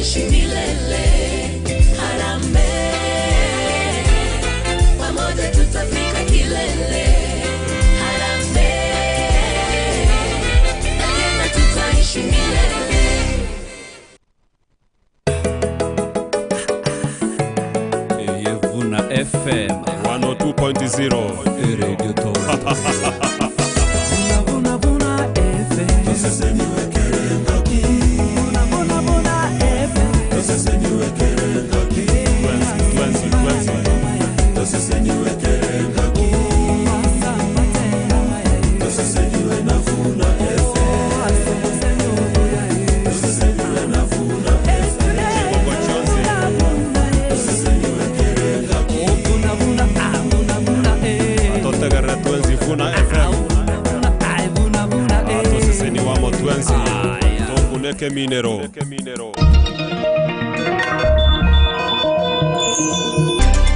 tutaishi milele. Harambee, pamoja tutafika kilele. Harambee, na tena tutaishi milele. Vuna FM 102.0 Radio Talk. Minero.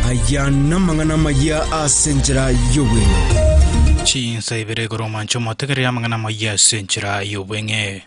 Aya namangana maya asenjira yowe. Chin saibere goromancho motegere amangana maya asenjira yowenge.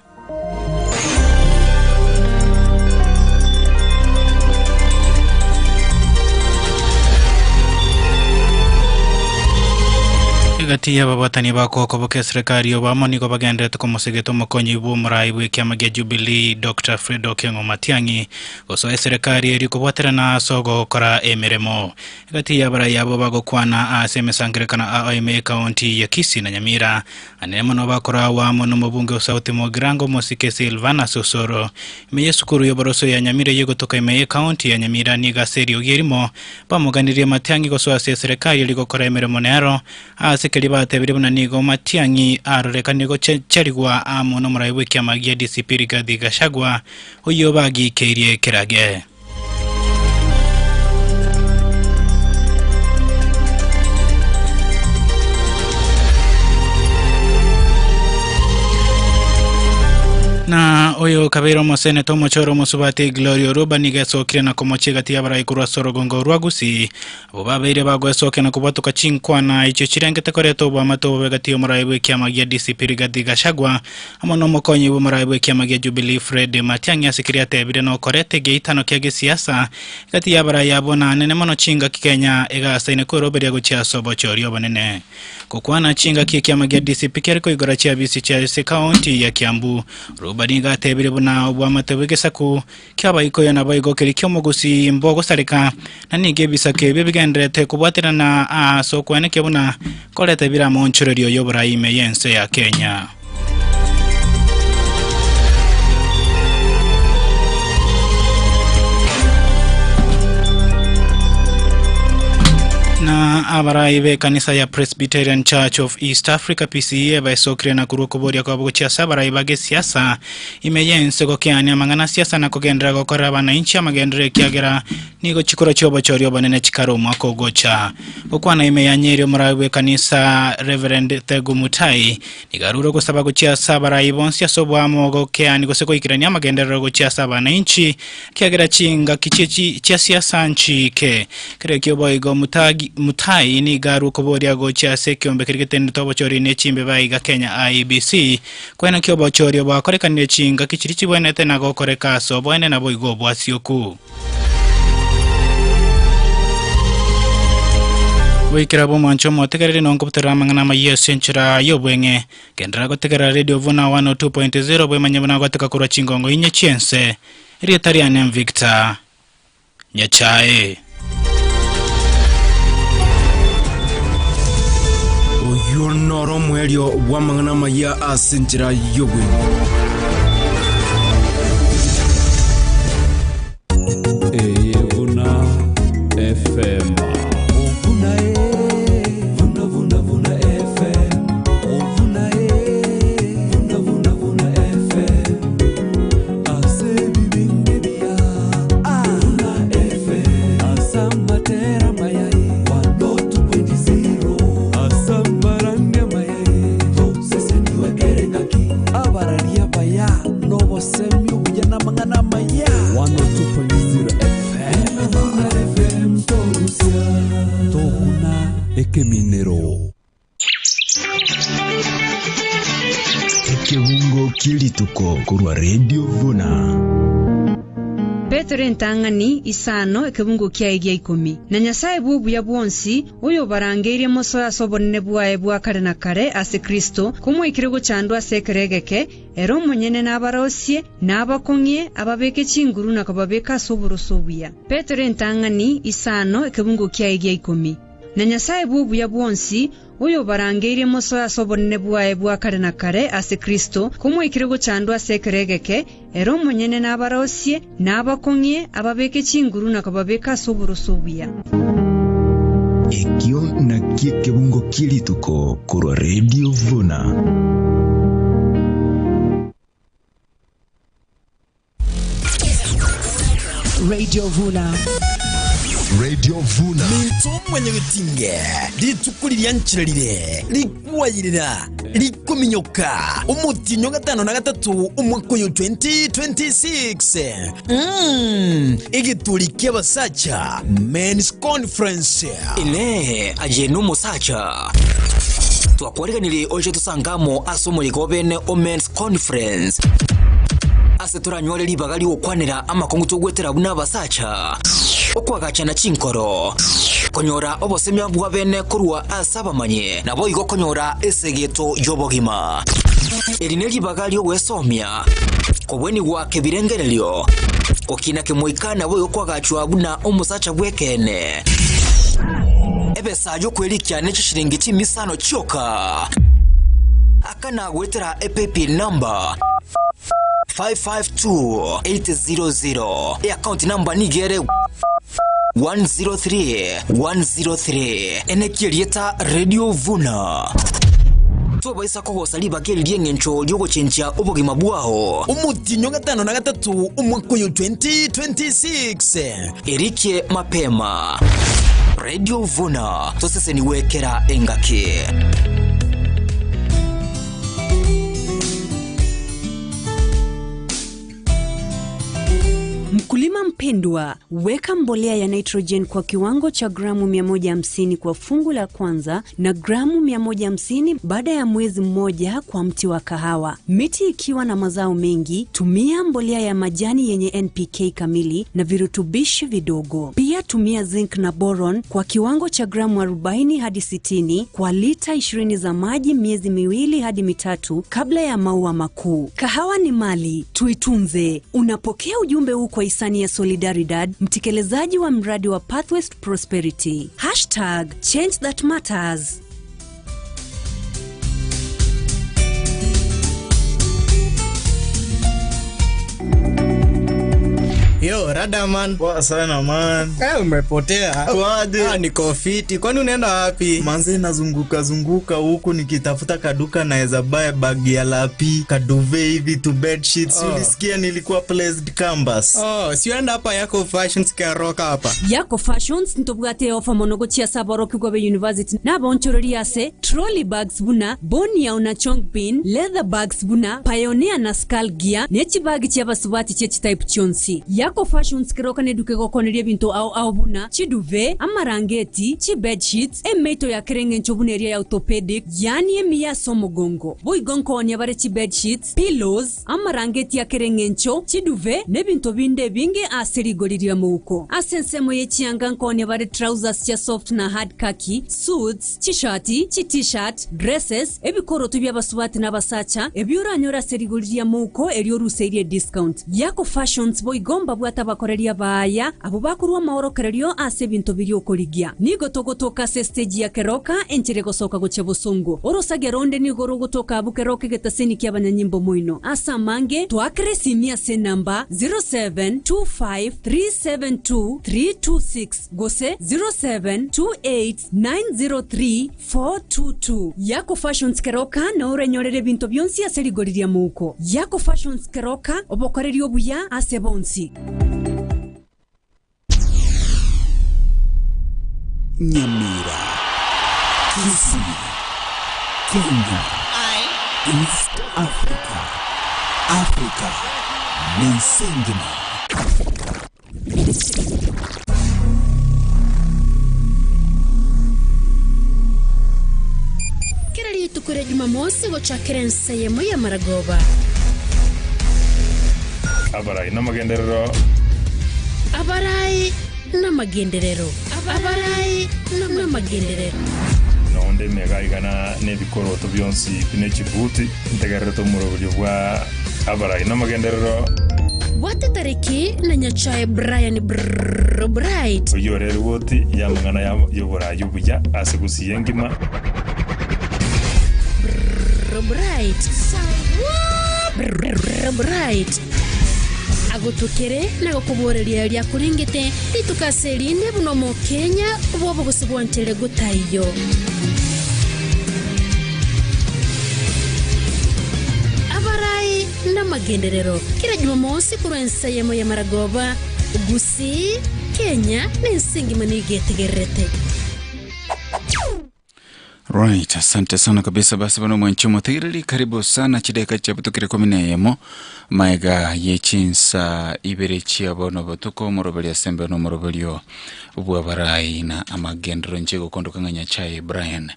Gati ya babatani bako koboke serikali obamoni ko bagende to komosegeto mokonyi bu murai bu kyama ge Jubilee Dr. Fredo Kengo Matiangi oso serikali eri ko baterana sogo kora emeremo. Gati ya bara yabo bago kwana aseme sangre kana AIM county ya Kisii na Nyamira anemo no bakora wa mono mobunge osauti mogrango mosike Silvana Sosoro meyesukuru yoboroso ya Nyamira yego toka AIM county ya Nyamira ni gaseri ogirimo bamuganiriye Matiangi ko so serikali eri ko kora emeremo nero kelibate biribuna nigo Matiangi aroreka nigo cherigwa amono muraiwe kyamagia DCP Rigathi Gachagua uyo bagi kerie kerage na oyo kabiro mosene tomo choro mosubati Glorio Ruba nigeso kirena komochega tiabara ikura sorogongo ruagusi bobabeire bagweso kena kubatuka chinkwana icho chirengete koreto bamato begati omuraiwe kyamagia DCP Rigathi Gachagua amono mokonyi omuraiwe kyamagia Jubilee Fred Matiangi asikiria tebire no korete geitano kyage siasa gati yabara yabona nene mono chinga kikenya ega saine ko roberia gochia sobo chorio banene kokwana chinga kyamagia DCP keriko igora chia bisi chia county ya Kiambu Rubaniga tebire buna obwamatebege saku kyaba ikoyo nabayigo kerikyo mugusi mbogo sarika nanige bisake bebigendrete kubwaterana sokwane kyabuna kolete bira monchorero yobora ime yense ya Kenya na abaraibe kanisa ya Presbyterian Church of East Africa PCEA baisokire na kurukuboria kwa bugochia sabaraiba siasa imeyense gokyani amangana siasa na kugendera gokora bananchi amagendere kyagera nigo chikoro cyobo choryo banene chikaro mwako gocha okwana imeyanyeri omuraibe kanisa Reverend Thegu Mutai nigaruro gusaba gochia sabaraiba siasa bwamo gokyani goseko ikirani amagendere gochia sabananchi kyagera chinga kichechi chia siasa nchike kire kyobo igo Mutai ni garu koboria gocha sekyombe kirigitende tobo chori ne chimbe baiga Kenya IEBC kwena kyobo chori ba koreka ne chinga kichirichi bwenete na gokoreka so bwene na boigo bwasioku wikira bo mancho motegerere nonkoptera mangana maye senchira yobwenge kendra gotegera Radio Vuna 102.0 bwe manyabana goteka kura chingongo inye chiense rietariane Victor Nyachae Yonoro mwelio wamangana maya asenjira yowe. Vuna FM. Vuna FM. Vuna FM. Ase bibinde bia. Vuna FM. Asamatera mayai. 102.0. Asambaranya mayai. Sese niwe kerengaki. Abararia baya. Novo semyo bujana mangana maya. 102.0 FM. Vuna FM togusia. Tohuna ekeminero. Ekirungo kilituko kurwa Radio Vuna. Petero entang'ani isano ekebungo kia 10 na Nyasaye bubuya bwonsi uyo barangeire moso asobonene bwae bwa kare na kare ase Kristo kumwikire guchandwa sekeregeke ero munyene n'abarosie n'abakong'ie ababeke chinguru na kababeka soburosobuya. Petero entang'ani isano ekebungo kia 10 na Nyasaye bubuya bwonsi uyo barangeire moso asobonene bwae bwa kare na kare ase Kristo kumwikire guchandwa sekeregeke ero munyene n'abarosie n'abakong'ie ababeke chinguru na kababeka soburosobuya. Ekio na kibungo kilituko kurwa Radio Vuna. Radio Vuna. Radio Vuna. Minto mwenye wetinge litukulirya nchirarire likuwayirira likuminyoka umutinyo 5 na 3 umwaka yo 2026 igituri ky'abasacha Men's Conference ile ajenu musacha twakwareganire oje tusangamo asomuriko bene o Men's Conference ase turanyore libagali okwanira amakongo tugwetera buna basacha okwagachana chinkoro konyora obosemya bwa bene kurwa asabamanye nabo igo konyora esegeto yobogima erine libagali ogwesomya kobweni gwake birengerelyo kokina kemoikana boyo kwagachwa buna omusacha bwekene ebesa yo kwelikia necho shiringi chimisano choka akana gwetera epepi number 552800 account number nigere 103 enekirieta Radio Vuna tubaisa kogosa libageli lyengencho lyogochencha obogima bwao umutinyo 5 na 3 umwaka yo 2026 erike mapema Radio Vuna tosese niwekera engake. Mkulima mpendwa, weka mbolea ya nitrogen kwa kiwango cha gramu 150 kwa fungu la kwanza na gramu 150 baada ya mwezi mmoja kwa mti wa kahawa. Miti ikiwa na mazao mengi, tumia mbolea ya majani yenye NPK kamili na virutubishi vidogo. Pia tumia zinc na boron kwa kiwango cha gramu 40 hadi 60 kwa lita 20 za maji miezi 2 hadi 3 kabla ya maua makuu. Kahawa ni mali, tuitunze. Unapokea ujumbe huu kwa hisani ya Solidaridad, mtekelezaji wa mradi wa Pathways to Prosperity. #Change that matters. Yo, rada man. Poa sana man. Umepotea. Waje. Niko fiti. Kwani unaenda wapi? Manze nazunguka huku nikitafuta kaduka naeza buy bag ya lapi, kaduve hivi to bed sheets. Ulisikia nilikuwa placed campus. Sienda hapa Yako Fashions karoka hapa. Yako Fashions ntobwate ofa monogo chia saboro kigwabe university. Na bonchorori yase trolley bags buna, bonia una chong pin, leather bags buna, pioneer na skull gear, nechi bag chia basubati chechi type chonsi. Yako Fashions kiroka neduke gokoneria binto au buna, chiduve, amarangeti, chi bed sheets, emeito ya kerenge nchobuneria ya orthopedic, yani emiya somogongo. Boy gonko onyabare chi bed sheets, pillows, amarangeti ya kerenge ncho, chiduve, nebinto binde binge aserigoriria muko. Asensemo ye chianganko onyabare trousers cha soft na hard khaki, suits, chi-shirti, chi-t-shirt, dresses, ebikoro tubya basubati na basacha, ebiura nyora serigoriria muko erioruseirie discount. Yako Fashions boy gomba bwata bakoreria baya abo bakurwa maorokererio ase binto biri okorigia nigo togotoka se stage ya keroka enchire gosoka goche busongo orosaga ronde nigo rogotoka bukeroke getaseni kya banyanyimbo moino asa mange twakre simia se namba 0725372326 gose 0728903422 Yako Fashions keroka na orenyorere binto byonsi aserigoriria muko Yako Fashions keroka obokorerio buya ase bonsi Nyamira, Kisii, Kenya, East Africa, Africa, Mensengima. Kirari tukure Jumamosi gochakira nsayemo ya Maragoba. Abara ina magenderero abarai n'amagenderero abarai n'amagenderero nonde megaigana nebikoroto byonsi bine Djibouti ntegereto murobyo bwa abarai n'amagenderero wate tariki na nyachae Brian Bright uyorere woti yamangana yobora yubuja asigusiye ngima Bright agutukire na gukuboreria ria kuringite ritukaserine buno mu Kenya bobo gusibwantele gutayo abarai n'amagenderero kira Jumamosi kurensa yemo ya Maragoba Gusi Kenya n'insingi manigetegerete. Right, asante sana kabisa. Basi bano mwanchumo tigirili karibu sana chideka cha butukire komineyemo maiga yechinsa iberechia bono botuko morobeli asembe no morobelio ubwabarai na amagendro njego kondoka Nyachae Brian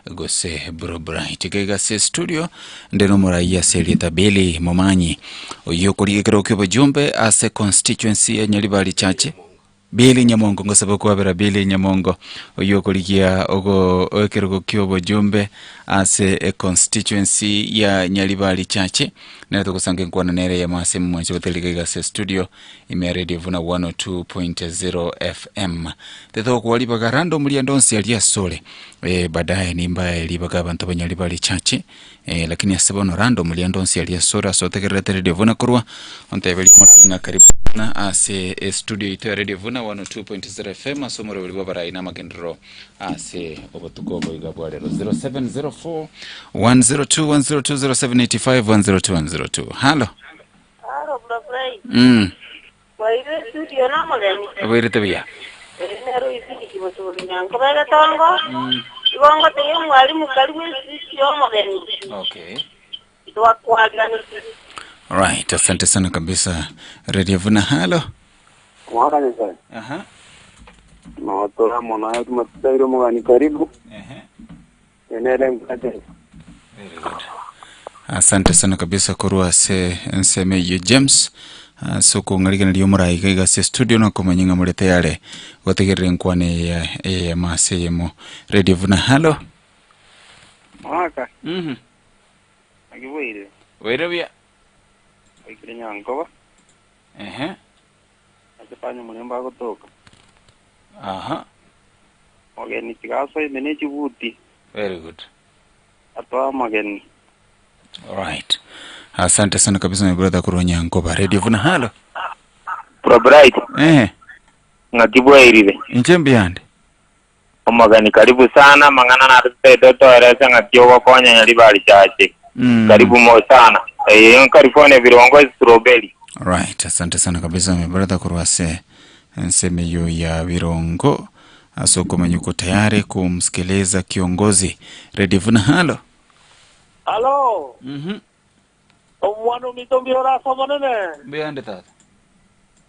Gose Bright kega se studio ndeno moraia selita beli momanyi oyokori kerokyo bajumbe ase constituency ya Nyalibali chache Bili Nyamongo ngosaba kwabera Bili Nyamongo oyokolikia ogo okerogo kyobo jumbe ase a constituency ya Nyalibali chache na tukusange nkwana nere ya masemu mwanchi hotelika se studio ime radio Vuna 102.0 FM teto kuwalipa garando muli andonsi alia sole badaye nimba libaga abantu banyalibali chache lakini asebono rando muli andonsi alia sole asotekerete radio Vuna kurwa ontebeli mwana karibu na ase studio ito radio Vuna 102.0 FM asomoro waliba baraina magendro ase obotukobo igabwalero 0704 102 102 0785 102 102. Hello. Hello, Brian. Waire studio na magani. Waire tabia. Nero ifiki kibotuli nyango bega tongo. Iwango te mwalimu karibu studio magani. Okay. Itwa kwagani. Right, asante sana kabisa. Radio Vuna hello. Mwakani sana. Aha. Maotora mona yetu matutairo magani karibu. Enele mkate. Very good. Asante sana kabisa kurua se nseme yu James soko ngalika ndio murai kaiga se studio na komanyinga mulete yale wategere nkwane ya maseyemo Radio Vuna hello. Mwaka. Agiwire. Wire bia. Ikire nyango. Atafanya mulemba kutoka. Aha. Mageni tigaso imene Djibouti. Very good. Atwa mageni. Alright. Asante sana kabisa my brother kuronya ngoba Radio Vuna hello. Bright. Ngatibwa iribe. Inchembe yande. Omagani karibu sana mangana na doto eresa ngatiowa konya Nyalibali chache. Karibu mo sana. California virongo strawberry. Alright, asante sana kabisa my brother kurwase nseme yo ya virongo asoko manyuko tayari kumsikiliza kiongozi Radio Vuna hello. Hello. Omwana mitombiro raso manene. Beande tata.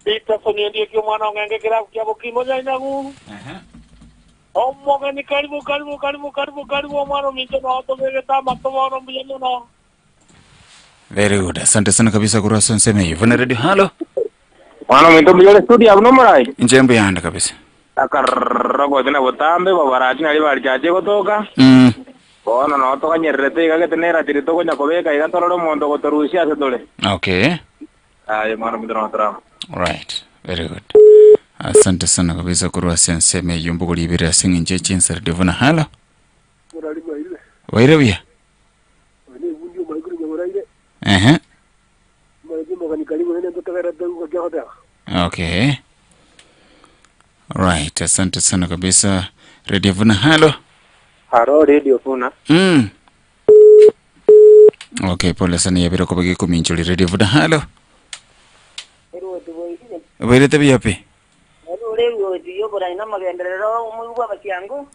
Pita sonye ndiye kyo mwana ngenge kira kyabo kimoja inangu. Omogani karibu mwana mito na otobege tama tomo mbiyeno na. Very good. Asante sana kabisa kurasa nseme yo. Vuna Radio hello. Mwana mitombiro studio abuno murai. Njembe yanda kabisa. Akarrogo tena botambe babarati Nyalibali chache kutoka. Bona no to kanyerete igagetenera tirito konya kobeka igatororo mondo gotorushia setole. Okay. Mwana mitono tra. Right. Very good. Asante sana kabisa kurasa nseme yo mbuguli ibira singinje chinsa Radio Vuna hello. Waire bia. Okay. Right, asante sana kabisa Radio Vuna hello. Haro Radio Vuna. Okay, pole sana ya biroko bagi kuminchuli Radio Vuna hello. Waire tabi yapi? Lengo dio bora ina magenderero muwa bakiangu.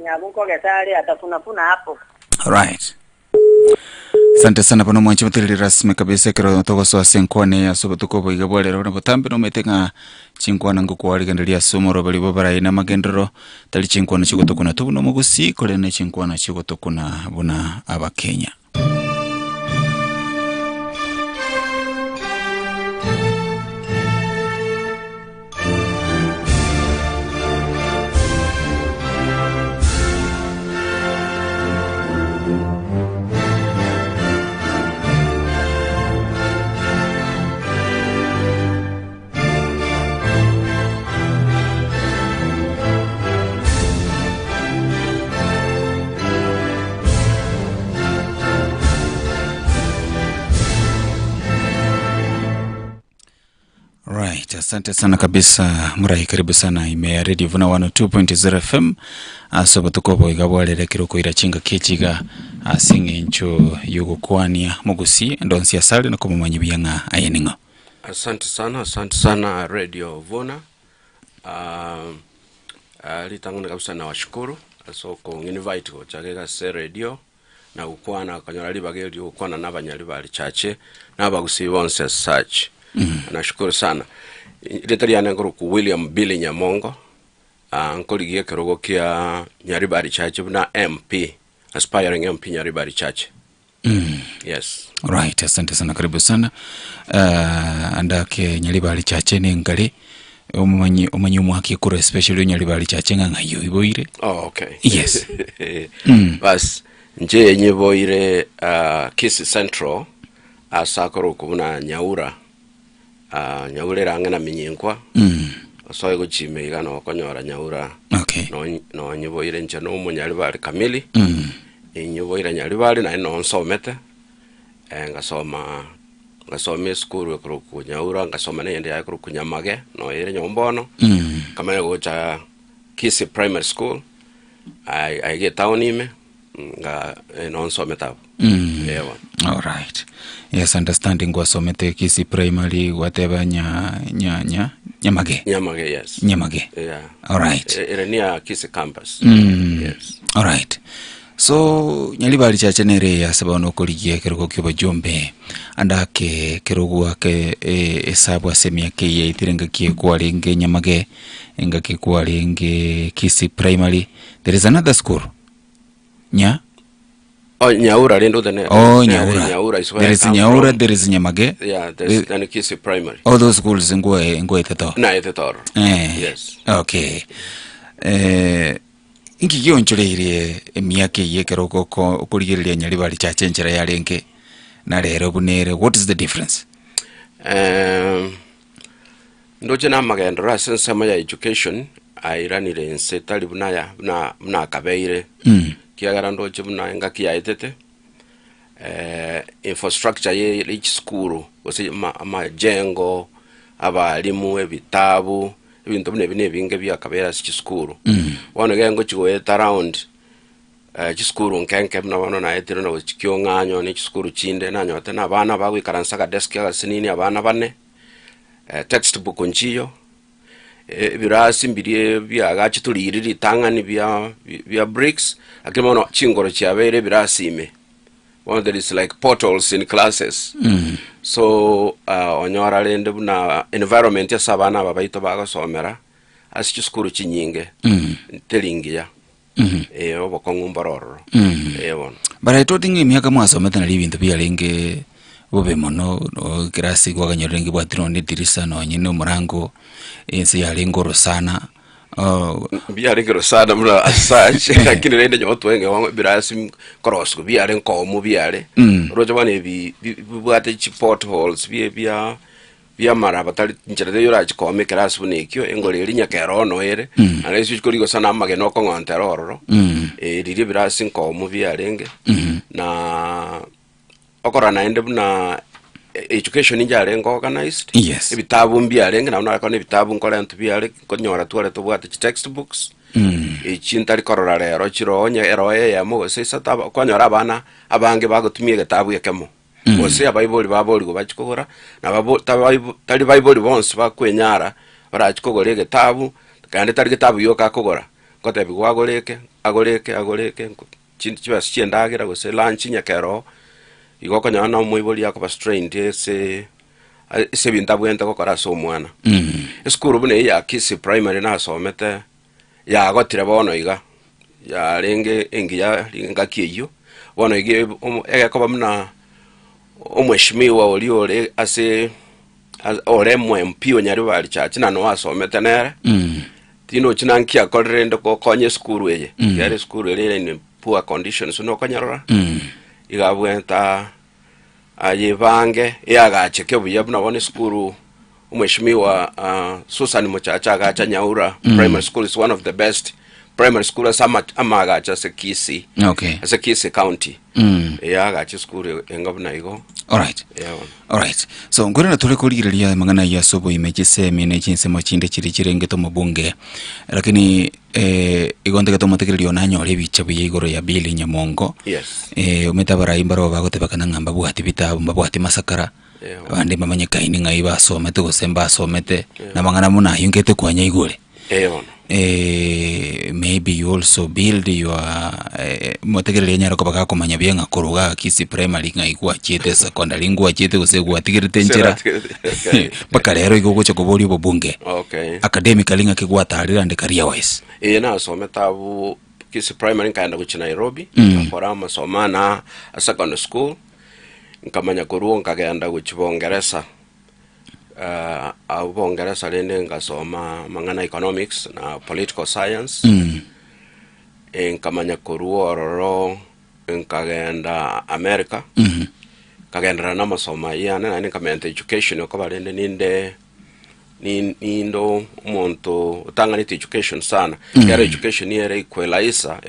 Nyabuko getari atafuna hapo. Right. Asante sana pano mwanchi mutili rasmi kabisa kero toko so asenkwane ya sobo tukobo igabwale rona botambe no metenga chinkwana ngukwali gandalia somoro bali babara ina magendero tali chinkwana chigotokuna tubuno mugusi kole ne chinkwana chigotokuna buna aba Kenya. Alright, asante sana kabisa Murai, karibu sana ime Radio Vuna 102.0 FM. Asobo tukobo igabwalere kiroko irachinga kechiga asinge ncho yugukwania mugusi ndonsi asali na kumumanyi byanga ayeninga. Asante sana Radio Vuna. Litangana kabisa na washukuru asoko invite ko chagega se radio na ukwana kanyora libageli ukwana nabanyali bali chache nabagusi bonse as such. Nashukuru sana. Letariana ngoro ku William Billy Nyamongo. Nkoligie kirogo kia Nyaribari Church na MP, aspiring MP Nyaribari Church. Yes. Right, asante sana, karibu sana. Andake Nyaribari Church ni ngali umanyi umwaki kura especially Nyaribari Church nga yoiboire. Oh, okay. Yes. Bas nje nyiboire Kisi Central asakoro kubuna Nyaura. Nyaura rangena minyinkwa. So go chime igana okonyora Nyaura. Okay. No nyiboire nje no munyaribari kamili. Nyiboire Nyaribari na no nsomete. Ngasome school ku Nyaura, ngasoma nende ya ku Nyamage no ire Nyombono. Kama go cha Kisi Primary School. I get town ime nga no nsometa. All right. Yes, understanding was somete Kisi Primary whatever Nyamage. Nyamage, yes. Nyamage. Yeah. All right. Near Kisi campus. Yes. All right. So Nyaribari Church nere yasabono koligie kiroko kiba jombe andake kirogwa ke esabu asemia ke ye itirenga kie kwalenge Nyamage enga ke kwalenge Kisi Primary. There is another school. Nya? Oh, Nyaura rendo the Oh, Nyaura. Is where there is Nyaura, there is Nyamage. Yeah, there's then Kisi Primary. All those schools ngwe teto. Na teto. Yes. Okay. Inki yonchole ire emiyake yekeroko ko kuligiria Nyaribari Church enchera yarenge na rero bunere. What is the difference? Ndoje na magendera sense ya education airanire ense tali bunaya na kabeire. Kiagara ndoje buna ngaki yaitete. Infrastructure ye each school wose majengo abalimu ebitabu ibintu bine binge byakabera si school. Wano gengo chiweta around chiskuru nkenke na wano na etiro na chikyonganyo ni chiskuru chinde na nyote na bana bagwikaransa ka desk ya sinini abana bane textbook nchiyo birasi mbirie bya chituliriri tangani bya bricks akimono chingoro chiabere birasi ime. One there is like portals in classes. So onyora lende buna environment ya sabana babaito bagasomera asi chiskuru chinyinge telingia obokongumbororo won. But I thought inge miaka mwasometa na libintu byalenge bobe mono kirasi kwa kanyorengi bwa drone dirisa no nyine umurango ensi yalengoro sana. Biarengero sana muna asach lakini rende nyoto wenge wangu birasi cross ko biare nkomo biare rojo bane bwate chi potholes bia maraba tali njere yora chi kome kirasi bunekyo engole linya kerono ere anesi chikorigo sana mageno ko ngonteroro riri birasi nkomo biarenge na okora naende buna education njare ngo organized. Yes. Ibitabu mbiarenge na unaka ne bitabu nkora ntu biare konyora tware to bwate textbooks. Ichintari korora rero chironya eroye ya mo se sataba konyora abana abange bagutumie gitabu yakemo. Ose abayiboli baboli go bachikogora na babo tali bayiboli bonse bakwenyara barachikogora gitabu kandi tali gitabu yoka kogora kote bigwagoleke agoleke chintu chibas chiendagira go se lunch nyakero igoko nyana umuyiboli yako strained se bintabu enta ko karaso mwana. School bune ya Kisi Primary na somete ya gotire bono iga ya renge engiya ngakiyo bono ige egeko bamna omweshimiwa oliole ase ore mwempio Nyaribari Church na no asomete nere tino chinankia korrende ko konye school eye yare school ere in poor conditions no kanyarora igabwenta ayebange yagacheke buya buna bone school umweshimiwa Susan Muchacha agacha Nyaura Primary School is one of the best primary school asama amagacha sekisi. Okay. Sekisi county. Agacha school engabuna igo. Alright. Alright. So ngorena tole kuligiria mangana ya sobo imejise mine chinse machinde chiri ngeto mabunge. Lakini igonde gato mategerio nanyo lebicha biyigoro ya Billy Nyamongo. Yes. Umetabara imbaro bagote bakana ngamba buhati bitabu mbabuhati masakara. Bande mamanya kaini ngai basomete gosemba asomete na mangana muna yungete kwanya igore. Maybe you also build your motegerere nyaro ko kumanya byenga kuruga kisi primary ngai kwa chete secondary ngwa chete gose gwa tigirite njera paka rero igogo cyo kubori bobunge. Okay. Academically ngake gwa tarira and career wise. Na asometa bu kisi primary nkaenda ku Nairobi akora amasomana a secondary school nkamanya kuruo nkagenda ku Bongereza. Bongereza lende ngasoma mangana economics na political science. Nkamanya kuruo roro nkagenda America. Kagenda na masoma yana na nkamenta education ko balende nindo umuntu utanganite education sana. Yara education yere ikwelaisa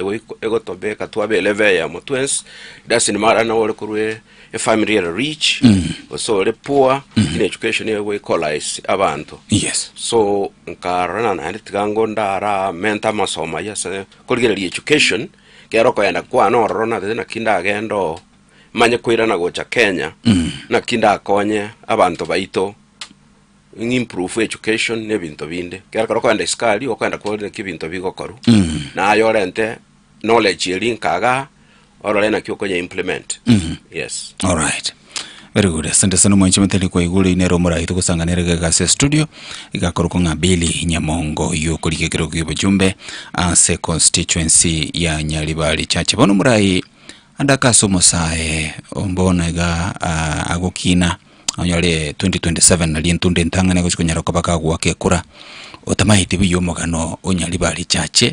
ego tobeka twabe level ya mutwens dasi ni mara na wole kurwe a family rich so le poor in education yere equalize abantu. Yes. So nkarana na nditigango ndara menta masoma yase kuligera education kero ko yanda kwa no rona na kinda agendo manye kwira na gocha Kenya na kinda akonye abantu baito improve education nebinto binde kera ko anda iskali okwenda kwenda kibinto bigokoru na ayorente knowledge elinkaga orolena kyoko nya implement. Yes. All right. Very good. Asante sana mwanchi mteli kwa igule inero mura ito kusanganere gase studio igakoro nga Billy Nyamongo yokulike kero kibujumbe ase constituency ya Nyalibali Church bono murai andaka somo sae ombona ga agokina anyale 2027 nali ntunde ntangane ko chikunyara ko baka gwake kura otamahiti biyo mogano Onyalibali Church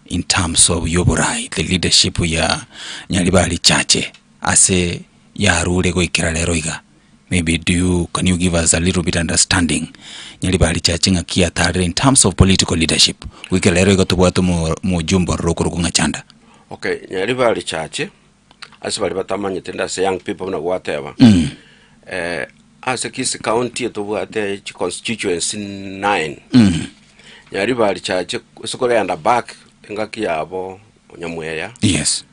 in terms of yoburai the leadership ya Nyalibali Church ase ya rule go ikiralero iga. Maybe can you give us a little bit understanding Nyalibali Church ngakia tare in terms of political leadership wikiralero iga tubwatu mu jumbo rokuru ngachanda. Okay, Nyalibali Church ase bali batamanye tenda se young people na whatever. As a Kisi County tubwate constituency 9. Nyalibali Church sokore anda back ngaki yabo Nyamweya. Yes.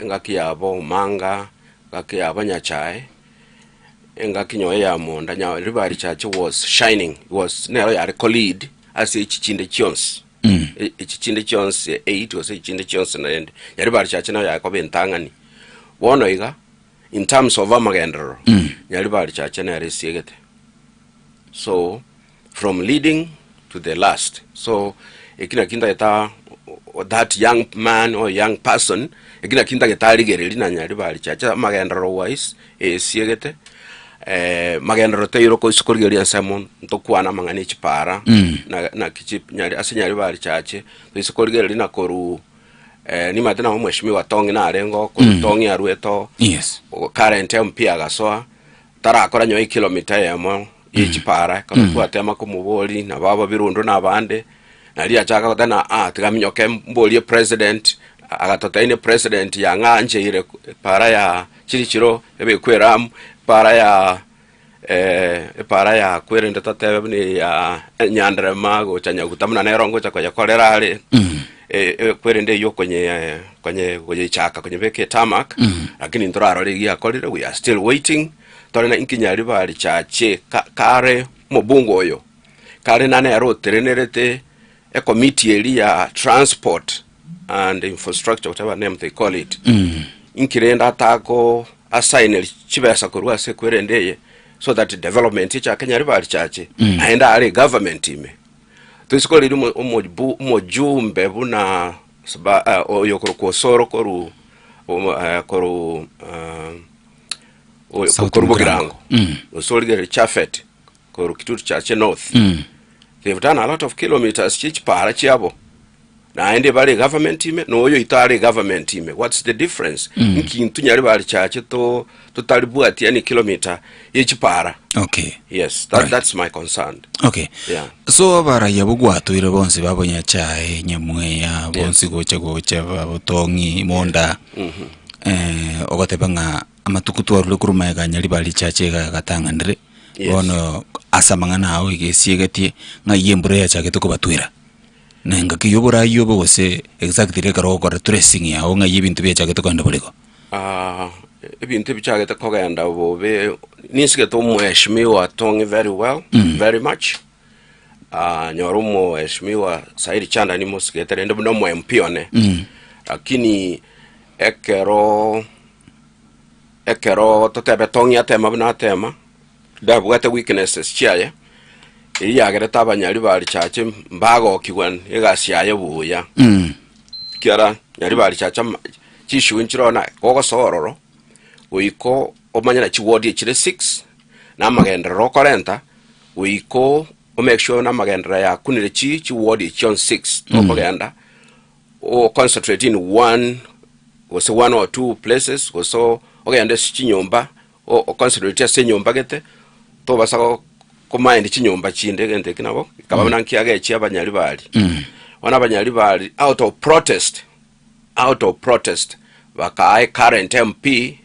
Ngaki yabo Manga, ngaki yabo Nyachai. Ngaki nyoye ya monda Nyalibali Church was shining. It was nero ya lead as Chichinde Chons. Chichinde Chons 8 was Chichinde Chons na end. Nyalibali Church na ya ko bentangani. Wono iga in terms of amagendero. Nyalibali Church na resiegete. So from leading to the last. So ikina kinda eta that young man or young person ikina kinda getali gereli na Nyalibali Church amagendero wise siegete magendero teiro ko iskoligeri ansamon ntokwana mangani chipara na kichip nyali ase Nyalibali Church iskoligeri na koru ni matena mheshimiwa Tongi na arengo ko Tongi arueto. Yes. Current MP agasoa tara akora nyo kilomita yamo yichipara kana kwatema ko muboli na baba birundo na bande na lia chaka kotana tigaminyoke mboli president agatotaine president ya nganje ire para ya chirichiro ebe kweram para ya kwerenda tatebe ni ya Nyandrama go chanya gutamna na rongo chako ya kolera ale kwerende yo kwenye chaka kwenye beke tamak lakini ndoraro legi akolera we are still waiting tolena Nyalibali Church kare mobungo yo kare nane aro terenerete a committee area transport and infrastructure whatever name they call it inkirenda tako assign chibesa kurwa se kwerendeye so that development cha Nyalibali Church aenda ale government ime tusikoli umojumbe buna oyo kosoro koru Bugirango usoligere Chafet koru Kitutu Church North. They've done a lot of kilometers chichipara chiabo na ende bari government team no oyo itari government team. What's the difference? Nkintu nyari bari chache to tutaribu ati yani kilometer yechipara. Okay. Yes, that's my concern. Okay. Yeah. So bara yabugwatu ire bonse babonya chae nyamwe ya bonse gocha babotongi monda. Ogotebanga amatukutu arule kuruma ga nyari bari chache ga gatangandre. Bono asamangana aho igesiegeti nga yembure ya chake to batwira. Nenga kiyobora yobo gose exactly karo ko tracing ya nga yibintu bya chake to kanda bolego. Ibintu bichage to kogenda bobe nisike to mheshimiwa Tongi very well, very much. Nyorumo mheshimiwa Saidi Chanda ni mosikete ndo no MP one. Lakini ekero totebe Tongi atema bina atema. Dabugate weaknesses chiaye. Iri yagere tabanyari bari chache mbago kigwan egasiaye buya. Kiara nyari bari chacha chishu nchirona gogo sororo. Uiko omanyana chiwodi chire 6 na magendero 40 uiko o make sure na magendera ya kunire chiwodi chion 6 opaganda o concentrate in one or two places so ogende chinyomba o concentrate se nyomba gete to basako komaindi chinyomba chinde gente kinabo kabana nkiage chi abanyali bali wana abanyali bali out of protest baka current MP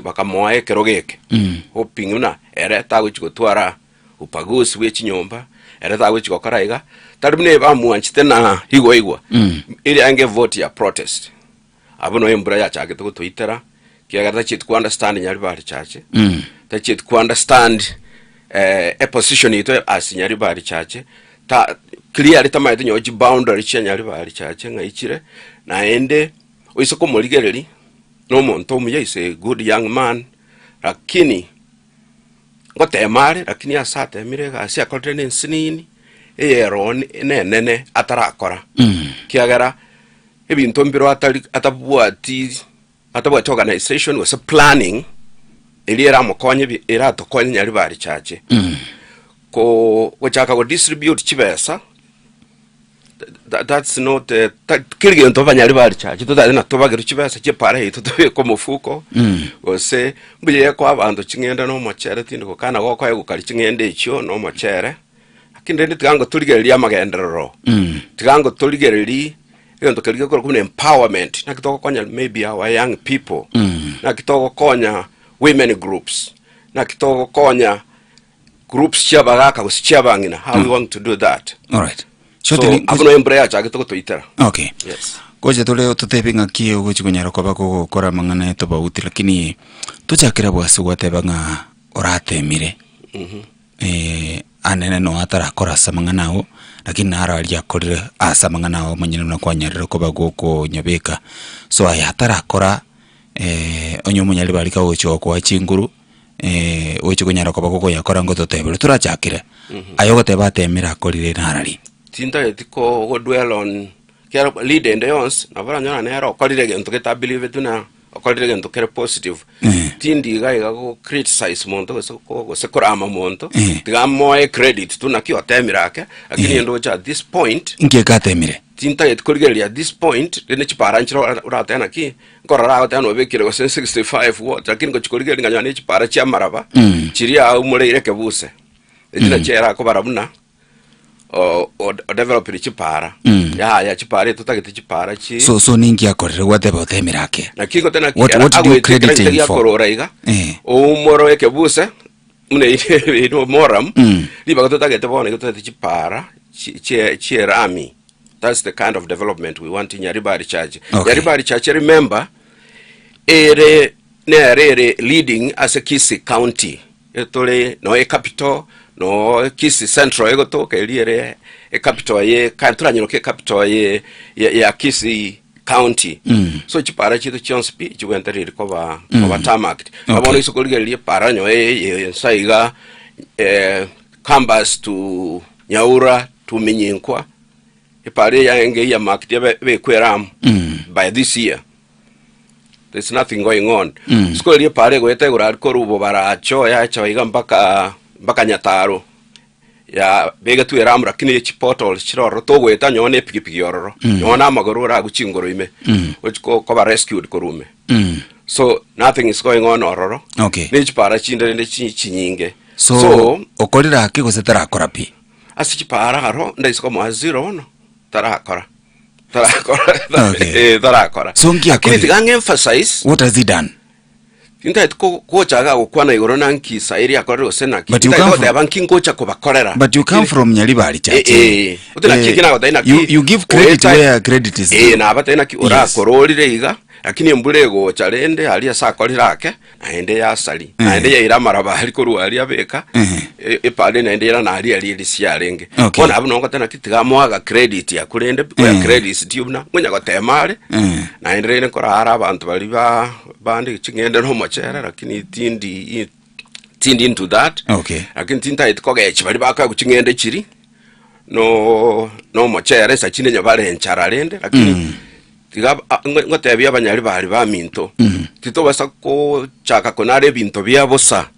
bakamoe kerogeke hoping una ere tago chigotwara upagusi we chinyomba ere tago chigokaraiga taribune bamuanchite na igwa ili ange vote ya protest abono embura ya chake to Twitter kiagarta chit ku understand nyari bari chache ta chit ku understand a position ito as nyari bari chache ta clear ta maite nyoji boundary cha nyari bari chache ngaichire na ende oisoko moligereri no monto muye is a good young man lakini ngote mare lakini asate mirega asia kotrene nsinini eyeron nene atarakora kiagara ebintu mbiro atabuati organization was a planning eliera mokonye era tokonye nyari bari chache ko wachaka go distribute chibesa. That's not kirige nto banyari bari chache to na to bagero chibesa che pare to ko mufuko ose mbuye ko abantu chingenda no mochere tindiko kana go kwaye gukari chingende icho no mochere akinde ndigango tuligereria magendero tigango tuligereria ento kirige ko kuna empowerment na kitoko konya maybe our young people na kitoko konya women groups na kitoko konya groups chabagaka gusichibangina how we want to do that. All right. So abono embreya chake to Twitter. Okay. Yes. Koje tole tutebinga kiyo gochikunyara kwa bako kora mangana eto bauti lakini tuchakira bwasu gwatebanga orate mire. Anene no atara kora samangana o lakini nara alia korire asamangana o manyina na kwanyarira ko bagoko nyabeka so ayatara kora onyo munyali balika ocho kwa chinguru ocho kunyara ko bagoko yakora ngoto tebere turachakire ayogo tebate mira korire narari tinta etiko go dwell on care lead and ons na bara nyana nero korire gento keta believe tuna korire gento kere positive tindi ga go criticize monto ko se korama monto tigamo credit tuna ki otemirake akini ndo cha at this point inge katemire tinta etkorige at this point ne chipara nchiro urata na ki korara ota no bekire go 65 watt akini go chikorige nganya ne chipara cha maraba chiria umure kebuse ejina chera ko barabuna o develop chipara ya chipara tutagete chipara chi so ningi akorere whatever otemirake na kiko tena what do you credit him for o moro ekebuse mune ino moram liba tutagete bone tutagete chipara chierami. That's the kind of development we want in Yaribari Church. Yaribari Church, remember, ere leading as a Kisii County. Etole no a capital, no Kisii Central egoto ke liere a capital ye kantura nyino ke capital ye Kisii County. So chipara chito chonspi chugentari recover tarmac. Abono isokolige li paranyo saiga Kambas to Nyaura to Minyinkwa. Ipare ya enge ya market be kweram by this year. There's nothing going on. School ye pare go ete gura ko rubo bara cho ya cho iga mpaka Nyataro. ya bega tu eramura kini chipoto chiroro to gweta nyone pikipiki yororo nyona magoro ra guchingoro ime which ko ba rescued korume so nothing is going on ororo okay ni chipara chinde ne chinyinge so okorira haki gusetara korapi asi chipara haro ndaisiko mwa zero no tarakora tarakora so ngia kini tigange emphasize what has he done Tinta ko chaga ukwana igoro nanki sairi akore osena ki. But you come from banking kocha kubakorera. But you come from Nyaribari chache. You give credit where credit is due. Na batena ki ora kororire iga lakini mbure go charende alia sakorira ake naende ya sali. Naende ya iramara bahari koru alia beka. Epale naende ya na alia ali siarenge. Kona abu nongo tena kitiga mwaga credit ya kurende where credit is due na ngonya gotemare. Naende kora ara abantu bali ba bandi chingende no machera lakini tindi into that lakini tinta itkoge chibali baka kuchingende chiri no machera sa chine nyabale encharalende lakini tiga ngote bya banyali bali ba minto tito basa ko chaka konare binto bya bosa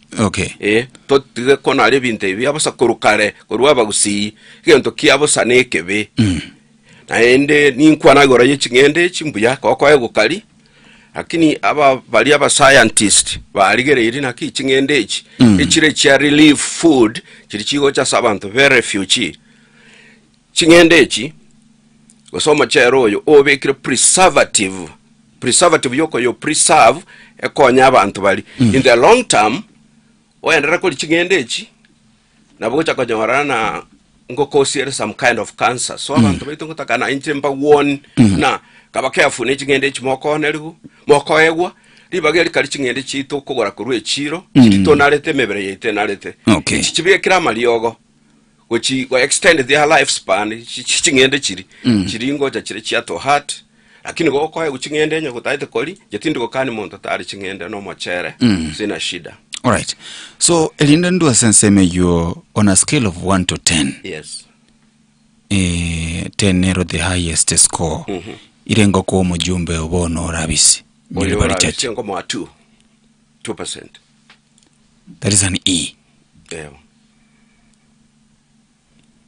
to tiga konare binte bya bosa korukare korwa bagusi kento kiabosa nekebe na ende ninkwana gora yechingende chimbuya koko egukali lakini aba bali aba scientist baligere iri naki chingende echi echire cha relief food chiri chigo cha sabantu very refugee chingende echi gosoma chero yo obekire preservative yoko yo preserve ekonya abantu bali in the long term oendera ko chingende echi nabo cha konyora ngoko serious some kind of cancer so abantu baitu ngotakana intemba one na kaba careful ne chingende chimoko nerigu moko egwa libageri kali chingende chito kugora kurwe chiro chito narete mebere yete narete chibiye kira maliogo which go extend their lifespan chingende chiri chiringo cha chire chiato heart lakini go ko egu chingende nyo kutaite koli jetindiko kani monto tari chingende no mochere sina shida. All right. So elinda ndo senseme you on a scale of 1 to 10. Yes. 10 nero the highest score. Irengo ko mujumbe obono rabisi. Nyaribari chache ngo 2%. That is an E. Yeah.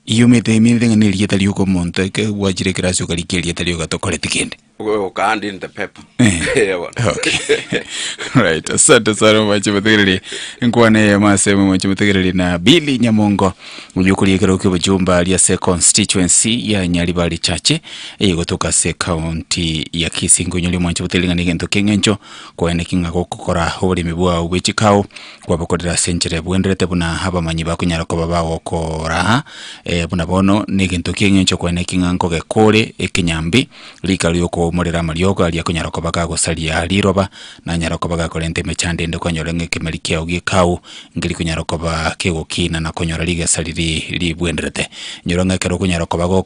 You made the meaning ni lieta liuko monte ke wajire krasio kalike lieta liuko to kole tikende. Go kandi in the paper. Okay. Right. Asante sana mwachimutegereri. Nkwane masemo mwachimutegereri na Billy Nyamongo uliyokuliekera ukiwa jumba lya se constituency ya Nyaribari chache gotoka se county ya Kisingo nyoli mwachimutegereri ngento kengencho kwa nekinga kokora hori mibua ubechikao kwa bakodera century bwenderete buna haba manyiba kunyara ko babawo kora buna bono negento kengencho kwa nekinga ngoge kore ekinyambi likalioko morera marioga ali akunyarako baga gosalia liroba na nyarako baga kolente mechande ndo konyorenge kemelikia ugi kau ngili kunyarako ba kegokina na konyora liga saliri libwenderete nyoronga kero kunyarako bago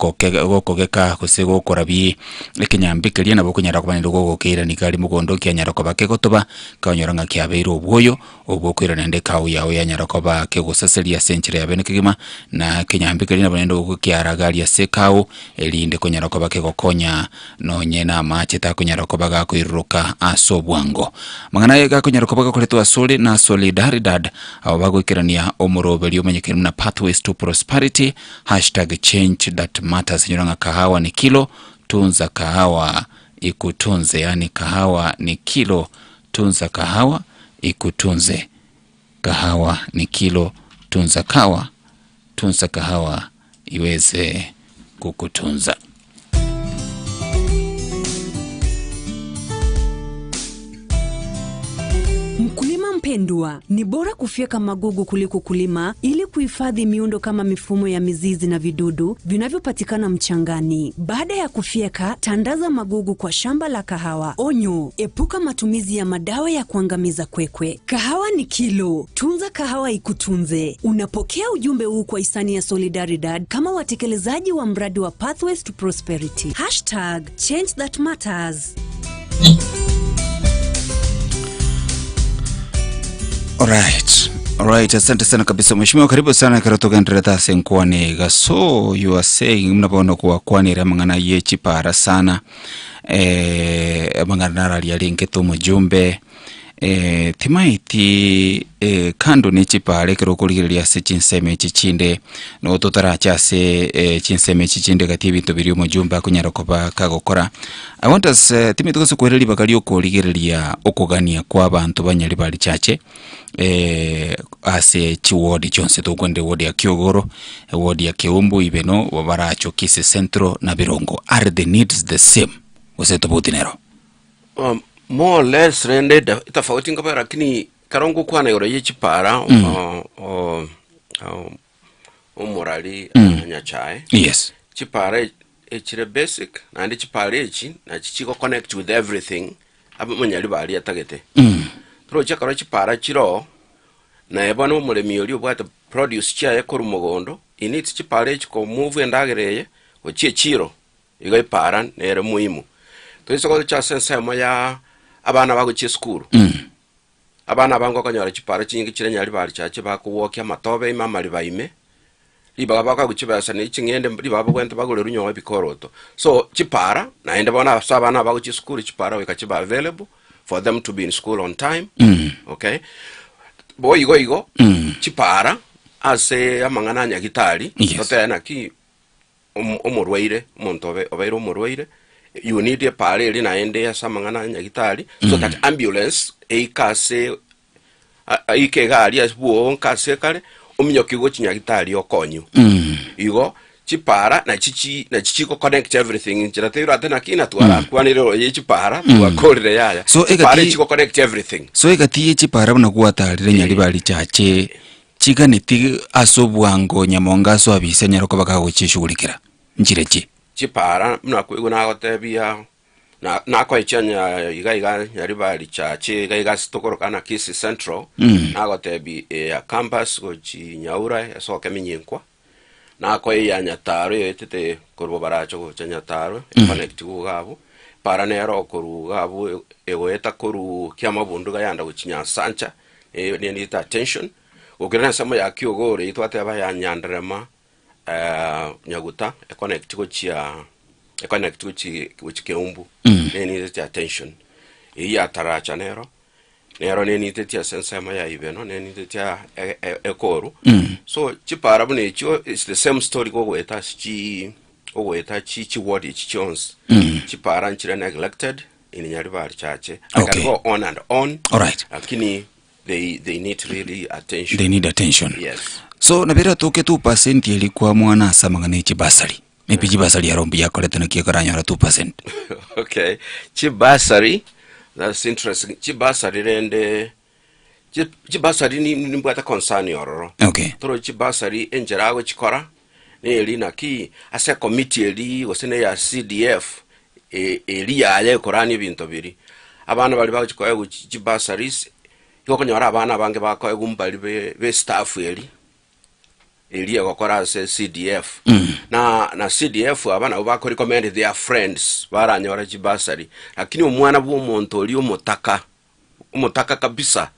gokogeka kusego korabi ekinyambike liena bokunyarako banendo gokira nikali mugondo kyanyarako bakegotoba konyoranga kyabeiro obwoyo obwokwira nende kau yawe yanyarako ba kegosaselia century abene kigima na kinyambike liena banendo gokyaragali asekau elinde konyarako bakegokonya no nyena macheta kunyarako baga kuiruka aso bwango mangana yega kunyarako baga kuletwa sole na solidaridad abo bagwikirania omurobeli umenyekana na pathways to prosperity #change.matters nyuranga kahawa ni kilo tunza kahawa ikutunze yani kahawa ni kilo tunza kahawa ikutunze kahawa ni kilo tunza kahawa iweze kukutunza. Mkulima mpendwa, ni bora kufyeka magugu kuliko kulima ili kuhifadhi miundo kama mifumo ya mizizi na vidudu vinavyopatikana mchangani. Baada ya kufyeka, tandaza magugu kwa shamba la kahawa. Onyo, epuka matumizi ya madawa ya kuangamiza kwekwe. Kahawa ni kilo, tunza kahawa ikutunze. Unapokea ujumbe huu kwa hisani ya Solidaridad kama watekelezaji wa mradi wa Pathways to Prosperity. #ChangeThatMatters. Alright, asante sana kabisa mheshimiwa, karibu sana karatoka ndireta senkwane gaso you are saying mnabono kwa kwani ramangana yechi para sana mangana rali alinke to mujumbe thimaiti kando ni chipare kero kuligiria se chinseme chichinde no totara chase chinseme chichinde gati bintu biri mujumba kunyara koba kagokora. I want us timituko sukwereli bakali okuligiria okugania kwa abantu banyali bali chache ase chiwodi chonse tokwende wodi ya Kiogoro, wodi ya Keumbu ibeno wabaracho Kise Centro na Birongo. Are the needs the same? Waseto butinero. More or less rendered tofauti ngaba, lakini karongo kwa na yoro chipara morali nyachae. Yes. Chipara echire basic na ndi chipara echi na chichiko connect with everything abo munyali bali atagete. Tro chakaro chipara chiro na ebano mulemi oli obwata produce chia ekuru mugondo initi chipara echi ko move endagereye ochie chiro igo ipara nere muhimu. Toisoko cha sense moya abana bago chi school. Abana bango kanyara chipara chingi chire nyali bali chache bakuwokya matobe imama libaime. Liba baka kuchibasa ne chingende liba bwente bagole runyo bikoroto. So chipara na ende bona abana bago chi school chipara wekachiba available for them to be in school on time. Okay. Boy igo chipara ase amangana nyagitali totena ki omorwaire montobe obairo omorwaire. You need a parallel na ende ya samangana nyagitali so that ambulance eikase gari asbuo nkase kale omnyokigo chinyagitali okonyu igo chipara na chichi ko connect everything nchiratero atena kina twara kwaniro ye chipara twakorire yaya so pare chiko connect everything so egati chipara buna kuatarire nyali bali chache chiganiti asobwango nyamonga so abise nyaroko bakagochishugurikira nchirechi chipara muna kwiguna gotebia na kwa ichanya iga nyari bali chache iga sitokorokana Kisi Central na gotebi ya campus gochi nyaura yasoke minyinkwa na kwa ya nyataro yetete korbo baracho gocha nyataro connect gugabo para nero korugabo egoeta koru kyamabunduga yanda gochinya sancha ni need attention ogirana samo ya Kiogoro itwate aba ya nyandrama nyaguta connect gochia connect gochi Keumbu ni need attention ya taracha nero ni tetia sensema ya ibeno ni tetia ekoru so chipara bune cho it's the same story go weta chi word chons chipara nchire neglected in nyari bali chache I can go on and on. All right, lakini they need really attention. They need attention. Yes. So nabira toke 2% ilikuwa mwana samangane chibasari maybe chibasari yarombi yakoleta na kiyekaranya 2%. Okay, chibasari that's interesting. Chibasari rende chibasari ni mbata concern yororo. Okay. Toro chibasari enjerago chikora ne elina ki ase committee eli osene ya CDF eli ya korani bintu biri abana bali bago chikoya chibasaris yoko nyora abana bange bakoye gumbali be staff eli yakokora ase CDF na CDF abana bako recommend their friends baranyora chibasari lakini omwana bwo muntu oli umutaka kabisa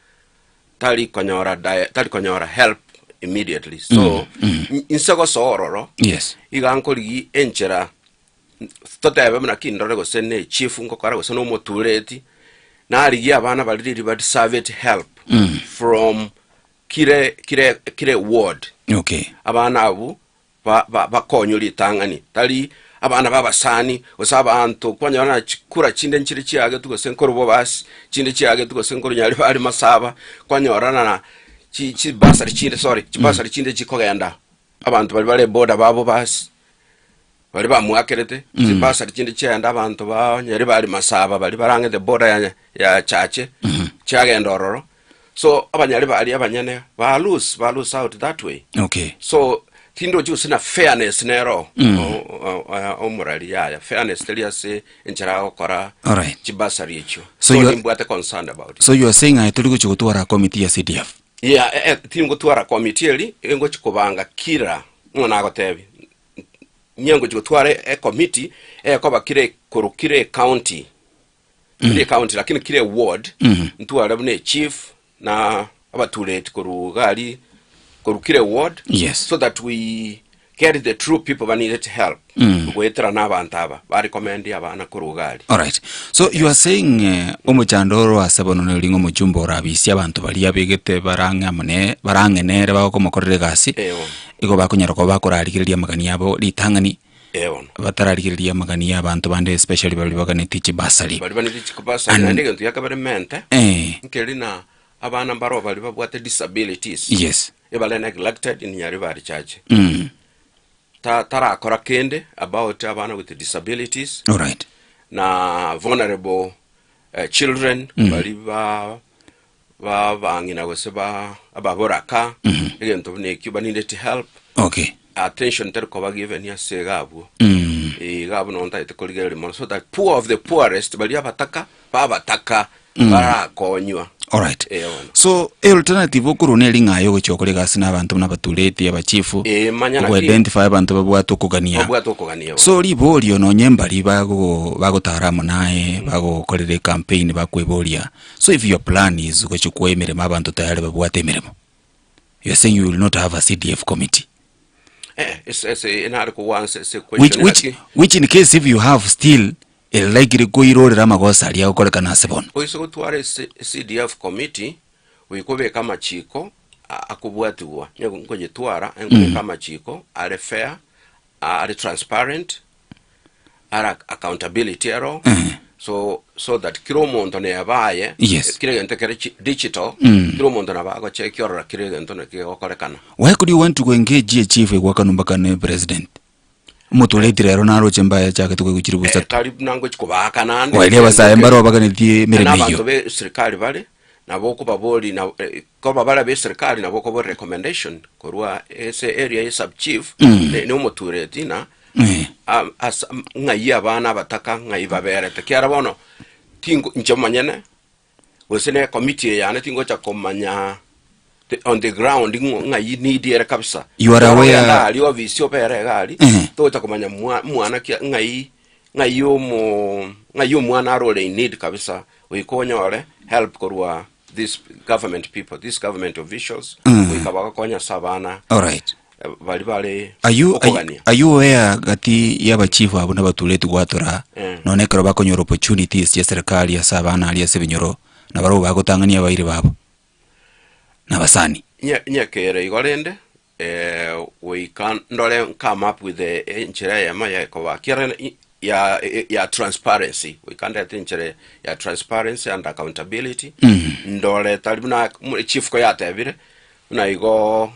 tali konyora help immediately so insego sororo yes igankoli enchera totebe mna kindore go sene chief ngokara go sene omotureti na aligi abana baliri but serve help from kire ward. Okay. Abana abu bakonyuri tangani tali abana babasani osaba anto kwanyana kura chinde nchiri chiage tuko senkoro bobas chinde chiage tuko senkoro nyali bali masaba kwanyorana na chi basari chinde chibasari chinde chikogenda abantu bali boda babo bas bali bamwakerete chibasari chinde chianda abantu ba nyali bali masaba bali barange the border ya chache chiagenda ororo so abanyali bali abanyane ba lose out that way. Okay. So tindo ju sina fairness nero omorali ya fairness telia se enchara okora chibasari echo so you are concerned about it. So you are saying I tuli kuchukutwara committee ya CDF. Yeah, tingo twara committee eli engo chikobanga kira mwana gotebi nyengo chikotware committee koba kire county kire county lakini kire ward ntwara bune chief na abatulete korugali korukire ward yes so that we get the true people that needed help. Gwetera n'abantu aba recommend abana kurugali. All right. So you are saying omuchandoro asabono nelingo mujumbo rabisi abantu bali abegete barange nere bako mokorere gasi. Iko bakunyara ko bakorarikiriria magani yabo litangani. Batararikiriria magani y'abantu bande especially bali bagane teach basari. Bali bane teach basari ndege ntu yakabaremente. Nkelina abana mbaro bali babwate disabilities. Yes. Ebale neglected in yari bari church. Tara akora kende about abana with disabilities. All right. Na vulnerable children bali bangina weseba ababoraka egento ne kuba needed help. Okay. Attention ter ko given ya segabo. Gabo no ntaite koligere mo so that poor of the poorest bali abataka babataka bara konywa. All right. So alternative okuru lingayo gochokole gasi nabantu nabatuleti abachifu ku identify abantu babwato kugania. So libolio no nyembali bago taramu nae bago kolere campaign bakwebolia. So if your plan is gochukwe emiremo abantu tayari babwate emiremo, you are saying you will not have a CDF committee. It's in article 1 says a question which in case if you have still likely go irorera magosa ali akoleka na sebon. Oiso tware CDF committee wikobe kama chiko akubwatiwa ngoje twara ngoje kama chiko are fair are transparent are accountability ero so that kiro mondo ne yabaye kire gente kere digital kiro mondo na bago check your kire gente ne ke okolekana. Why could you want to engage a chief egwakanumba ne president? Mutuleti ronaro chembaya chake tukikuchiribusa karibu nango chikubaka nande wale basa embaro baganiti miremyo abantu be serikali bale nabo ko baboli na ko babala be serikali nabo ko recommendation korwa ese area is sub chief ne umutureti na as ngayi abana bataka ngayi babere tekiara bono tingo nchomanyene wesene committee yana tingo cha komanya on the ground ngayi need era kabisa. You are aware ali obviously opere gali to takomanya mwana ngayi mwana role need kabisa wikonyore help korwa this government people, this government officials wikabaka konya sabana. All right. Bali are you aware gati yaba chief abo nabatuleti gwatora none kero bakonyoro opportunities ya serikali ya sabana ali yasebinyoro na baro bagotangania baire babo nabasani nyakere igorende we can come up with the enchera ya maya ko ya transparency. We can't enchera ya transparency and accountability ndole talibuna chief ko yatebire na igorende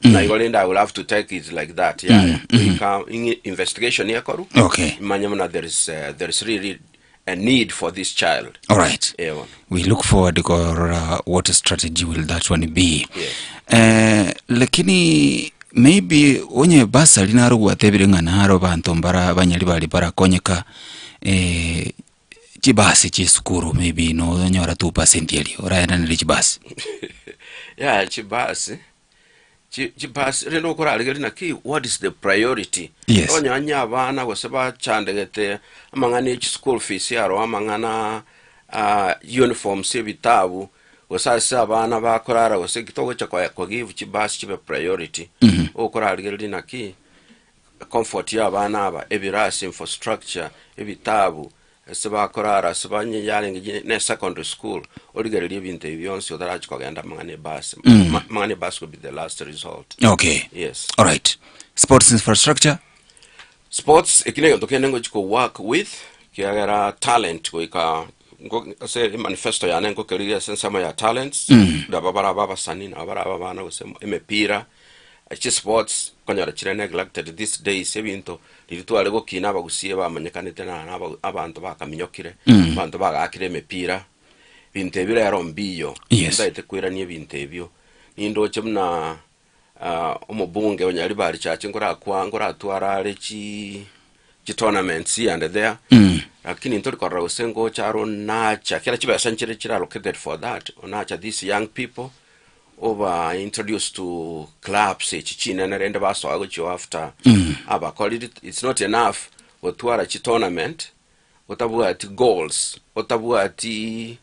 I will have to take it like that. We can investigation yakoru. Okay. Manyamuna there is really a need for this child. All right. We look forward to what strategy will that one be. Lakini maybe onye basa linaro gwatebire nganaro bantu mbara banyali bali barakonyeka chibasi chisukuru maybe no nyora 2% yali orayana ni chibasi. Chibasi reno korali na ki what is the priority? Onyanya abana goseba chandegete amangani school fees yaro amangana uniform sebitabu osasa abana bakorara gosekitogo cha give chibasi chibe priority. Okorali na ki comfort ya abana aba ebirasi infrastructure ebitabu seba korara sebanye yalengi ne secondary school oligereri ebintu ebyonse odarachi kogenda mangane bus will be the last result. Okay. Yes. All right. Sports infrastructure. Sports ekine tokene ngo work with kiagera talent ko say manifesto ya nengo keriya sensama ya talents da baba sanina abara bana usema emepira sports konyara chire neglected these days ebintu lirituale go kina bagusiye bamanyekanite na abantu bakaminyokire abantu bagakire emepira bintu ebira yarombiyo ndaite kwiranie bintu ebyo nindo chemna omubunge onyali bali chache ngora atwara chi tournaments and there lakini ntori korra usengo charo nacha kila chiba sanchire chira located for that onacha these young people over introduced to clubs chichina na rende baso ago after aba call it's not enough otwara chi tournament otabu ati goals otabu ati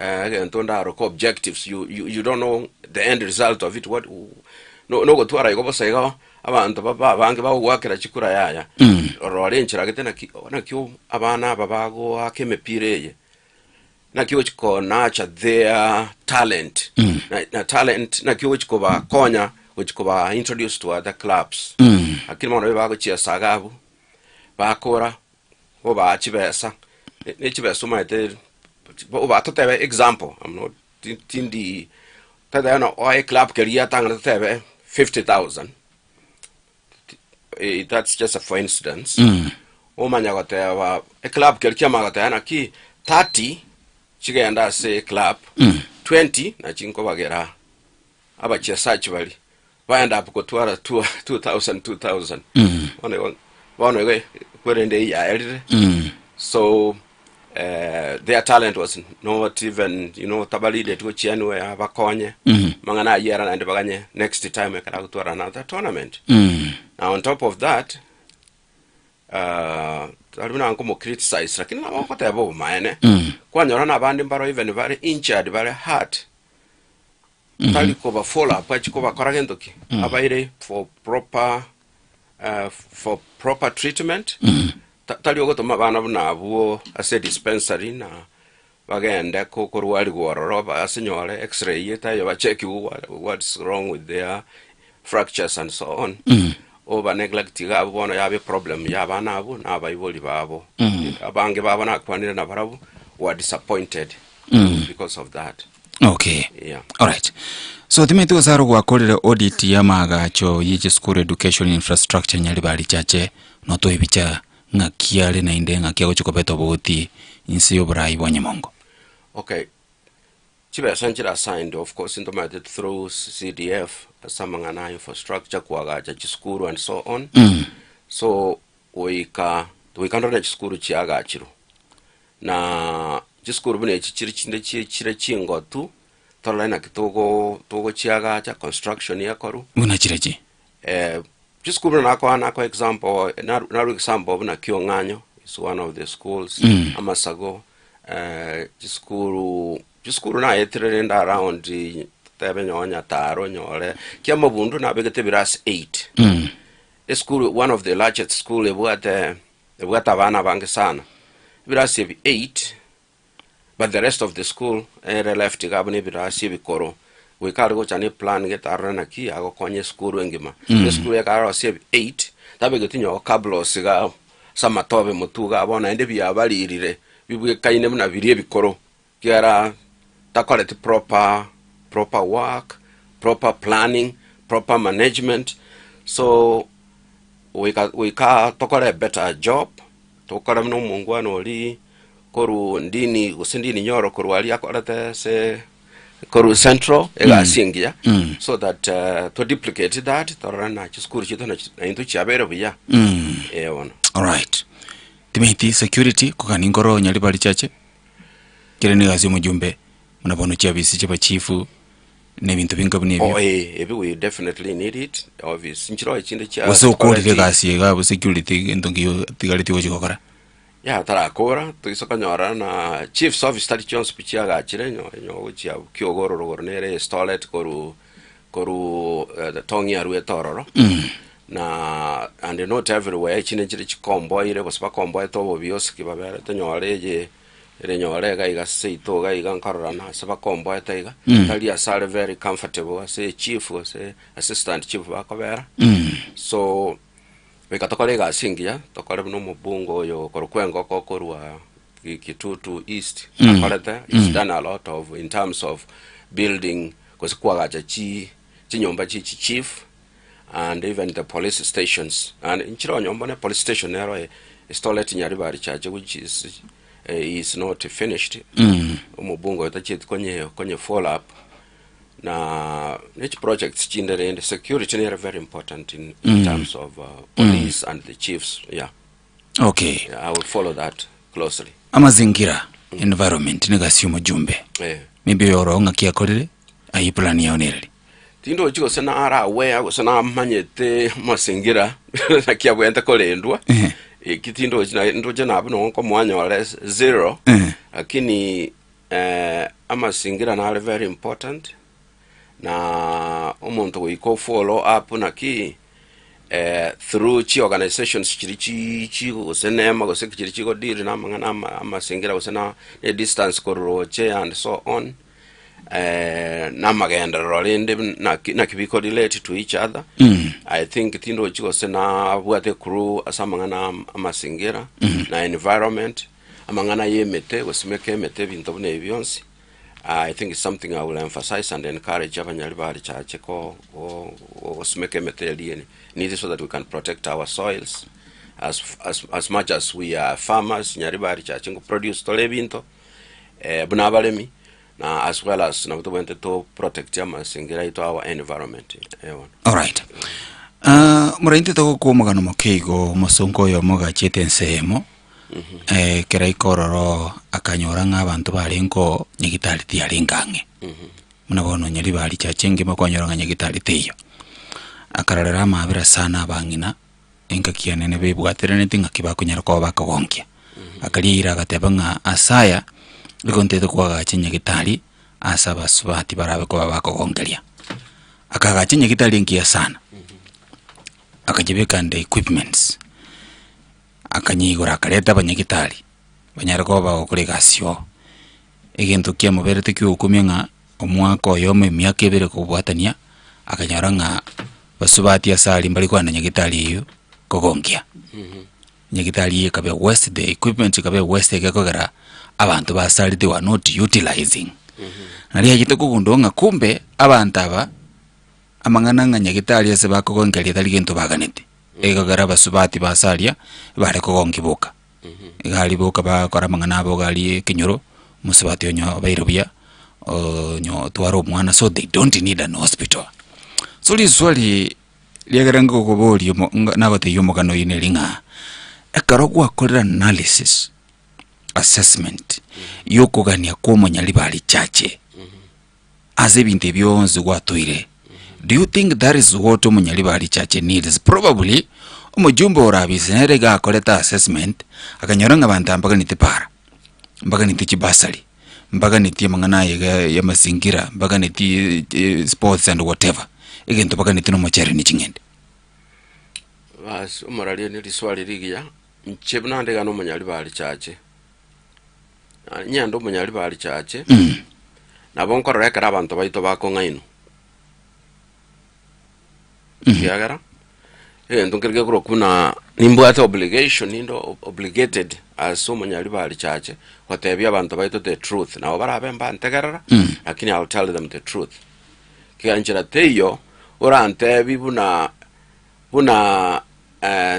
again tondaro ko objectives you don't know the end result of it what no go twara go bosega abantu bange bagwakira chikura yaya rorenchira gitena na kyo abana babago akemepireye na kyo chiko nacha their talent na talent na kyo chiko ba konya chiko ba introduce to other clubs akini mono bago chia sagabu bakora oba chibesa ne chibesa maite oba to tebe example I'm not tindi tada na oi club keria tanga tebe 50,000 that's just a for instance omanya goteba a club keria magata na ki 30 chigenda se club 20 na chinko bagera abachia search bali baenda up kotwara 2000 one way kwende ya elire so their talent was not even tabalide to chianwe abakonye mangana yera na ndibaganye next time ekara kutwara another tournament now on top of that alibina nkomo criticize lakini na wako tebo maene kwanyora na bandi mbaro even very injured very hard tali ko ba follow up ko ba koragendoki abaire for proper treatment tali ogoto mabana bunabo ase dispensary na bagenda ko korwali gororo ba asinyore x-ray yeta yo ba check what's wrong with their fractures and so on over neglect ga bono yabe problem yabana abo na abayiboli babo abange babo na kwanira na barabu were disappointed because of that. Okay. Yeah. All right. So timetu zaro gwakorera audit ya magacho yije school education infrastructure nyalibali chache noto ibicha ngakiale na inde ngakia gochikopeto boti insi yoburai bwanyemongo. Okay. Chibe sanjira assigned of course into through CDF samangana infrastructure kwagacha chiskuru and so on. So we can chiskuru chiagachiro. Na chiskuru bune chire chingo tu tolena kitogo chiagacha construction yakoru. Una chirechi. Chiskuru nako example na example buna Kionganyo is one of the schools Amasago chiskuru na etrenda around tebe nyonya taro nyore kia mabundu na begete biras 8 the school one of the largest school ebwata bana bange sana biras 8 but the rest of the school left gabone biras bikoro we cargo chane plan get arana ki ago konye school engima the school ya karo 8 tabegete nyo kablos ga samatobe mutuga abona ende bya balirire bibuye kaine muna birie bikoro kiara takolete proper work, proper planning, proper management. So we tokore a better job. Tokore mno mungwano li koru ndini usindini nyoro koru ali akorete se koru central ega singia so that to duplicate that torana chiskuru chito na into chabere buya. All right. Timeti security kukaningoro nyalibali chache. Kireni gazi mujumbe munabono chabisi chaba chifu nebintu bingabu nebyo. We definitely need it. Obviously nchiro ichinde cha waso kodire gasi ga security endongiyo tigaliti wojikokora. Ya tarakora tuisokanyora na chief service tari chons pichia ga chire nyo chia kyogoro rogornere stolet koru tongi arwe tororo. Na and not everywhere chine chire chikombo ile bospa kombo tobo bioski babere tonyoreje renyore ga iga seito ga iga nkarana saba kombo etaiga tali asale very comfortable as a chief as a assistant chief bakobera so bekatokole ga singia tokole no mubungo yo korokwengo kokorwa Kitutu East akolete is done a lot of in terms of building kosikwa ga chinyomba chief and even the police stations and inchiro nyomba ne police station nero stolet nyaribari chache which is not finished. Umubungo yatachit konye follow up na each projects chindere and security are very important in terms of police and the chiefs. Okay. I will follow that closely. Amazingira environment negasi mujumbe. Maybe yoro ngakia kolele ayi plan ya onereli. Tindo chiko sena ara aware sena manyete masingira nakia bwenta kolendwa. Kitindo ndo jana abuno ko mwanya wale 0 lakini amasingira nali very important na umuntu wiko follow up na ki through chi organizations chiri usenema go sekiri chi go diri na mangana amasingira usena distance koroche and so on na magenda rolinde na kibiko relate to each other. I think tindo chiko sena bwate crew asamangana amasingira na environment amangana yemete usimeke mete bintu bune byonsi. I think it's something I will emphasize and encourage abanyali bali chache ko usimeke mete lieni need so that we can protect our soils as much as we are farmers nyari bali chache ngo produce tole bintu buna balemi na as well as na wente to protect amasingira ito our environment. All right. Murainte to ko magano mokeigo mosongo yo moga chete nsemo kera ikororo akanyoranga abantu barengo nyigitali tiarengange munabono nyali bali chachenge makonyoranga nyigitali tiyo akararera mabira sana bangina enka kianene bebwaterane tinga kibakonyara ko bakagonkia akalira gatebanga asaya likonteto kwa gachenye gitali asaba subati barabe ko bakagongeria akagachenye gitali nkia sana akajibeka nde equipments akanyigura kaleta abanyagitari banyarako bakolegasyo egento kia muberete kyo kumyenga omwaka oyo myaka ebere kubwatania akanyaranga basubati asali mbali kwa nyagitari iyo kogongia nyagitari kabe west the equipment kabe west gekogera abantu basali they were not utilizing nari agite kugundonga kumbe abantu aba amangana nyagitari ase bakogongeria tali gento baganete egagara basubati basalia bare kogongibuka gali buka ba kora mangana abo gali kinyoro musubati onyo bairobia nyo twaro mwana so they don't need an hospital so liswali liagaranga ko boli nabate yomo kano inelinga ekarogwa kolera analysis assessment yoko gania komo nyali bali chache azebinte byonze gwatoire. Do you think that is what umunyali bali chache needs? Probably umujumbe orabise nerega akoleta assessment akanyoranga abantu mpaka nitipara mpaka nitichibasali mpaka niti mangana ya mazingira mpaka niti sports and whatever egento mpaka nitino mocheri ni chingende bas umaralie ni liswali ligia nchebna ndega no munyali bali chache nyando munyali bali chache nabo nkoreka abantu baito bakongaino kiagara ndongerege kuro kuna nimbwate obligation nindo obligated as so munyali bali chache watebya abantu baito the truth na barabemba ntegerera lakini I'll tell them the truth kianjira teyo orantebi buna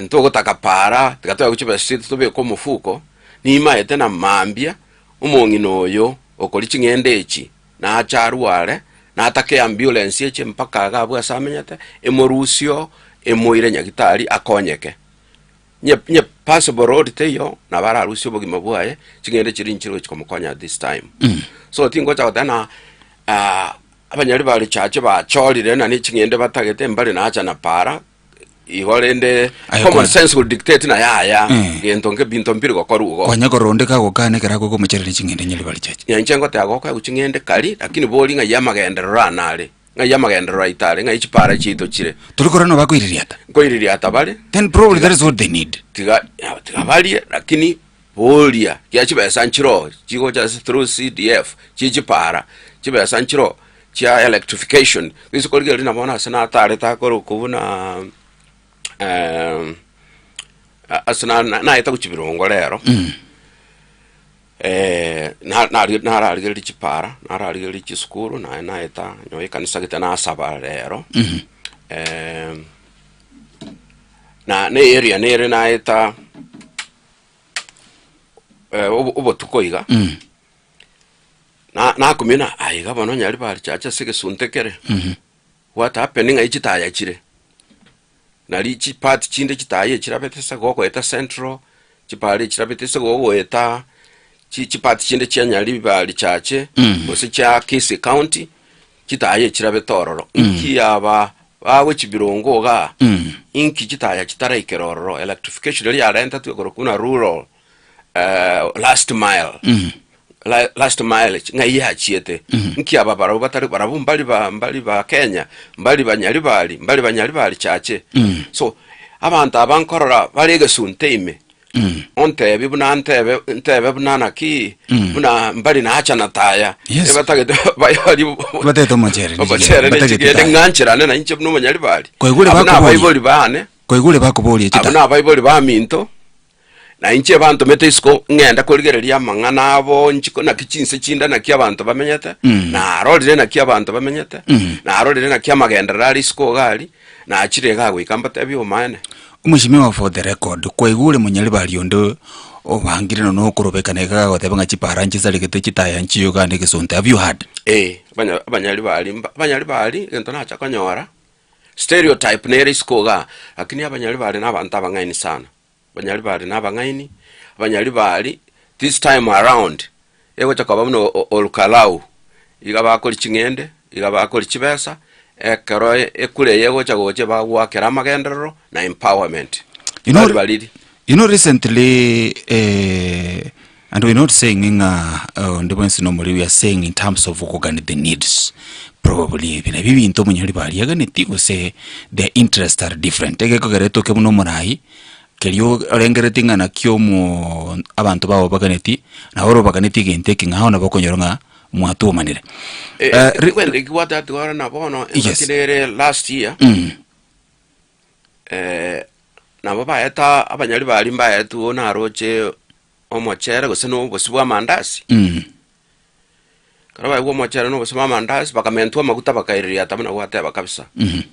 ntogo takapara tikatoya kuchiba street tobe ko mufuko nima etena mambia umongino oyo okoli chingende echi na acharuare na atake ambulance eche mpaka agabwa samenyate emorusio emoire nyagitari akonyeke nye possible road teyo na bara rusio bogima bwaye chingende chiri nchiro chikomukonya this time so tingo cha tena abanyali bali chache ba cholire na ni chingende batagete mbali na acha na para ihorende common sense will dictate na yaya yentonge binto mpiri kwa rugo kwanya koronde ka gokane kera ko muchere chingende nyali bali chache ya nchengo ta goka uchingende kali lakini boli nga yamagendero ranale nga yamagendero itale nga ichipara chito chire tulikora no bakwiririata koiririata bale then probably that is what they need tiga bali lakini bolia kiachiba sanchiro chiko cha through CDF chichipara chiba sanchiro cha electrification this kolge lina bona sana tare ta koro kubuna asana na ita kuchibirongo lero na rarigeli chipara na rarigeli chiskuru na ita nyoy kanisa gitana asaba lero na ne area nere na ita obo tukoiga na kumina aiga bano nyali bari chacha sike suntekere what happening aichitaya chire nali chipati chinde chitaye chirabetesa goko eta central chipali chirabetesa goko eta chipati chinde chanyali bali chache bose cha Kisi County chitaye chirabetororo inki aba bawe chibirongo ga inki chitaya chitara ikeroro electrification ali arenta tu kuna rural last mile last mileage ngai ya chiete nkia babara batari barabu mbali ba Kenya mbali banyali chache so abantu abankorora barege sunteime ontebe buna ntebe buna naki buna mbali na acha nataya ebatagete bayari bateto mochere batagete nganchira na inche buna manyali bali koigule bakoboli bane koigule bakoboli chita abana bayiboli ba minto na inche abantu metesco ngenda koligereria mangana abo nchiko na kichinse chinda na kia abantu bamenyete na arolire na kia abantu bamenyete na arolire na kia magendera risco gali na achire ga gwikambate byo mane umushimiwa for the record koigule munyali bali ondo obangire no kurobeka nega gotebanga chiparanchi saligete chitaya nchiyo gande kesonte have you had banyali bali ento na chakonyora stereotype ne risco ga lakini abanyali bali na abantu abangaini sana banyali bali na abangaini abanyali bali this time around ego chakaba muno olukalau igaba akoli chingende igaba akoli chibesa ekero ekule yego chagoche bagwakera magendero na empowerment you know recently and we're not saying in we are saying in terms of organize the needs probably bibi into munyali bali yagane tiko say their interests are different egeko gereto ke muno murai kelio rengeretinga na kyomo abantu babo baganeti na oro baganeti genteki ngaho na bakonyoronga mwatu manire when what that were na bono inkinere last year na baba eta abanyali bali mbaye tu na roche omochere guseno bosibwa mandasi karaba igwo mochera no bosibwa mandasi bakamentwa maguta bakairia tamana gwateba kabisa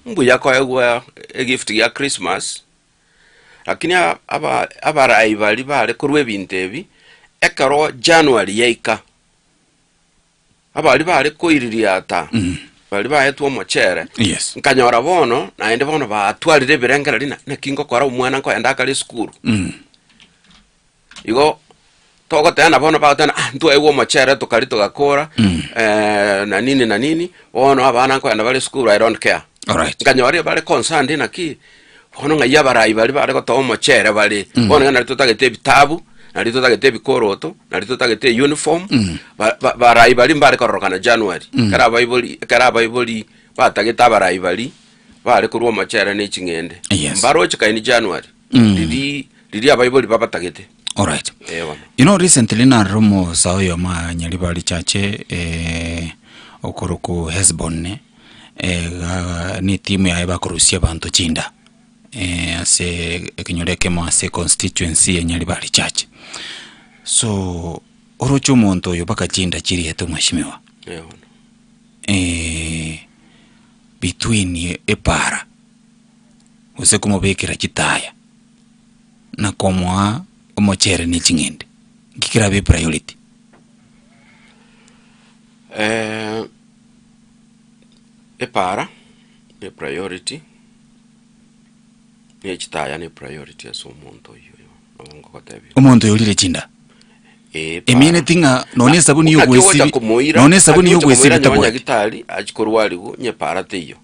mbu yako egwa a gift ya Christmas lakini abarai bali bale kurwe bintebi ekaro January yaika abali bale koiriria ata bali bae tu omochere nkanyora bono na ende bono batwalire birengera lina na kingo kwara umwana nko enda kali school igo togo tena bono bautana ntu ewo mochere tukali tugakora na nini bono abana nko enda bali school I don't care nkanyora bale concerned na ki bono ngaya barai bali bale ko to mochere bali bono ngana tutagete bitabu nali tutagete bikoroto nali tutagete uniform barai bali mbale korokana January kara bible batageta barai bali bale kurwa mochere ne chingende mbaro chikaini January didi abaiboli baba tagete. All right. You know, recently na romo sao yo ma nyali bali chache okoroku Hesbon ni timu ya eba kurusia bantu chinda ase kinyoleke mo ase constituency ya nyali bali chache. So orocho monto yo baka chinda chiri yetu mheshimiwa. Between epara use kumobekera chitaya na komwa omochere ni chingende ngikira be priority epara ni priority ni chitaya ni priority ya somonto yo nongo kotebi omonto yolire chinda emine tinga none sabuni yo gwesi none sabuni yo gwesi bitabwa gitali achikorwali go nyepara teyo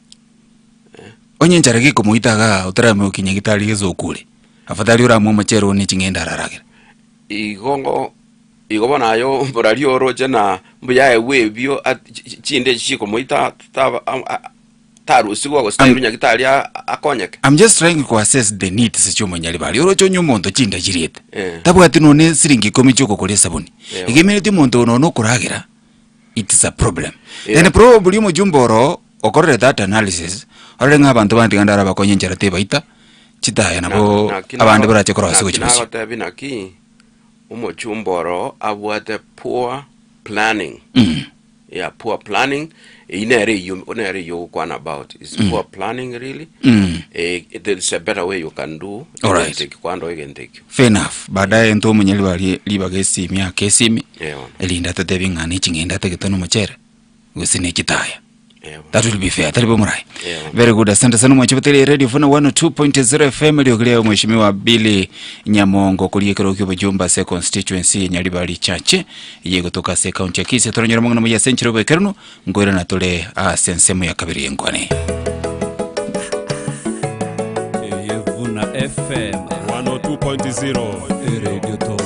onye njarege kumuitaga utarame ukinya gitali gezo kule afadhali ura mu machero ni chingenda raragira igongo bona yo borali oroje na mbuya ewebyo chinde chiko muita taru sigwa go stairunya gitali akonyeke. I'm just trying to assess the needs cyumo nyali bali orocho nyumonto chinda chiriete tabwati none siringi komichoko kole sabuni igemereti monto no kuragira it is a problem then probably mo jumboro okorre that analysis orenga abantu bandigandara bakonye njarate baita chitaya nabo abandi barache cross which na tabinaki umochumboro abwate poor planning yeah, poor planning inere you kwana about is poor planning really there's a better way you can do right kwando igenteki fair enough baadaye ndo munyali bali libagesi mya kesimi elinda tatebinga ni chingenda tegetono machere usine chitaya. That will be fair. That will be right. Very good. Asante sana mwachipatele radio funa 102.0 FM liogileo mheshimiwa Billy Nyamongo kulie kirokyo bujumba se constituency Nyalibali chache ye kutoka se county ya Kisii toronyera mwana mwa senchiro bekerno ngoira na tole sensemu ya kabiri yengwane. Yevuna FM 102.0 radio to.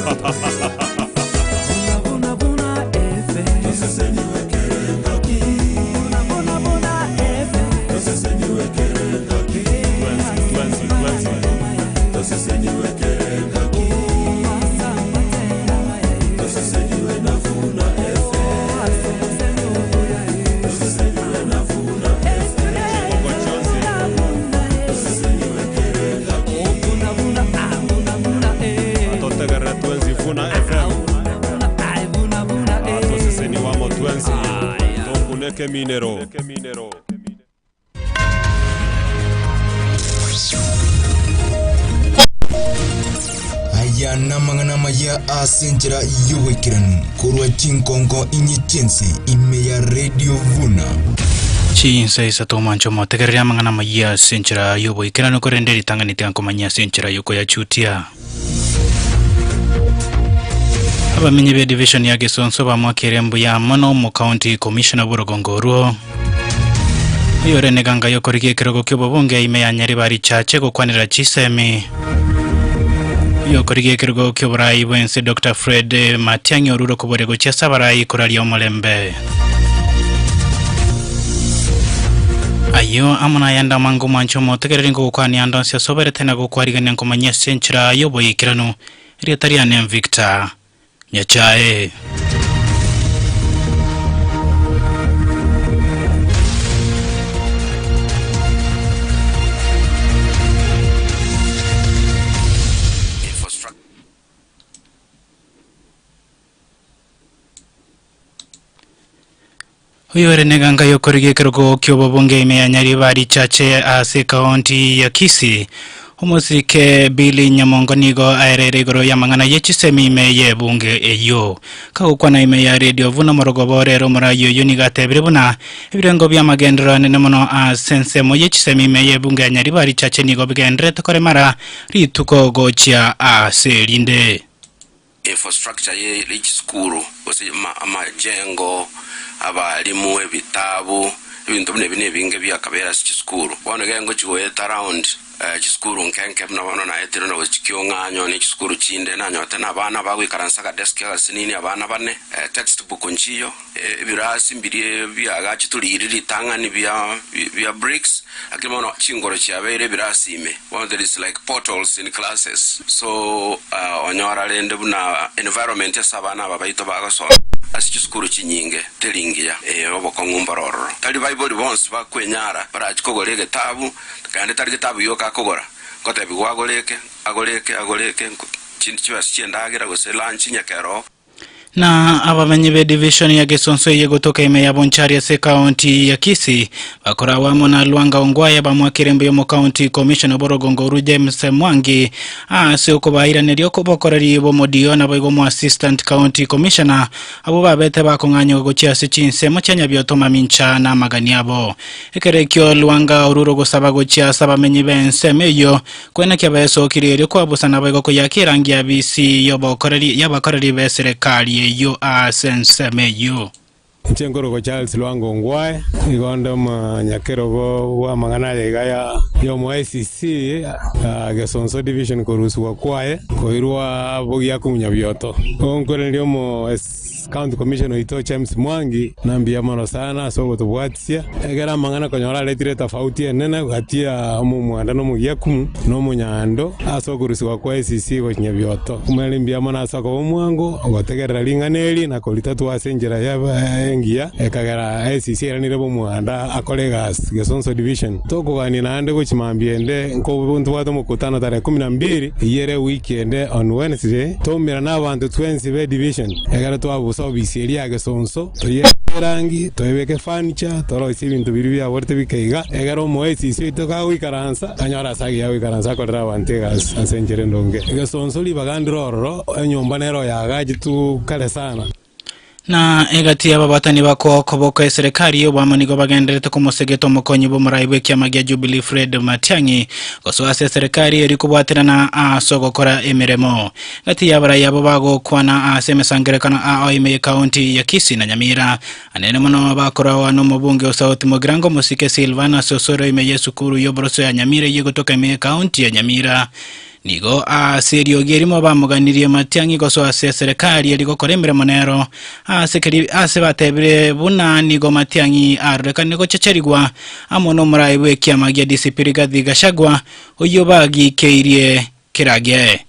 Minero. Aya namangana maya asenjera yowekiranu kurwa chinkongo inyichense imeya Radio Vuna. Chinsa isa tomancho motegeria mangana maya asenjera yowekiranu korenderi tangani tianko manya asenjera yoko ya chutia. Abamenye be division ya Gesonso bamwakirembu ya Mono mu County Commissioner Burogongoruo. Yore neganga yokorige kirogo kyobonge imeya nyari bari chache gukwanira chisemi. Yokorige kirogo kyoburai bwense Dr. Fred Matiang'i oruro kuborego chesa barai kurali omulembe. Ayo amana yanda mangu mancho motegereringo gukwani andonsia sobere tena gukwariganya nkomanya senchira yoboyikiranu rietariane Victor Nyachae. Huyo reneganga yokorige kirogo kyobonge imeya nyari bari chache ase kaunti ya Kisii. Umuzike Billy Nyamongo nigo aererigoro yamangana yechisemi imeye bunge eyo. Kagukwana imeya Radio Vuna morogobore romora yoyo nigatebire buna ibirengo byamagendera nene mono asense mo yechisemi imeye bunge nyari bari chache nigo bigendere tokore mara rituko gochia aselinde. Infrastructure ye each school wose amajengo abalimu ebitabu ibintu bine binge byakabera si school bone gengo chigoeta around chiskuru nkenke mnabona na etero no chikyonganyo ni chiskuru chinde nanyote nabana bagwikaransa ka desk ya sinini abana bane textbook nchiyo birasi mbiri byaga chituliriri tangani bya bricks akimono chingoro chabere birasi ime one there is like portals in classes so onyora lende buna environment ya sabana babaito bagaso asichiskuru chinyinge telingia obokongumbaroro tali bible bonse bakwenyara barachikogorege tabu kandi tali tabu yoka kogora kote bigwagoleke agoleke chintu chiendagira gose lunch nyakero. Na abamenye be division ya Gesonso yegotoka imeya Bonchari ase county ya Kisii bakora wamo na Luanga Ongwaye bamwakirembe yo mu county commissioner Borogongoru James Mwangi ase okubaira neryo kobokorari bo modiona boigo mu assistant county commissioner abo babete bakonganyo gochia se chinse mo chanya byotoma mincha na magani abo ekerekyo Luanga oruro gosaba gochia sabamenye bense meyo kwena kyabeso kirere ko abusana boigo ko yakirangia bisi yo bokorari yabakorari be serikali yo asensemeyo. Nchengoro Charles Luanga Ongwaye igondo manyakerogo wa mangana legaya yo mu ICC Gesonso division korusu wa kwaye koirwa bogia kunyabyoto onkore ndio mu county commissioner ito James Mwangi nambia mono sana so gotubwatsia egera mangana konyora letire tofauti enena gatia mu mwanda no mugiakumu no munyando aso korusu wa kwa ICC go nyabyoto kumalimbia mono asako mwango gotegerera linganeli na kolitatu asenjera ya engia ekagera ICC eranire bo mwanda akolegas Gesonso division tokugani nande gochimambiende nko buntu wato mukutano tarehe 12 yere weekend on Wednesday tomera na abantu 20 be division egara twabuso biseria Gesonso toyerangi toyebeke furniture toro ibintu biri bya borte bikaiga egara mu ICC tokawikaransa anyora sagi ya wikaransa kodra wantegas asenjere ndonge Gesonso libagandroro enyomba nero yagaji tu kale sana. Na egati ababatani bako koboka serikali yo bamanigo bagenderete kumusegeto mukonyi bo muraibe kyamagia Jubilee Fred Matiang'i goswase serikali eri kubwatirana asogokora emiremo gati yabara yabo bago kwana asemesangerekana aoime county ya Kisii na Nyamira anene muno bakora wano mubunge osauti Mogrango Musike Silvana Sosoro ime yesukuru yobroso ya Nyamira yegotoka ime county ya Nyamira nigo serio gerimo bamuganiriye Matiang'i goswase serikali eri gokora emiremo nero batebire buna nigo Matiang'i arekane go cecerigwa amono muraiwe kyamagia disipiriga Gachagua uyo bagikeirie kirage.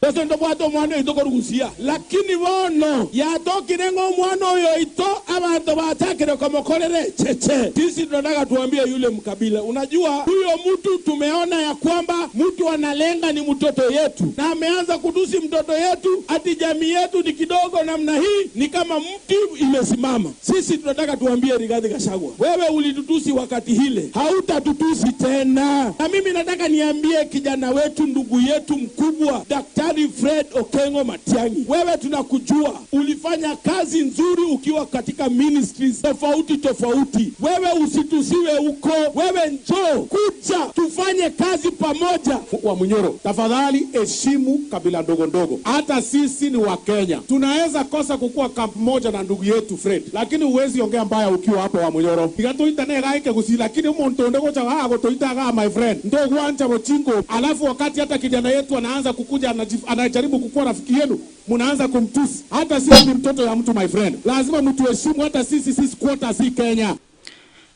Bese ndo bwato mwana ito korugusia. Lakini bono yatokire ngo mwana oyo ito abantu batakire komokolere cheche. Sisi tunataka tuambie yule mkabila. Unajua huyo mtu tumeona ya kwamba mtu analenga ni mtoto yetu. Na ameanza kutusi mtoto yetu, ati jamii yetu ni kidogo namna hii, ni kama mti imesimama. Sisi tunataka tuambie Rigathi Gachagua, wewe ulitutusi wakati hile, hautatutusi tena. Na mimi nataka niambie kijana wetu, ndugu yetu mkubwa, Daktari Fred Okengo Matiang'i, wewe tunakujua, ulifanya kazi nzuri ukiwa katika ministries tofauti. Wewe usitusiwe huko, wewe njoo kuja tufanye kazi pamoja. Wa Munyoro, tafadhali heshimu kabila ndogo. Hata sisi ni wa Kenya. Tunaweza kosa kukua kamp moja na ndugu yetu Fred, lakini uwezi ongea mbaya ukiwa hapo wa Munyoro. Igatoita ne gaike gusi, lakini umuntu ndego cha hago toita ga my friend. Ndio kuanza mochingo. Alafu wakati hata kijana yetu anaanza kukuja anajaribu kukua rafiki yenu, mnaanza kumtusi. Hata sisi ni mtoto ya mtu my friend. Lazima mtu heshimu, hata sisi quarter si Kenya.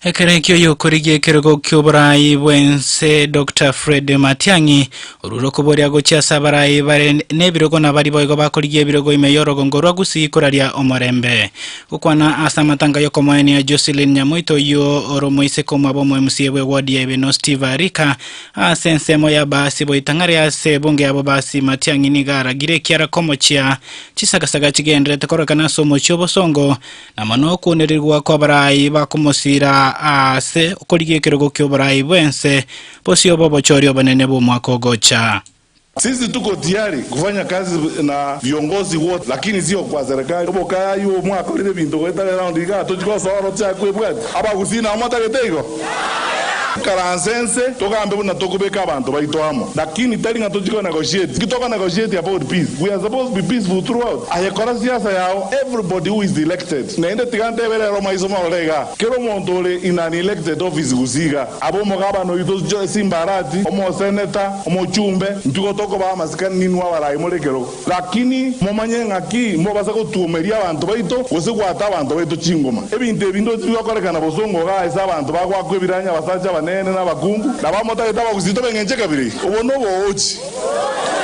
Ekerekyo yokorigie kerego kyobrai bwense Dr. Fred Matiang'i ururoko boria gocha sabarai bare nebirogo nabari boygo bakorigie birogo imeyorogo ngorwa gusi koraria omorembe ukwana asamatanga yokomoeni ya Jocelyn Nyamoito yo oromoise komabo mu MCA we wadi ya Beno Steve Arika asensemo ya basi boitangare ase bunge abo basi Matiang'i nigara gire kiara komochia chisagasaga chigendrete korokana somo chobosongo na manoko nerirwa kwa barai bakomosira ase okorigie kirogo kyobrai bwense posio bobo chorio banene bo mwako gocha. Sisi tuko tayari kufanya kazi na viongozi wote, lakini sio kwa serikali. Obo kaya yu mwako lile bintu kweta round iga tochiko soro cha kwebwat aba kusina amata ketego karansense tokambe buna tokubeka abantu baitwamo, lakini tali nga tochiko negotiate kitoka negotiate about peace. We are supposed to be peaceful throughout. Ayekora siasa yao, everybody who is elected naende tigante bere Roma isoma olega kero montole in an elected office gusiga abo mogaba no ito simbarati omo senator omo chumbe ntuko toko ba masikani ninwa barai molekero, lakini momanye ngaki mo basa ko tumeria abantu baito gose kwata abantu baito chingoma ebinte bindo tibikorekana bosongo ga esa abantu bagwa kwebiranya basacha nene na bakungu na bamota etaba kuzito bengenje kabiri obono bochi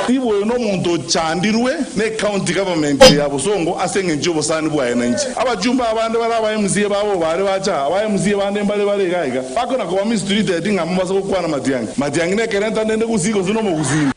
ibo no muntu chandirwe ne county government ya Busongo asengenje obosani bwa enanji abajumba abande baraba MCA babo bare bacha aba MCA bande mbale gaiga bakona ko mistreated ngambaza kokwana Matiang'i ne kerenta nende kusigo zino mo kusigo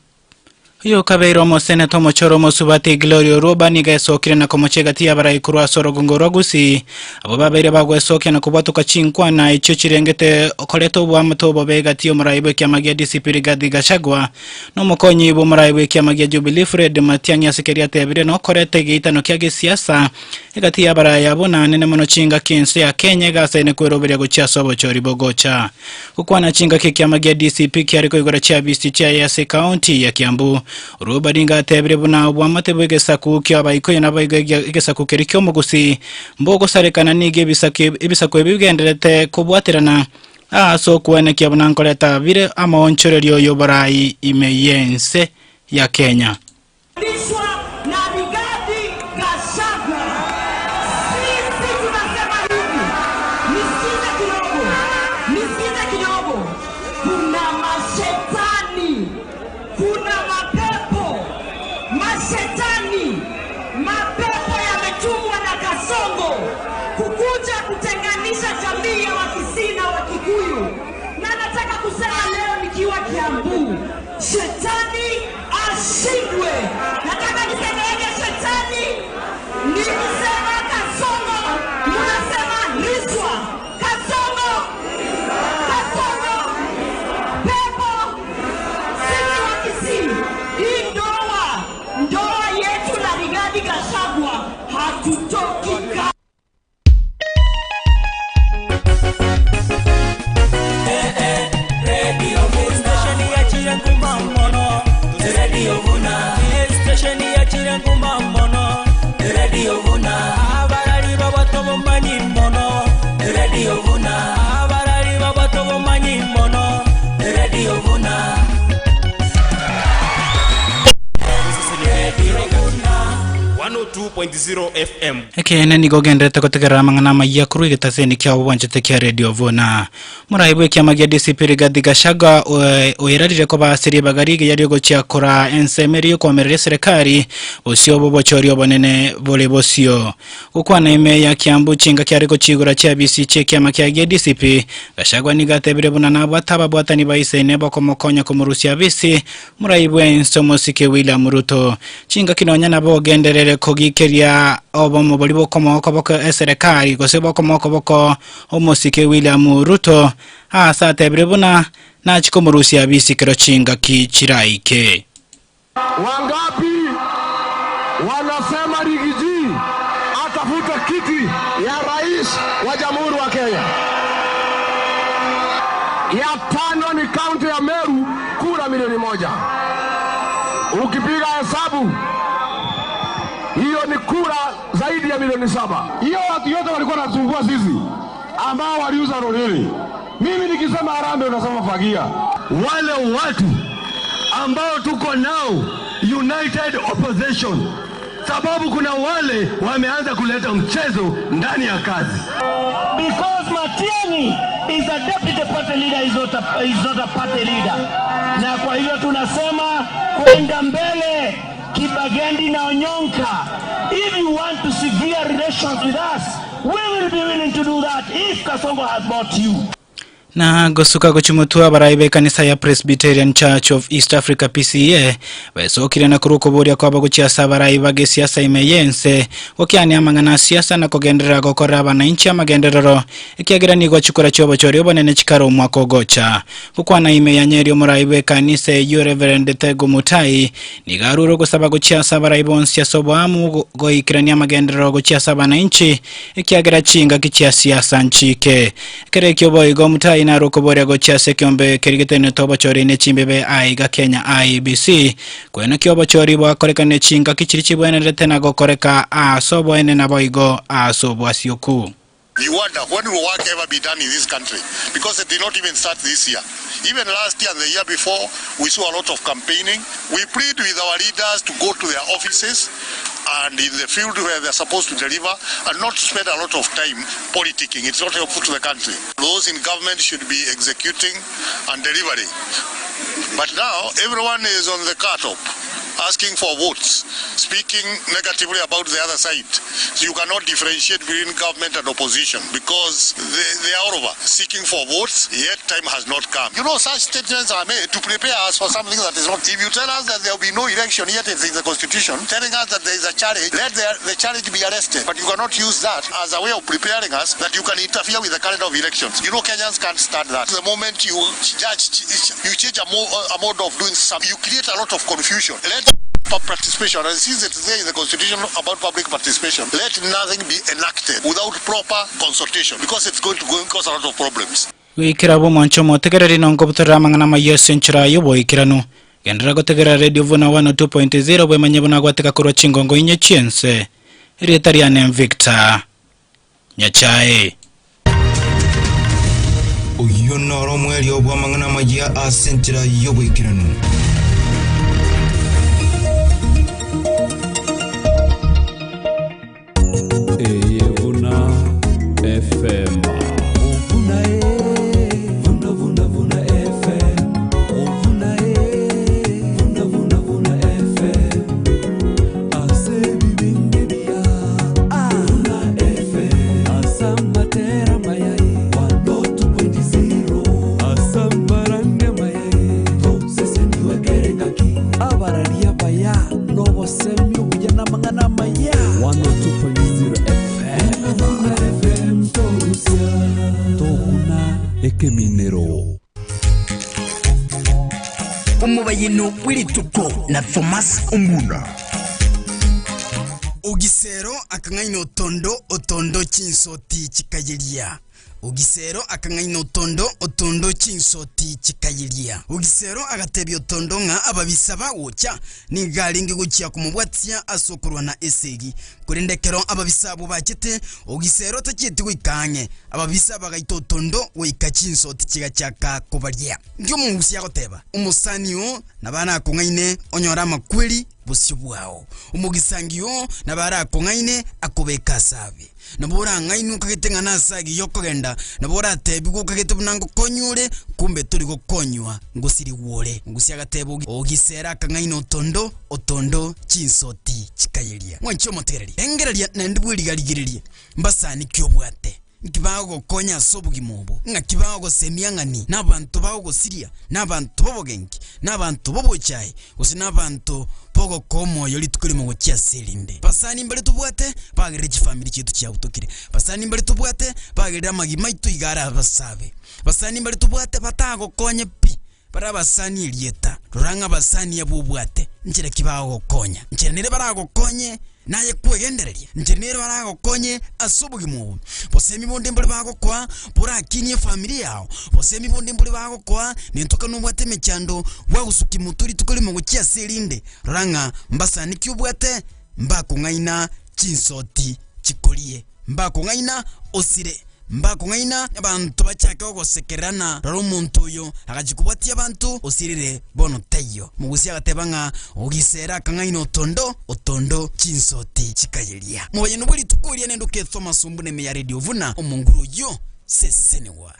Yo kabeiro mo senato mochoro mo subati Gloria Roba niga sokire na komochega tia bara ikurwa soro gongoro gusi abo babere bagwe soke na kubatuka chinkwa na ichochirengete okoleto bwa matobo bega tio maraibe kya magia DCP Rigathi Gachagua no mokonyi bo maraibe kya magia Jubilee Fred Matiang'i asekeria tebire no korete geita no kya gisiasa igatia bara yabona nene mono chinga kinse ya Kenya gasa ne kweroberia gocha sobo chori bogocha ukwana chinga kya magia DCP kya riko igora cha bisti cha ya county ya Kiambu Rubadinga tebire buna bwamate bwegesa kya bayiko na bayigesa kukerikyo mugusi mbogo sarekana nige bisako ebigenderete kubwaterana so kuene kya buna nkoleta vire ama onchorerio yoborai imeyense ya Kenya. Shetani ashindwe. Nataka nisemege shetani. Nikisema Kasongo, munasema Riswa. Kasongo. Pepo. Sisi wa Kisii. Hii ndoa yetu na Rigathi Gachagua hatutoki 102.0 FM. Ekene ni gogendete kotegera mangana maya kuru igitaseni kya ubanjete kya Radio Vuna. Muraibu kya magia DCP Rigathi Gachagua oyerarire ko basiri bagarige yari gocia kora ensemeri ko merere serikali osio bobochori obonene bole bosio. Kukwana ime ya Kiambu chinga kyari ko chigura kya BC kya makia DCP Gachagua ni gatebire bunana bwataba bwatani baise nebo komokonya ko murusia bisi muraibu ensomo sike William Ruto chinga kinonya nabo genderere kogikeria obomo bolibo komoko boko serikali ko sebo komoko boko omosike William Ruto asa tebrebuna na chiko murusia bisi kero chinga kichiraike. Wangapi wanasema Rigiji atafuta kiti ya rais wa Jamhuri wa Kenya? Ya tano ni kaunti ya Meru, kura milioni 1. Ukipiga hesabu hiyo ni kura zaidi ya milioni 7. Hiyo watu yote walikuwa wanasumbua sisi ambao waliuza Roreri. Mimi nikisema Harambee unasema fagia. Wale watu ambao tuko nao United Opposition, sababu kuna wale wameanza kuleta mchezo ndani ya kazi. Because Matiang'i is a deputy party leader, is not a party leader. Na kwa hivyo tunasema kwenda mbele Kibagendi na Onyonka. If you want to severe relations with us, we will be willing to do that if Kasongo has bought you. Na gosuka gochumutua baraibe kanisa ya Presbyterian Church of East Africa PCA besokire na kuruko boria kwa baguchia sabaraiba ge siasa imeyense okiani amangana siasa na kogendera gokora abananchi amagenderero ikiagira ni gochukura chobo chori obonene chikaro mwako gocha kukwana ime ya Nyeri omuraibe kanisa yu Reverend Tego Mutai ni garuro gusaba gochia sabaraibo siasa obamu goikirani amagenderero gochia sabananchi ikiagira chinga kichia siasa nchike kere kyobo igo Mutai na rokoboria gocha sekiombe kerigitene tobo chori ne chimbebe aiga Kenya IBC kwena kyobo chori bwa koreka ne chinga kichirichi bwene retena go koreka asobo ene na boigo asobo asioku. We wonder when will work ever be done in this country, because it did not even start this year. Even last year and the year before, we saw a lot of campaigning. We plead with our leaders to go to their offices and in the field where they're supposed to deliver and not spend a lot of time politicking. It's not helpful to the country. Those in government should be executing and delivering. But now everyone is on the cut-up, asking for votes, speaking negatively about the other side. So you cannot differentiate between government and opposition because they are all over seeking for votes, yet time has not come. You know, such statements are made to prepare us for something that is not. If you tell us that there will be no election, yet it's in the constitution, telling us that there is a challenge, let the challenge be arrested. But you cannot use that as a way of preparing us that you can interfere with the calendar of elections. You know, Kenyans can't stand that. The moment you change a mode of doing something, you create a lot of confusion. Let participation, and since it's there in the constitution about public participation, let nothing be enacted without proper consultation, because it's going to cause a lot of problems. Wikirabo mancho motegereri nongobutara mangana mayesenchira yobo ikiranu gendera gotegera Radio Vuna 102.0 bwe manyebona gwateka kurwa chingongo inye chiense Ritariane Victor Nyachae uyo noro mweli obwa mangana magia asenchira yobo ikiranu. Vuna FM. Vuna FM. Vuna FM. Ase bibindia. Vuna FM. Asambatera mayai. 102.0. Asambaranga mayai. Sese niwe kerengaki. Abararia baya. Nobo semi ubujana mangana maya. 102.0 FM Tokuna Ekeminero Umubayino wirituko na Thomas Omuna Ugisero akangaino otondo chinsoti chikayiria. Ugisero akangaino otondo chinsoti chikayiria. Ugisero agatebyo otondo nga ababisaba wocha ni galingi guchya kumubwatia asokurwa na esegi kurendekero ababisabo bakete ugisero takiti wikanye ababisaba gaito otondo wika chinsoti chigachaka kubaria. Ndio muhusi yagoteba umusaniyo nabana akungaine onyora makweli busyo bwao umugisangio na barakong'aine akobeka sabe nabora ng'ainu kagitenga nasagi yokogenda nabora tebigo kagite bunango konyure kumbe turi gukonywa ngusiri wore ngusi agatebo ogisera kang'aino otondo chinsoti chikayeria mwancho motereria engereria na ndibwirigarigiriria mbasani kyobwate nkibago konya sobugi mobo ngakibago semiangani nabantu bago siria nabantu bobogenki nabantu bobochai usina abantu pogo komo yoli tukuri mu gukia selinde basani mbere tubwate bagere family chitu cya utokire basani mbere tubwate bagere amagima itu igara basabe basani mbere tubwate batago konye pi para basani lieta ruranga basani yabubwate njira kibago konya njira nire barago konye naye kwegendereria njenero barago konye asubugi mu bosemi bonde mbere bago kwa bora kinye family yao bosemi bonde mbere bago kwa nintoka n'ubwate mechando wagusuki muturi tukuri mu gukia selinde ranga mbasani kyubwate mbako ngaina chinsoti chikolie mbako ngaina osire mbako ngaina abantu bachaka ogosekerana raro umuntu uyo agajikubatia abantu osirire bono tayo mugusi agatebanga ogisera kangaina otondo chinsoti chikayeria mubaye nuburi tukuria nendo ketho masumbu ne ya radio vuna omunguru yo sesenewa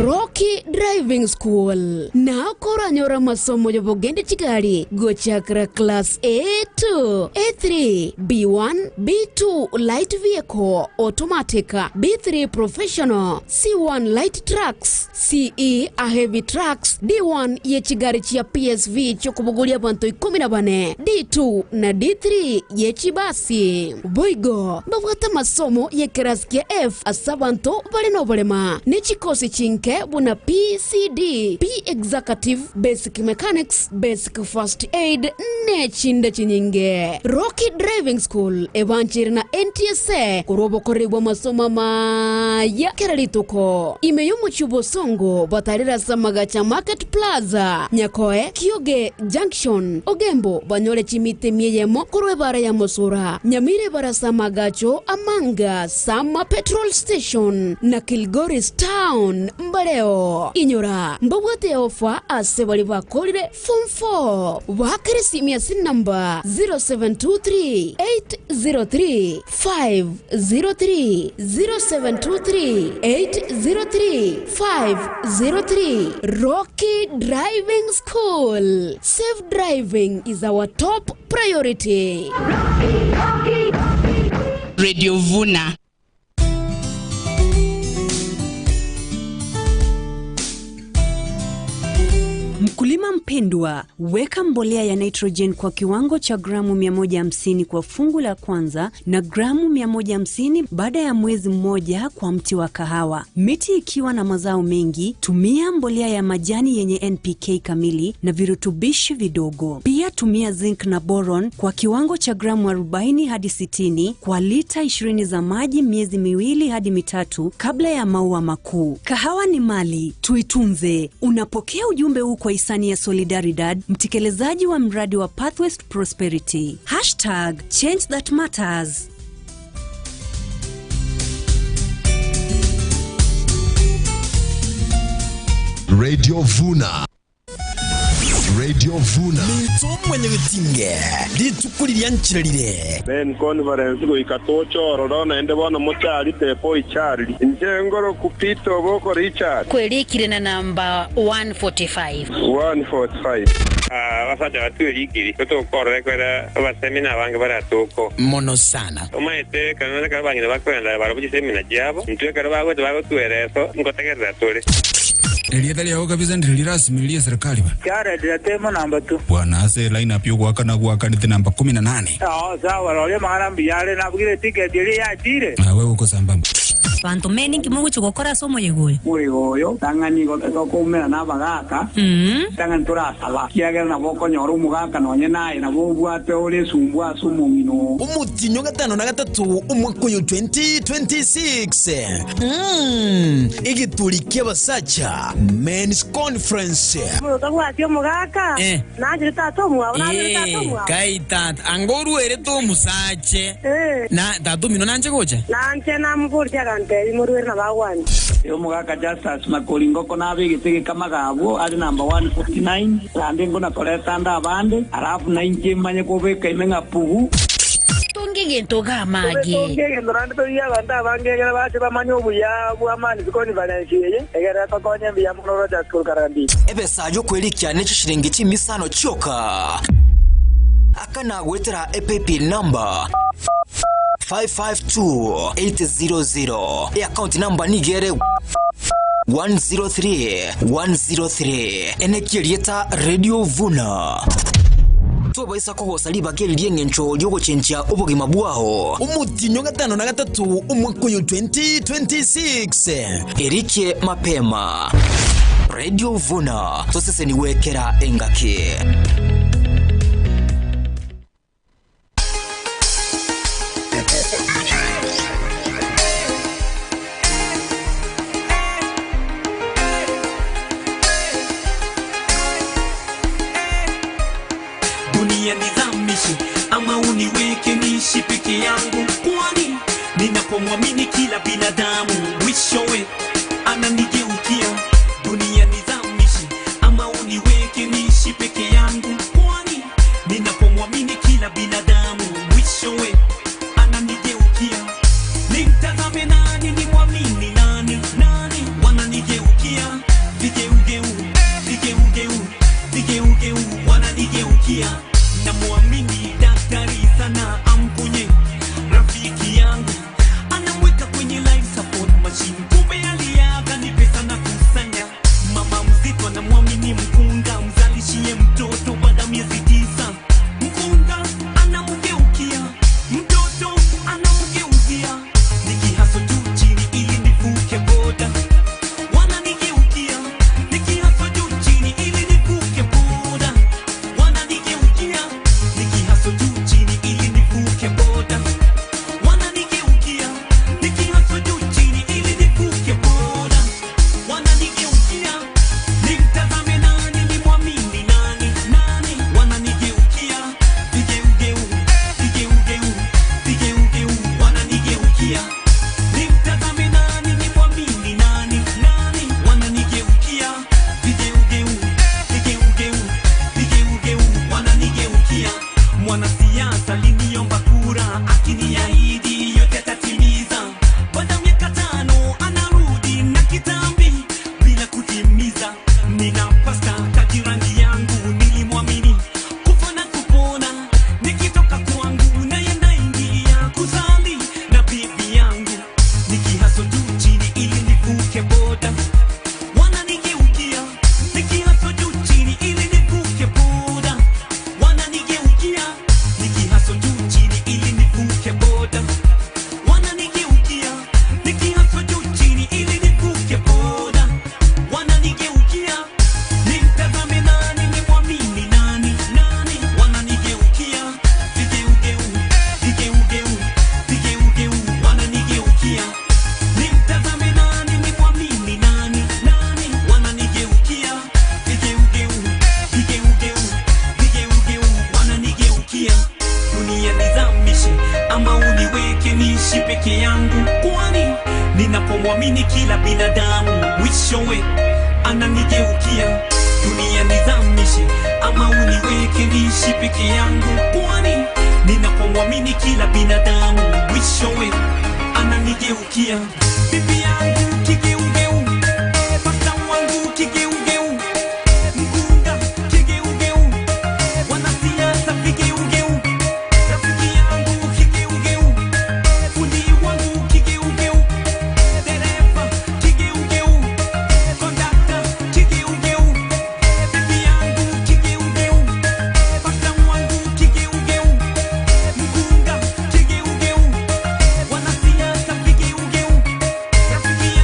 Rocky Driving School na koranyora masomo yobogende chigari gochakra class A2, A3, B1, B2 light vehicle automatic, B3 professional, C1 light trucks, CE a heavy trucks, D1 ye chigari chia PSV chokubugulia bantu 14, D2 na D3 ye chibasi. Boigo bavata masomo ye keraskia F asabanto balino balema ne chikosi chinke buna PCD, P Executive, Basic Mechanics, Basic First Aid, ne chinde chinyinge. Rocky Driving School, evanchiri na NTSA, kurobo koribo masoma maya keralitoko. Imeyomu chubo songo, batarira samagacha Market Plaza, Nyakoe, Kioge Junction, Ogembo, banyole chimite mieyemo, kurwe bara ya Mosura, Nyamire bara samagacho, Amanga, Sama Petrol Station, na Kilgoris Town, Mbaleo, Inyora, mbawate ofa asebali bakolire Form 4. Wakirisi miasi number 0723-803-503, 0723-803-503. Rocky Driving School. Safe driving is our top priority. Rocky. Radio Vuna. Mkulima mpendwa, weka mbolea ya nitrogen kwa kiwango cha gramu 150 kwa fungu la kwanza na gramu 150 baada ya mwezi mmoja kwa mti wa kahawa. Miti ikiwa na mazao mengi, tumia mbolea ya majani yenye NPK kamili na virutubishi vidogo. Pia tumia zinc na boron kwa kiwango cha gramu 40 hadi 60 kwa lita 20 za maji miezi 2 hadi 3 kabla ya maua makuu. Kahawa ni mali, tuitunze. Unapokea ujumbe huu kwa hisani ya Solidaridad, mtekelezaji wa mradi wa Pathways to Prosperity. #Change that matters. Radio Vuna. Radio Vuna. Mito mwenye vitinge. Litukulilia nchirelire. Ben conference go ikatocho rorona ende bona mochari tepo ichari. Njengoro kupito boko Richard. Kweli kirena namba 145. 145. Wasata watu hikiri. Toto korre kwera abasemina bange baratoko. Mono sana. Omaete kanona kabangina bakwenda barabuji semina jabo. Ntwe karabago twago tuereso ngotegerera tole. Elietali yao kabisa ndili rasmi liya serikali ba. Kiara dilatemo namba 2. Bwana ase line up yuko wakana kuwakanite namba 18. Sawa lole mahana mbiyale nabugire ticket ili ya chire. Wewe uko sambamba. Bantu meni kimungu chukokora somo yegoye. Oyo tangani ko kumera nabagaka. Tangani turasaba. Kiagera naboko nyoru mugaka nonye naye nabubwate ole sumbwa sumumino. Umutinyo gatano na gatatu umwaka 2026. Igitulike basacha Men's Conference. Mutagwatyo mugaka. Naje tatomwa, naje tatomwa. Kaita angoru ere to musache. Na tatomino nanje gocha. Nanje namkurya kante. Nderi Murwer na bagwani. Yo mugaka Justus Makolingo kona bigitege kama gabo ari number 149 randengo na koleta nda bande alafu na inje manye kobeka imenga pugu tongegento gamage tongegento rande to ya banda bangegera bache bamanyo buya bwamani bikoni bananchiye egera tokonye biya munoro ja school karandi ebesa yo kwelikia necho shiringi chimisano choka akana gwetera EPP number 552800 account number nigere 103 enekirieta Radio Vuna tubaisa kogosa libageririe ngencho lyogo chencha ubugima bwaho umutinyo gatano na gatatu umwaka 2026 Erike mapema Radio Vuna tosese niwekera engake ama uniweke niishi peke yangu, kwani ninapomwamini kila binadamu mwishowe ananigeukia. Dunia nizamishi, ama uniweke niishi peke yangu, kwani ninapomwamini kila binadamu mwishowe ananigeukia. Nimtazame nani, nimwamini nani, wananigeukia. Vigeugeu wananigeukia. Namuamini daktari sana amponye rafiki yangu, anamweka kwenye life support machine, kumbe aliaga ni pesa na kusanya. Mama mzito anamwamini mkunga mzalishie mtoto baada ya miezi 9. Mkunga anamgeukia, mtoto anamgeukia. Nikihaso juu chini ili nivuke boda, wananigeukia. Nikihaso juu chini ili nivuke boda, wananigeukia. Nikihaso juu chini ili nivuke boda, wananigeukia. Nikihaso juu chini ili nivuke boda, wananigeukia. Nimtazame nani, nimwamini nani, wananigeukia. Vigeugeu wananigeukia. Nimtazame nani, nimwamini nani, wananigeukia. Vigeugeu wananigeukia. Mwanasiasa liniomba kura, akiniahidi yote atatimiza. Baada ya miaka 5 anarudi na kitambi bila kutimiza. Nina pasta kajirani yangu nilimwamini kufa na kupona, nikitoka kwangu naye naingia kuzali na bibi yangu. Nikihaso juu chini ili nivuke boda, wananigeukia. Nikihaso juu chini ili nivuke boda, wananigeukia. Nikihaso juu chini ili nivuke boda, wananigeukia. Nikihaso juu chini ili nivuke boda, wananigeukia. Nimtazame nani, nimwamini nani, wananigeukia. Vigeugeu wananigeukia. Nimtazame nani, nimwamini nani, wananigeukia. Vigeugeu wananigeukia. Dunia nizamishe, ama uniweke niishi peke yangu, kwani ninapomwamini kila binadamu mwishowe ananigeukia. Dunia nizamishe, ama uniweke niishi peke yangu, kwani ninapomwamini kila binadamu mwishowe ananigeukia. Bibi yangu kigeugeu, pasta wangu kigeugeu, mkunga kigeugeu, wanasiasa vigeugeu, rafiki yangu kigeugeu, fundi wangu kigeugeu, dereva kigeugeu, kondakta kigeugeu, bibi yangu kigeugeu, pasta wangu kigeugeu, mkunga kigeugeu, wanasiasa vigeugeu, rafiki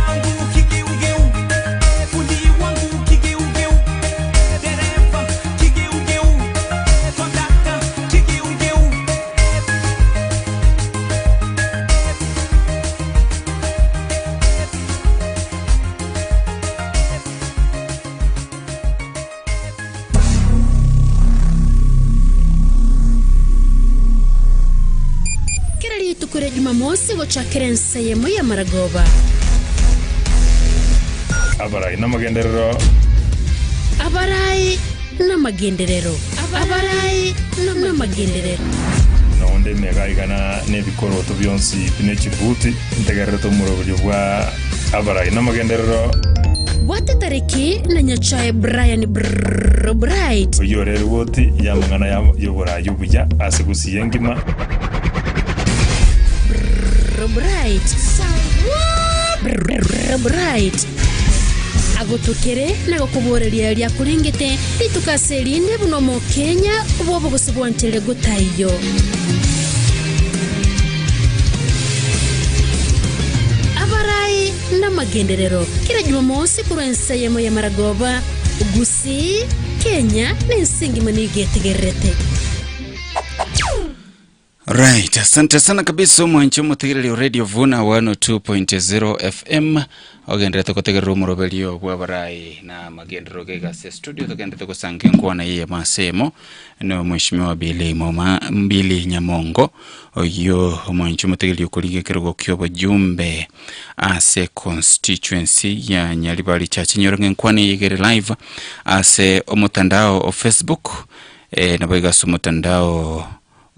Jumamosi gochakira ensemo ya Maragoba. Abarai namagenderero. Abarai namagenderero. Abarai namagenderero. Naonde megaigana nebikoroto byonsi bine Djibouti integereto murobyo bwa abarai namagenderero. Wate tariki na nyachae Brian Bright. Uyore ruoti ya mangana ya yobora yubuja asigusi yengima. Bright. Agotukere na gokuboreria lya kuringite litukaserinde buno mu Kenya bobo gusibwantele gutayo. Abarai namagenderero kila Jumamosi kurensayemo ya Maragoba Gusi Kenya nensingi manigetegerete. Right, asante sana kabisa mwancho mutegereri Radio Vuna 102.0 FM. Ogendera tukotegerera umurobelio bwa barai na magendero gega se studio tugende tukusange nkwana yeye masemo no mheshimiwa Bili Moma Mbili Nyamongo oyo mwancho mutegereri kulige kirgo kyobo jumbe ase constituency ya Nyalibali Church nyoronge nkwana yegere live ase omutandao o Facebook na boiga somutandao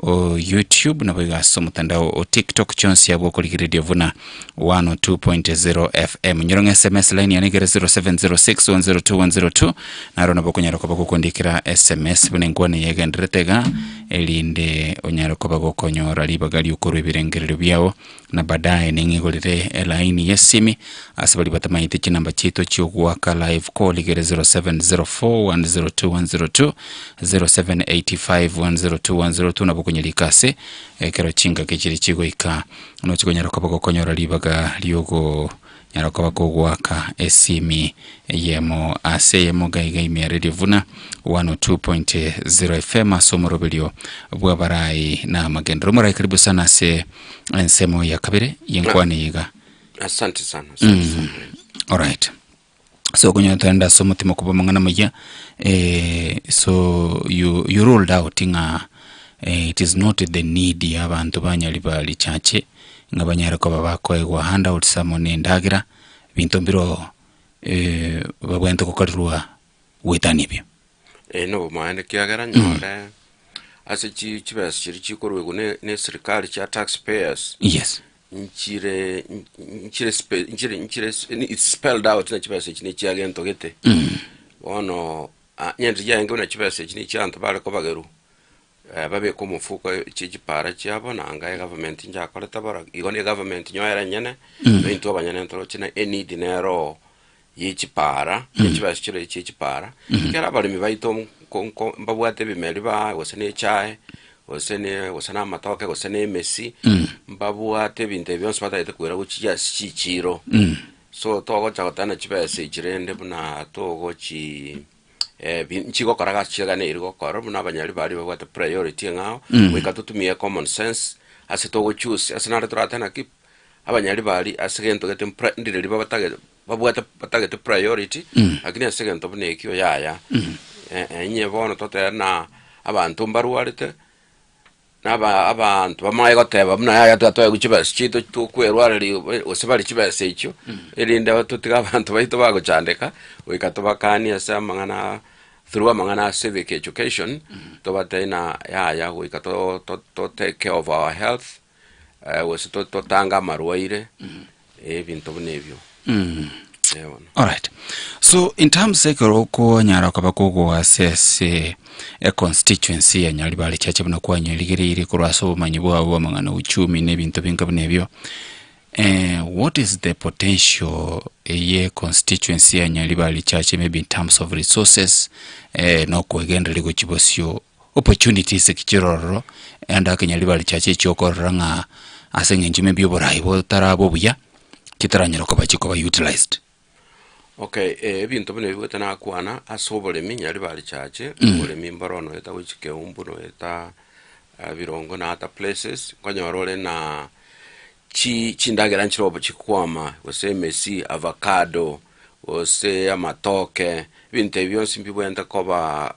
o YouTube na bwiga somutandao o TikTok chonsi yabo kuri Radio Vuna 102.0 FM nyoronga SMS line yanigere 0706102102 naro nabokonyaro ko bakukondikira SMS bunengwane yegendretega elinde onyaro ko bakokonyora libagali ukuru ibirengerero byao na baadaye ningigolire line yesimi asabali batamaite kinamba chito cyogwaka live call igere 0704102102 0785102102 nabokonyerikase kero chinga kechiri chigo ika no chigonyara ko bakokonyora libaga lyogo nyara ko bakogwaka esimi yemo aseyemo gaigai Radio Vuna 102.0 FM asomorobelio bwa barai na magendero murai karibu sana se ensemo ya kabere yenkwani yiga. Asante sana. All right. So kunyatanda somutimo kubamangana maya so you rolled out inga it is not the need y'abantu banyalibali chache ngabanyara ko babakoegwa handout samone ndagira bintu mbiro babwento kokarwa wetanibyo no maende kiagera nyore ase chibas chikorwe ne serikali cha taxpayers. Yes. Nchire it's spelled out na chibas chine chiagento gete ono nyendi yange na chibas chine chanto bale ko bageru babe ko mufuko chipara cyabo nanga government njakora tabara igone government nyoera nyene into abanyane ntoro chine need nero yichipara chibashire chichipara kera bali mibaito mbabwate bimeli ba wasene chai wasana matoke wasene mesi mbabwate binte byonse bataite kwera guchya chichiro so togo chakotana chibase chirende buna togo chi nchiko karaga chigane irgo koro buna abanyali bali babwate priority ngao wikatutumia common sense ase togo choose asana turatana ki abanyali bali asegento gete ndire babatage babwate batagete priority akini asegento bune kiyo yaya enye bono totena abantu mbaruarite naba abantu bamaye goteba buna yaya tatoye guchibase chito tukwerwari osebali chibase icho erinde tutiga abantu baito bagochandeka wikatubakani asa mangana through amangana civic education tobatena yaya wikato to take care of our health was to tanga marwaire ebintu bunebyo. All right. So in terms of ko nyara ko bakogo assess a constituency ya Nyalibali Church buna kwa nyeligiri kurwaso manyibo abo mangana uchumi nebintu binka bunebyo what is the potential a constituency ya Nyalibali Church maybe in terms of resources no kwegendere go chibosio opportunities kichiroro and akanyalibali Church chokoranga asengenji maybe oborai bo tarabo buya kitaranyero ko bachiko ba utilized. Okay, ebintu bino bibutana kwana asobole Nyalibali Church ole mimbarono eta wichike umbuno eta birongo na ata places kwanyorole na chindagera nchirobo chikwama wase mesi avocado ose amatoke ebintu byonsi mbibwenda koba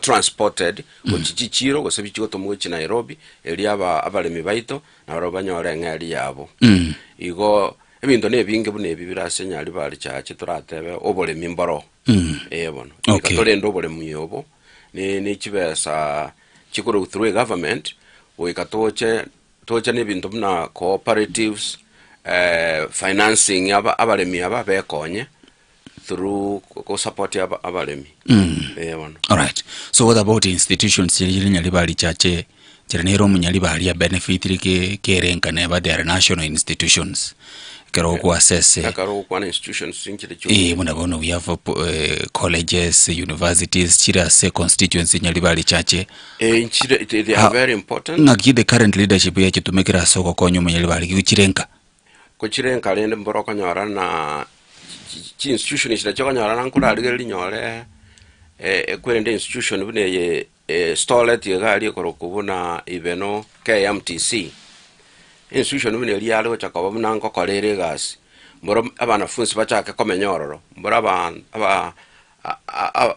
transported kuchichiro gose bichigoto mu Nairobi eri abalemi baito na barobanyore ngari yabo igo ebintu nebinge bune bibirasenya ali bali chache turatebe obolemi mboro bono ikatolendo obolemi yobo ni chibesa chikuru through government oikatoche nebintu buna cooperatives financing abalemi bekonye through support abalemi bono. All right, so what about institutions nyali bali chache chiranero munyali bali ya benefit kerenka neba their national institutions kero ku assess institutions inchile munabono we have colleges, universities, chira say constituency nyali bali chache they are very important. Ngaki the current leadership ya chitumekira soko konyo munyali bali kuchirenka lende mboro kanyora na chi institution ishira chokanyora na nkula ali nyore kwende institution bune ye stolet ye gali korokubuna ibeno KMTC institution bune ali ali chakaba buna nko kolere gas mboro abana funsi bachaka komenyororo mboro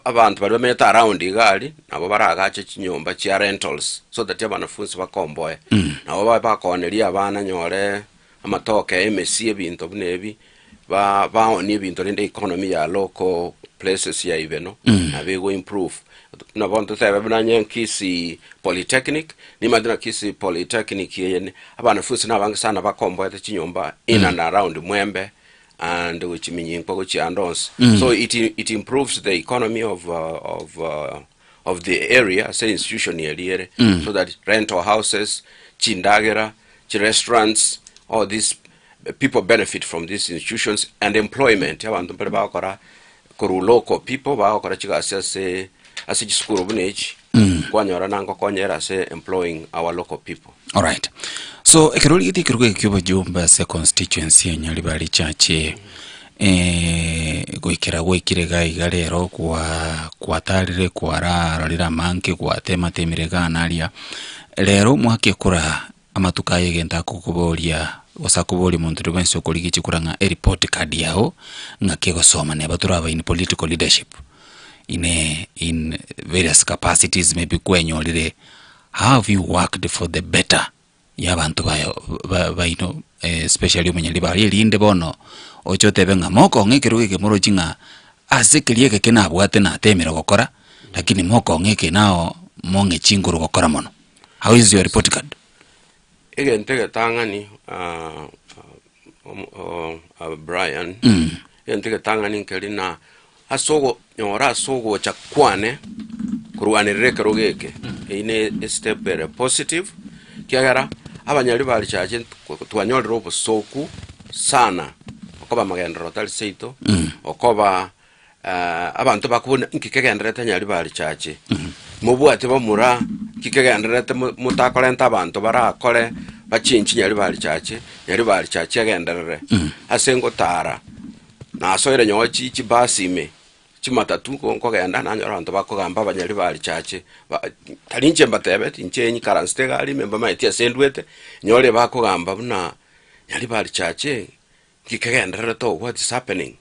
abantu bali bameta around igali nabo baragache chinyomba chia rentals so that abana funsi bakomboye nabo bakoneli abana nyore amatoke emesi ebintu bunebi baoni ebintu rende economy ya local places ya ibeno na bego improve na bonto thebe bunanye nkisi polytechnic ni madina kisi polytechnic yene abana fusi na bangisana bakombo ete chinyomba in and around Mwembe and which meaning kwa chiandos so it improves the economy of the area say institution here so that rental houses chindagera restaurants all these people benefit from these institutions and employment abantu pele bakora koru local people bakora chigasa se asijisukuru bunechi kwanyora nango konyera se employing our local people. All right, so ekeroli giti kiruke kyoba jumba se constituency nyali bali chache goikira goikirega igalero kwa tarire kwa rarira manke kwa tema temirega nalia lero mwake kura amatukaye genta kukubolia wasakuboli muntu ribenso koligi chikuranga report card yao ngakego soma ne baturaba in political leadership in various capacities maybe kwenyolire how have you worked for the better yabantu bayo especially munyali bali linde bono ochote benga moko ngekeruke ke moro chinga asekeliye ke na bwate na temero gokora lakini moko ngeke nao monge chinguru gokora mono. How is your report card? Again, take a tangani, Brian. Again, take a tangani kelina. Asogo, nyora asogo chakwane. Kuruane reke rogeke. Ine step very positive. Kiagara, abanyali bali chaje tuanyoli robo soku sana. Okoba magenda rotali seito. Okoba abantu bakubona nkikegendera nyali bali chaje. Mubuate bamura kikegenderete mutakolenta abantu barakole bachinchi nyali bali chache agenderere asengo tara na soire nyochi chibasime chimatatu ko genda na nyoranto bakogamba banyali bali chache talinche mbatebe tinchenyi karanstega ali memba maiti asendwete nyole bakogamba buna nyali bali chache kikegenderere to what is happening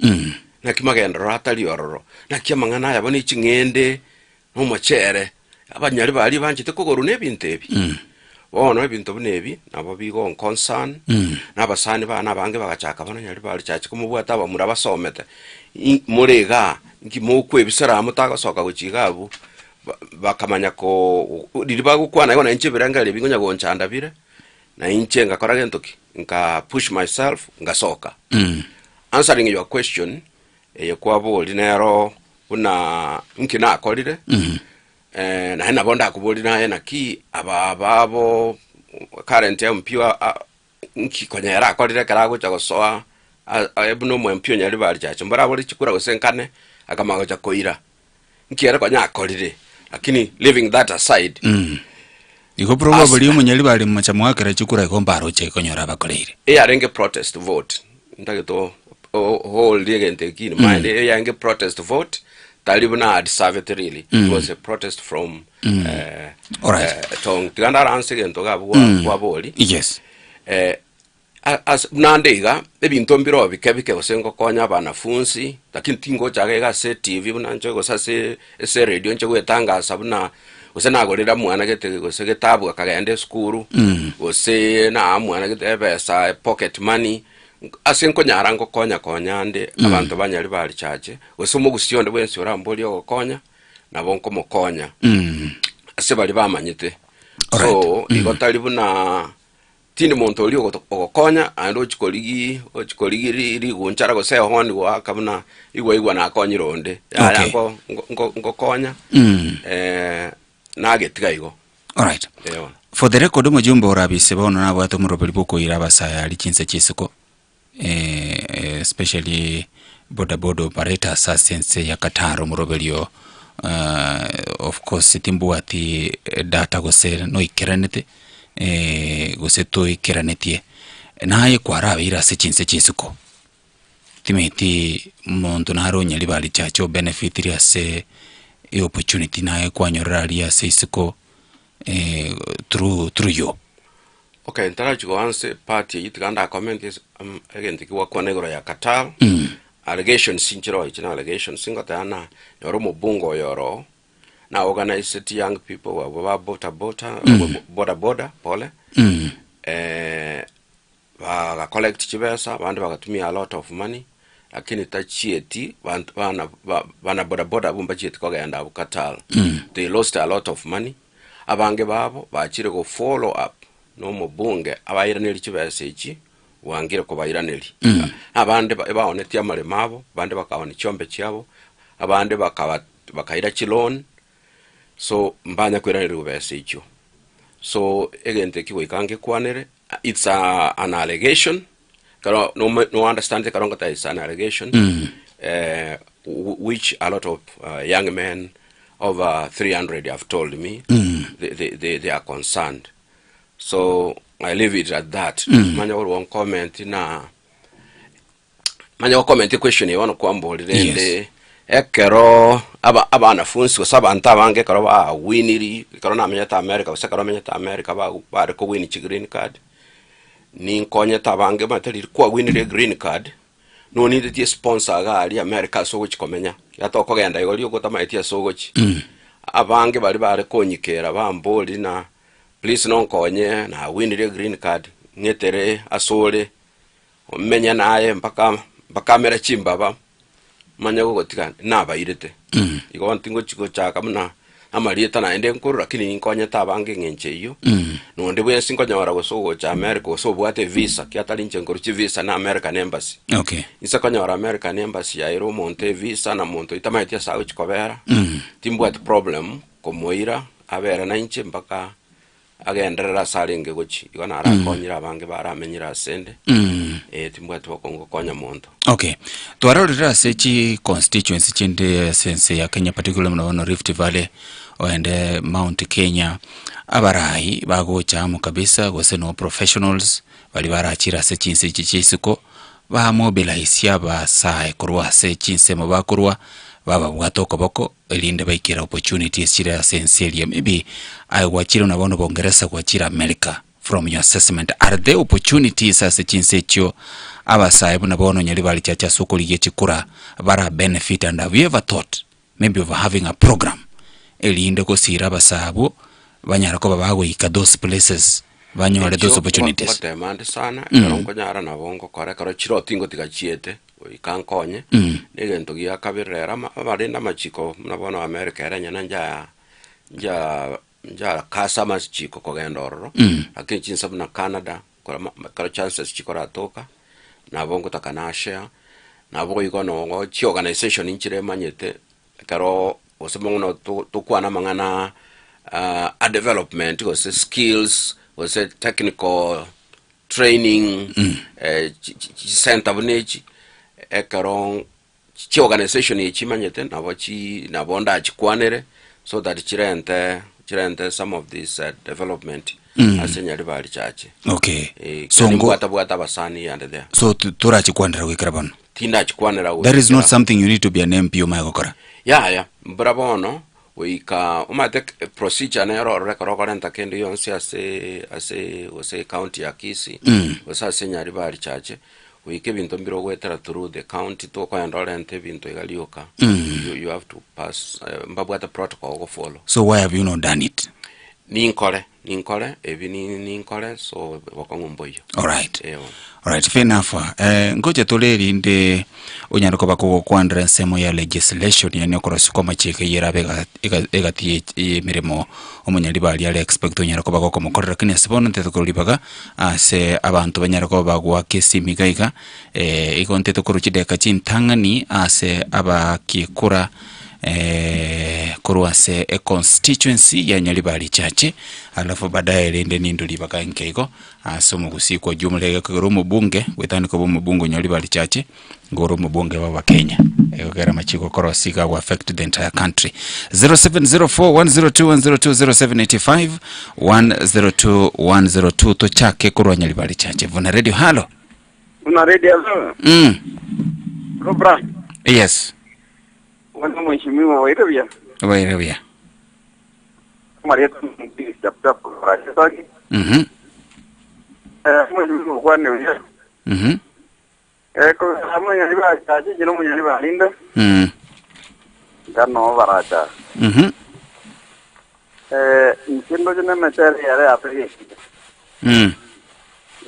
na kimagendero atali ororo na kiamangana yabone chingende nomochere abanyali bali banjite kogoro nebintu ebi bono ebintu bunebi nabo bigo concern nabasani bana bange bagachaka bano nyali bali chachi kumubwata abamura basomete murega ngimukwe bisara mutaga soka guchigabu bakamanya ko diriba gukwana yona inche birangale bingonya gonchanda bire na inche ngakora gentoki nka push myself ngasoka answering your question yekwabo ordinary una nkina akolire na hena bonda kuboli na hena ki ababo current mpiwa nki konyera akolire karago cha gosoa ebuno mwempio nyali bali chacho mbara boli chikura gosenkane akamago cha koira nkiera konya akolire lakini leaving that aside iko probably umunyali bali machamo akara chikura ikombaro che konyora bakolire arenge protest vote ndageto hold again take in mind yange protest vote talibuna deserve it really it was a protest from all right tong tiganda answer gento gabo kwa boli yes nandega ebinto mbiro bike gosengo konya abanafunzi lakini tingo chagega se TV buna nje gosa se radio nje gwetangasa buna gose nagorera mwana gete gose getabu akagende skuru gose na mwana gete besa pocket money asenko nyarango konya ande abantu banyari bali chache gose mugusionde bwensi oramboli okonya nabonko mokonya ase bali bamanyite so igotali buna tindi muntu oli okokonya ando chikoligi rigunchara gose honi wa kabuna igwa na konyironde ya ngo konya nagetiga igo. All right. For the record mujumbe orabise bono nabo atomurobeli boko irabasaya ali chinse chisiko especially boda operators assistance ya Kataro murobelio of course timbu ati data gose no ikeranete gose to ikeranete naye kwara ira se chinse chisiko timeti muntu naro nyali bali chacho benefit ria se opportunity naye kwanyorera ria se isiko through you. Okay, ntarachi goanse party yitiganda comment is again tikiwa kwa negro ya Qatar. Allegation sinchiro ichina allegation singotana yoro mubungo yoro na organize young people wa boda pole wa collect chibesa bandu bagatumia a lot of money lakini tachieti bana boda bumba chieti kogenda bu Qatar. They lost a lot of money. Abange babo bachire go follow up no mubunge abayiraneli chibesa ichi wangire ko bayiraneli abande baoneti amale mabo bande bakabona chombe cyabo abande bakayira chilon so mbanya kwiraneli ubesa icho so egente kiwikange kwanere it's an allegation karo no understand the karonga ta is an allegation which a lot of young men over 300 have told me they are concerned. So I leave it at that. Manya won comment na manya comment question you want kwambo rende ekero abana funsi kusaba ntabange karo ba winiri karo na menyata America usakaro menyata America ba ko win chi green card ni konye tabange materi kwa winiri green card no need the sponsor ga ali America so which komenya yatoko genda igoli ukotama etia so which abange bali konyikera bamboli na please non konye na winire green card nyetere asole omenya naye mpaka mera chimbaba manya gogotika nabayirete igo ntingo chiko chaka muna amalieta na ende nkuru lakini nkonye tabange ngenche iyo no ndebwe sinko nyawara gosogo cha America so bwate visa kyatali nche nkuru chi visa na American embassy. Okay, isako nyawara American embassy ya iro monte visa na monto itamaitia sawo chikobera timbwate problem komoira abera na nche mpaka agenderera salenge gochi igona arakonyira abange baramenyira sende timbwate bakongo konya monto. Okay, twarorera sechi constituency chinde sense ya Kenya particularly no Rift Valley oende Mount Kenya abarai bagocha mu kabisa gose no professionals bali barachira se chinse chichisiko ba mobilize aba sai kurwa se chinse mo bakurwa baba bwatoko boko elinde baikira opportunities chira sense maybe I wachira na bono bongereza kwachira America. From your assessment, are there opportunities as a chinsecho abasaibu na bono nyali bali chacha soko liye chikura bara benefit, and have you ever thought maybe of having a program elinde ko sira basabu banyara ko babago ika those places banyore those opportunities? What demand sana karongo nyara na bongo kare karo chiro tingo tigachiete ikankonye negento giya kabirera abarinda machiko na bono America era nyanja njara kasama chiko kogenda ororo lakini chinsabu na Canada karo chances chiko ratoka na bongo takanashia na bongo yuko no chi organization inchire manyete karo osebongo no tukwana mangana a development go skills was technical training center bunechi karo chi organization ichi manyete na bochi na bonda chikwanere so that chirente some of this development asenyali bali chache. Okay, so bwata basani and there so tura chikwandira wikirabano tinda chikwanira that is not something you need to be an MP o magokora. Yeah brabono wika umate procedure na ero rekorenta kende yonse ase county ya Kisii osase nyari bari chache wike bintu mbiro gwetera through the county to kwa ndorente bintu igalioka you have to pass mbabwata protocol go follow. So why have you not done it? Ninkole ebi ninkole so wakangomboyo. All right, fair enough. Ngoja toleri inde onyaruko bako kwandra nsemo ya legislation yani okorosi kwa macheke yera egati mirimo omonyali bali ale expect onyaruko bako komokorera kine sibono ntetokolibaga ase abantu banyaruko bagwa kesi migaiga igonte tokoruchideka chintangani ase abakikura kuruase a constituency ya Nyalibali chache alafu baadaye lende ninduli baka nkego asomo kusikwa jumla kwa bunge wetani kwa bunge Nyalibali chache ngoro mbunge wa Kenya egera machiko korosika wa affect the entire country. 0704102102 0785102102 to chake kurwa Nyalibali chache. Vuna radio halo. Una radio halo. Robra. Yes. Wana mheshimiwa Wairevia. Maria tunapita kwa rashaki. Mheshimiwa kwa nini? Kwa kama Nyalibali chache jino Nyalibali linda. Gano baracha. Nchendo jina meteri yale apeli.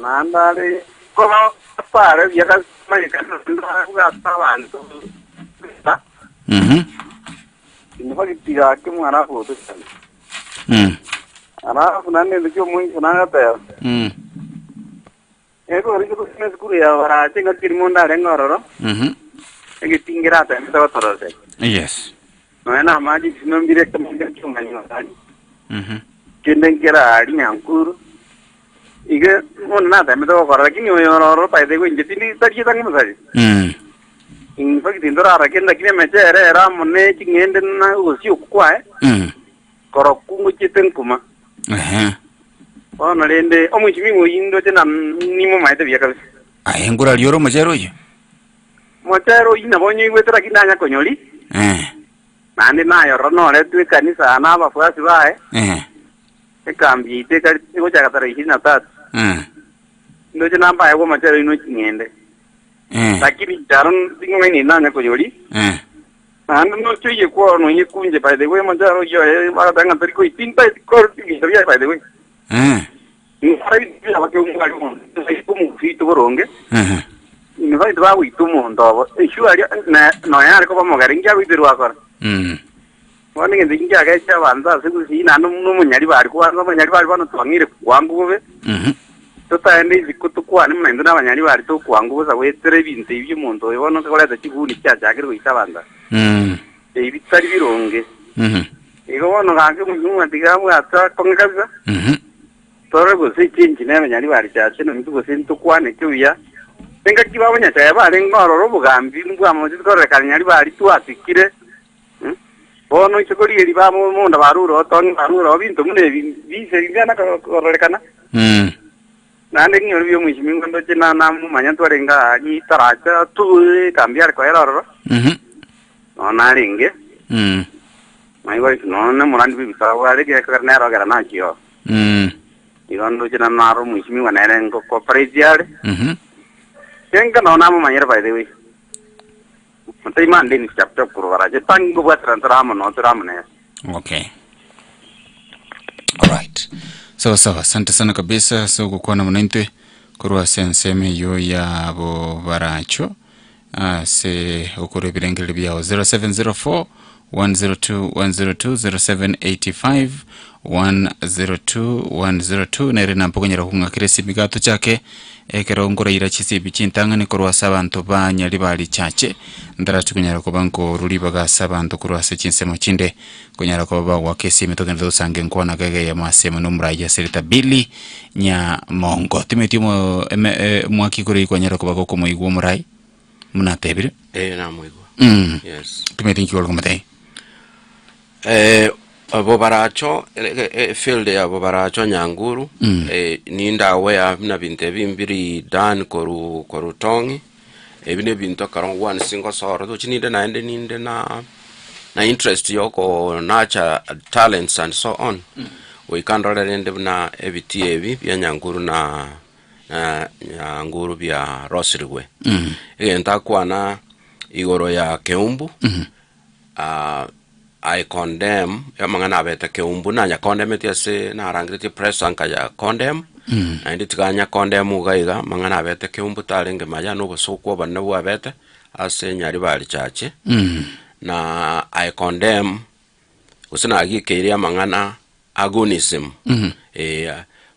Nandali kwa pare yaka mayika ndio atabantu. Nifaki tiga kimwana foto sana. Ana funane ndikyo mwingi funanga pera. Eko riko sine skuru ya warache ngati monda rengororo. Ngitingira ta mtawa torose. Yes. Noena maji sinombire kama chungani ngani. Kendengera ali nyankuru. Ige onna ta mtawa korora kini oyororo paide ko njitini tari tangi masari. Infaki tindora rakenda kine mechere era monne chingende na usi ukwae. Korokungu chiten kuma. Ona lende omuchimimu yindo tena nimo maite byaka. Ayengura lioro machero ye. Machero ina bonyo igwetera kinanya konyoli. Nande nayo ronole tu kanisa na bafuasi bae. Ekambi teka ngoja katara 23. Ndo tena mbaye kwa machero ino chingende. Lakini jaron ngweni nanya konyoli. Nando no choye kwa no yikunje by the way machero yo bakatanga teriko itinta korti bia by the way. Ngai ya wake umwali mu fito boronge. Ngai twa witumo ndo ishuri na no yari ko bamugarinja widirwa akora. Wani ngende inja gacha banza sikusi nano munyali bari kwa munyali bari bano twangire kwangube. Tutaende zikutu kwa ni mnendo n'abanyali bari to kwanguza wetere binte iby'umuntu ibona ko leta kiguni cyajagire witabanda. Ibitari bironge. Ego wono gange mu ndigamwe ata kongakaza. Tore go se chinji n'abanyali bari cyache no mitugo sinto kwane cyuya. Tenga kibabanya cyaye bari ngororo bugambi mbwa mu zikore kanyali bari twatikire. Bono chokori eri bamo munda baruro ton baruro bintu mune bise bingana korekana. Nande ngiyo byo mwishimingo ndo chena namu manyantwarenga ni taracha tu cambiar ko error. Ona ringe. Maigo no na morandi bibisa wale ke karna ero gara na chiyo. Igondo chena naro mwishimingo na erengo ko preziare. Tenga no namu manyera by the way. Mtai mande ni chapter kurwara je tango batrantara no tramne. Okay. All right. So asante sana kabisa. So kukuwa na mwanente kurua senseme yo ya bo baracho se ukuru bilengele biyao 0704 102 102 0785 102 nere nampokonyera kunga kiresi migato chake ekero ngora ira chisibi chintangane kurwa sabantu ba Nyalibali chache ndara tukunyara ko banko rulibaga sabantu kurwa se chinsemo chinde kunyara ko ba wa kesi mitokende dosange nkwana gege ya masemo numra ya serita bili nya mongo timetimo mwaki kuri kunyara ko bako komo igwo murai muna tebire na mwigwa yes timetinki ko komate abo baracho field ya abo baracho Nyanguru ninda wea na binte bimbiri dan koru tongi ebine binto karong one single soro to chininde na ende ninde na na interest yoko nature talents and so on we can role rende na ebitievi bya nyanguru na nyanguru bya Rosirwe egenta kwana igoro ya Keumbu I condemn ya mangana abeta Keumbu na nya condemn etiase na arangiriti press anka ya condemn na nditiganya condemn ugaiga mangana abeta Keumbu talenge maya no bosokwo banne bwa abeta ase nyari bali chache na I condemn usina agikeria mangana agonism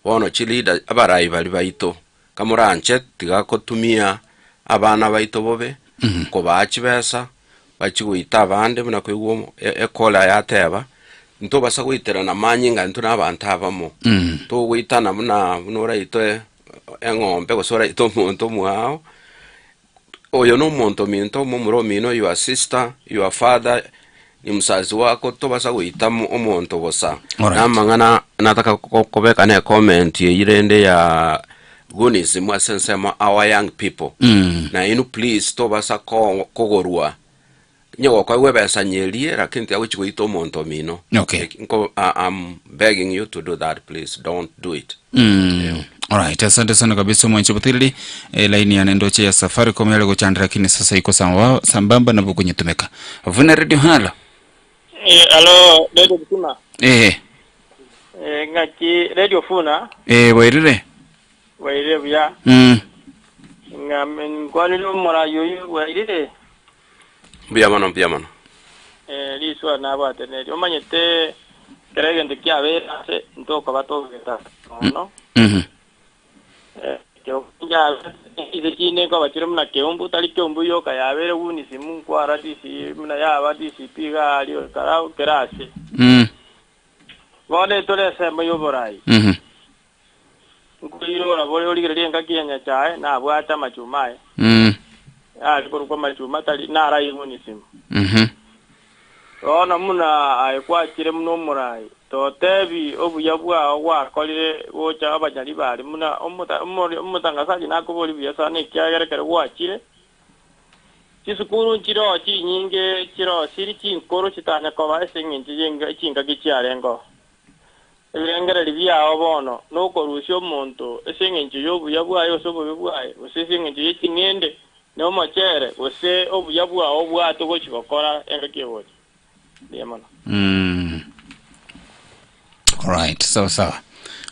wono chilida abarai bali baito kamuranche tigakotumia abana baito bobe ko bachibesa bachiguita abande buna kwiguo ekola yateba nto basa kwitera na manyinga nto nabantu abamo to gwitana buna bunora ito engombe gosora ito muntu muao oyo no muntu minto mumuro mino your sister your father ni msazi wako to basa gwita omuntu bosa namangana nataka kobeka na comment yirende ya gonism asensema our young people na inu please to basa kogorua nyo kwa webesa nyelie lakini ya wichi gwita omuntu mino I'm begging you to do that, please don't do it. Alright, asante sana kabisa mwanchi buthili laini ya nendoche ya Safaricom yale kuchandra kini sasa iko sambamba na buku nyetumeka Vuna radio hala alo radio Funa ngaki radio Funa wairire bya ngamen kwalilo mora yoyu wairire bya mano liswa na batene omanyete kerege kyabe ase ntoko batogeta no ya izikine kwa bachiro mna Keumbu tali Keumbu yo kayabere wuni simu kwa radisi mna ya badisi piga alio karao kerase wone tole sema yo borai ngiro na bole oli gere ngakiyanya chae na bwata machumae alikuwa kwa machuma tali na rai wuni simu ona muna aikwa kire muno murai to tebi obuyabwa wa kolire wocha abanyali bali muna umutangasaji nakuboli byasa ne kyagerekere wakire kisukuru kiro kinyinge kiro siri kinkoro kitanya ko basenye njenga kinga gicyarengo irengere libya obono nuko rusyo muntu esenye njiyo obuyabwa yose obuyabwa usesenye njiyo kingende no machere ose obuyabwa obwato go kibakora engakewo Diamond. Alright, sawa.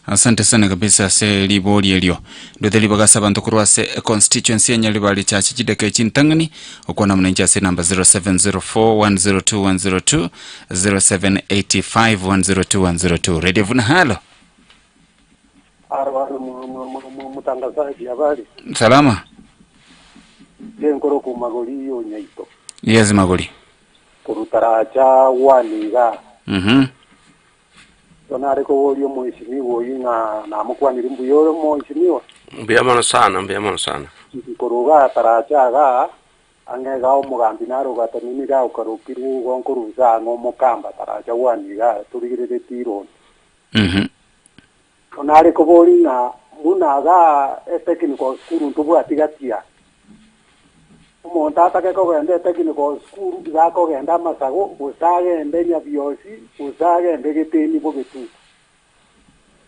Asante sana kabisa se liboli elio. Ndotheli bagasa bantu kurwase constituency enya libali chachi chideke chintangani okwana mnancha se number 0704102102 0785102102. Radio Vuna halo. Mutangazaji habari. Salama. Nkoro ku Magoli yo nyaito. Yes Magoli. Kurutaracha waniga sonare ko wolio mheshimiwa yina na mkwani rimbu yoro mheshimiwa mbiyamano sana kuruga taracha ga angega omugambi naro gatanini ga ukarukiru gonkuruza ngomukamba taracha waniga turigirire tiro sonare ko wolina munaga technical school ntubwatigatia umuntu atakeko gende technical school zako genda masago usage ndenya byosi usage ndegiteni bogetu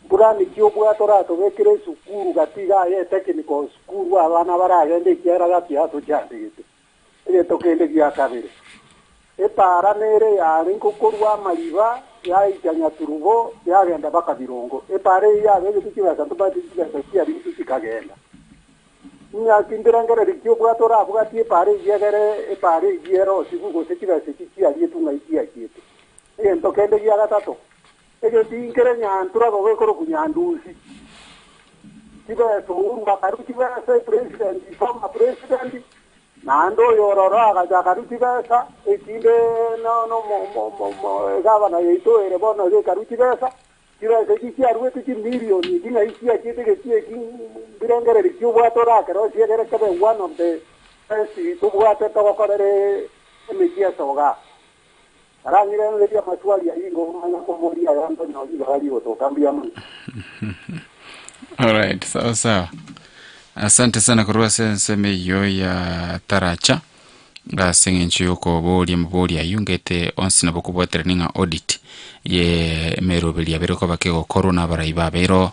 burani kyo bwatora to bekire sukuru gatiga ye technical school abana baragende kiera gati ato jandegete ile tokende gya kabere epara nere ya rinko korwa maliba ya ijanya turugo ya genda bakabirongo epare ya bege tikibasa tubati tikibasa kia bintu tikagenda nya kindirangere rikyo bwatora abugati pare yegere pare yero sigugo sekiba sekiki ali tunga ikia kietu ento kende ya gatato ege tinkere nya antura go wekoro kunyandusi kiba suru bakaru kiba sai president former president nando yororo aga karuti besa ekinde no gavana yeito ere bono ge karuti besa kira sekiki arwete ki milioni dinga isia kitege ki birangere rikyo bwatora kero siegere kabe one of the first to bwata to korere emekia soga arangire ndio maswali ya ingo mwana komoria yanto na ugali otokambia mimi. Alright, sawa. Asante sana kwa seme yo ya taracha Gasengenchi yoko boli ayungete onsi na bokubo training audit ye merobelia bereko bakego corona baraiba bero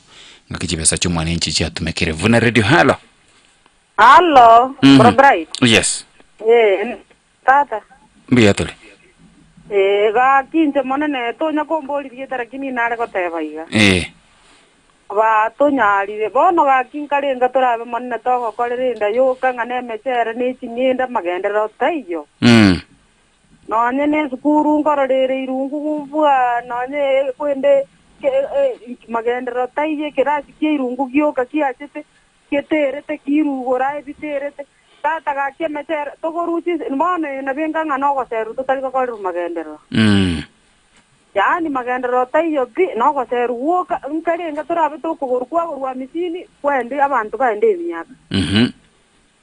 ngakijibesa chumwana inchi chatumekere Vuna Radio. Hello. Hello, Bro Bright. Yes. Tata. Biatole. Ga kinje monene tonya komboli bietara kini nare ko tebaiga. Ba tonyari bono ga kinkale ngatorabe monene to ko lerinda yo kanga ne mechere ni chinyenda magendero taiyo. No nyene skuru ngorere irungu bwa no nye kwende magendero taiye kirasi kirungu gyoka kiachete keterete kirugora ebiterete tata ga kemechere togoruchi mone na benga ngano go seru totali ko koru magendero. Yani magendero taiyo bi no go seru woka nkare ngatorabe to kuguru kwa rwa misini kwende abantu baende myaka.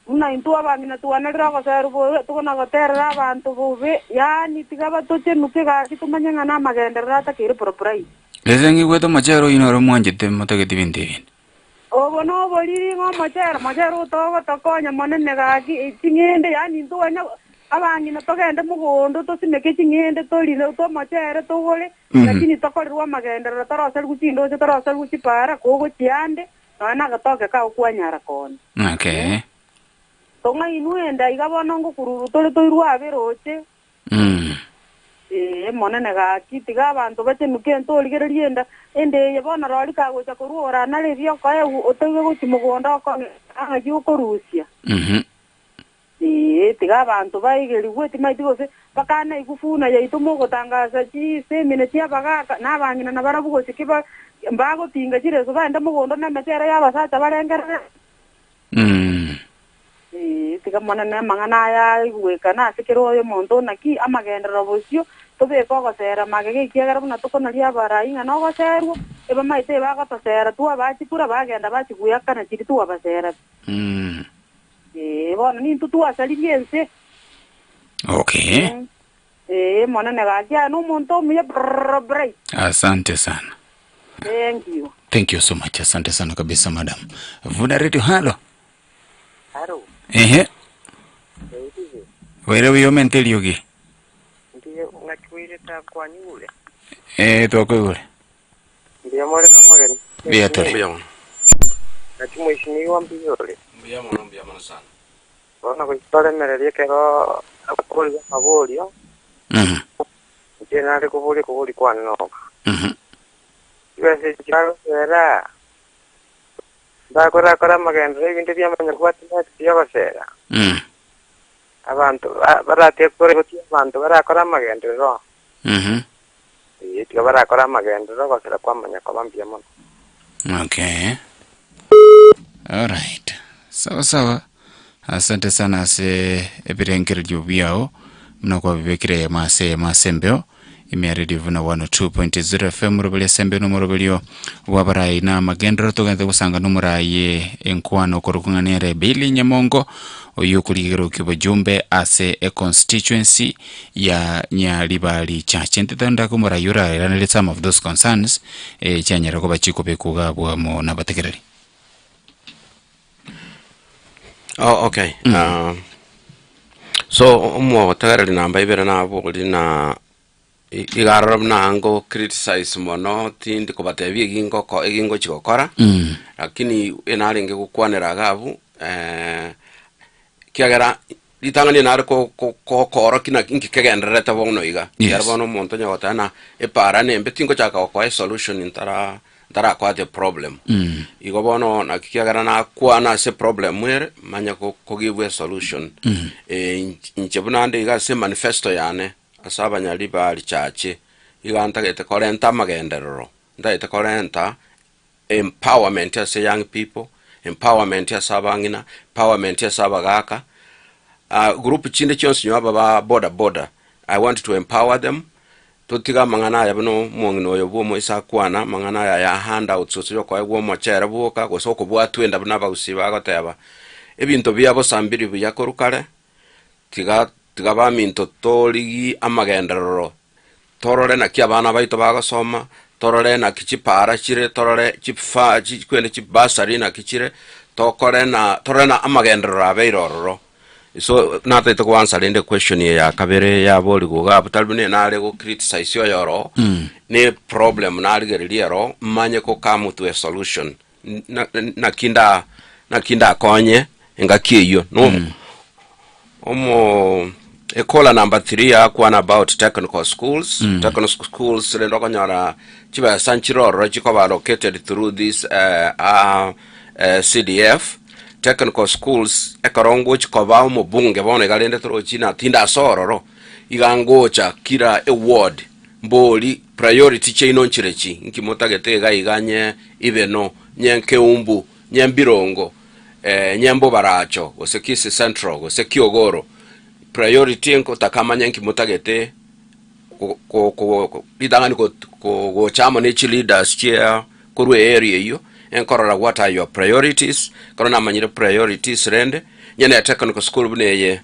Una intu abangina tuanera go seru bo tugona go terra abantu bobe yani tigaba toche nukega kitumanya na magendero ata kire propurai. Lezengi weto machero inoro mwanjete motageti binde. Obo no boliri ngo machero togo tokonya monene gaki chingende yani nduanya abangina togende mugondo to sineke chingende to lile to machere to gole lakini tokorwa magendero tarosel guchindo tarosel guchipara kogo chiande ana gatoke ka kwanyara kon. Okay. Tonga inuenda igabona ngo kururu tole to irwa beroche. Monene gaki tiga abantu bachenuke ntoligere lienda ende yabona roli ka gocha kurura na lebyo ko otoge guchimugondo ko ahaji ukorusia. Tiga abantu baigeri gweti maitigose bakana igufuna yaitumo gotangaza chi semine tia bagaka nabangina nabarabugo chikiba mbago tinga chire so banda mugondo na metera yabasacha barengere. Tiga monene mangana ya igwekana sikero yo mondo naki amagendero bosio tobe ko gosera magege kiagara buna tokona ria barainga no goserwo eba maite ba gotosera tu abachi pura bagenda bachi guyakana chiri tu abasera. Bona ni tu asaliense. Okay. Monene gaja no monto mi break. Asante sana. Thank you so much. Asante sana kabisa madam. Vuna Radio. Hello. Hello. Wewe yo menteli yogi. Ndiye ngakwire ta kwa nyule. Toko yule. Ndiye more no magari. Biatole. Ati mheshimiwa mbiyole. Mbiyamo sana. Bona kutole mererie kero akoli abolio. Ndiye kubuli kwa noka. Yese chalo era. Bakora magendero ibindi byamanya kwatina byabasera. Abantu barate kore goti abantu barakora magendero. Yitwa barakora magendero basera kwamanya kwambia mono. Okay. All right. Sawa. Asante sana se ebirengere jubiao mnakwa bibekire masembeo ime Radio Vuna 102.0 FM robele sembe no morobelio wabarai na magendero togende gusanga no muraye enkwano korukunganere bili nyamongo oyukuligero kibojumbe ase a constituency ya Nyalibali Church entenda ko murayura and some of those concerns chanyera ko bachiko bekuga bwamo na bategereri. Oh, okay. So mo tagarali na baibera na boli na igarob na ango criticize mono tindi ko batebi gingo chikokora lakini enalinge kukwanera gabu kiagera litangani na ko koro kina kinki kegendere ta bono iga yarbono montonya watana e para ne mbetingo chaka ko solution intara kwa the problem igo bono na kiagera na kwa na se problem where manya ko give a solution inchebunande iga se manifesto yane asaba Nyalibali Church iganta gete korenta magenderero ndaite korenta empowerment ya young people, empowerment ya sabangina, empowerment ya sabagaka group chinde chonsi nyoba ba border I want to empower them tutiga mangana ya bino mwongino yobo mo isakwana mangana ya handouts so ko egwo mo chera buka go soko bwa twenda bana bagusiba goteba ebinto byabo sambiri byakorukare tiga ba minto tori amagenderero torore na kia bana baito bagasoma torore na kichipara chire torore chifa chikwene chibasari na kichire torore na amagenderero abeirororo So nata ito ko answer the question ya kabere ya boli go ga butalbune na le go criticize yo yoro ne problem na le geriero manye ko come to a solution na kinda konye ngakiyo no omo ekola number 3 akwana about technical schools. Technical schools le ndoko nyara chiba sanchiro chiko located through this CDF. Technical schools ekarongo chikova mu bunge bone galende tro china tinda sororo igangocha kira award mboli priority chaino nchirechi nkimotagete ga iganye ibeno nyenke umbu nyembirongo nyembo baracho osekisi central osekiogoro priority enko takamanya nkimotagete ko bidangani ko chamo nechi leaders chia kurwe area hiyo enkorora what are your priorities korona manyire priorities rende nyene technical school buneye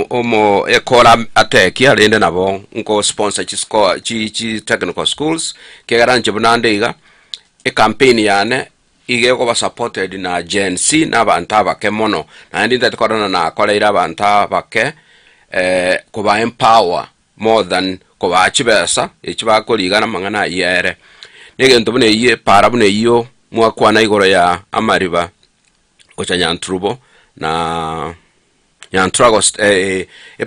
omo ekola ateki arende nabo nko sponsor chi technical schools kegaranje bunande iga campaign yane ige ko supported na Gen Z na bantaba kemono na ndinde korona na koleira bantaba ke ko ba empower more than ko ba chibesa echiba ko ligana mangana yere negento buneye para buneyo mwakwana igoro ya amariba ocha Nyantrubo na Nyantrago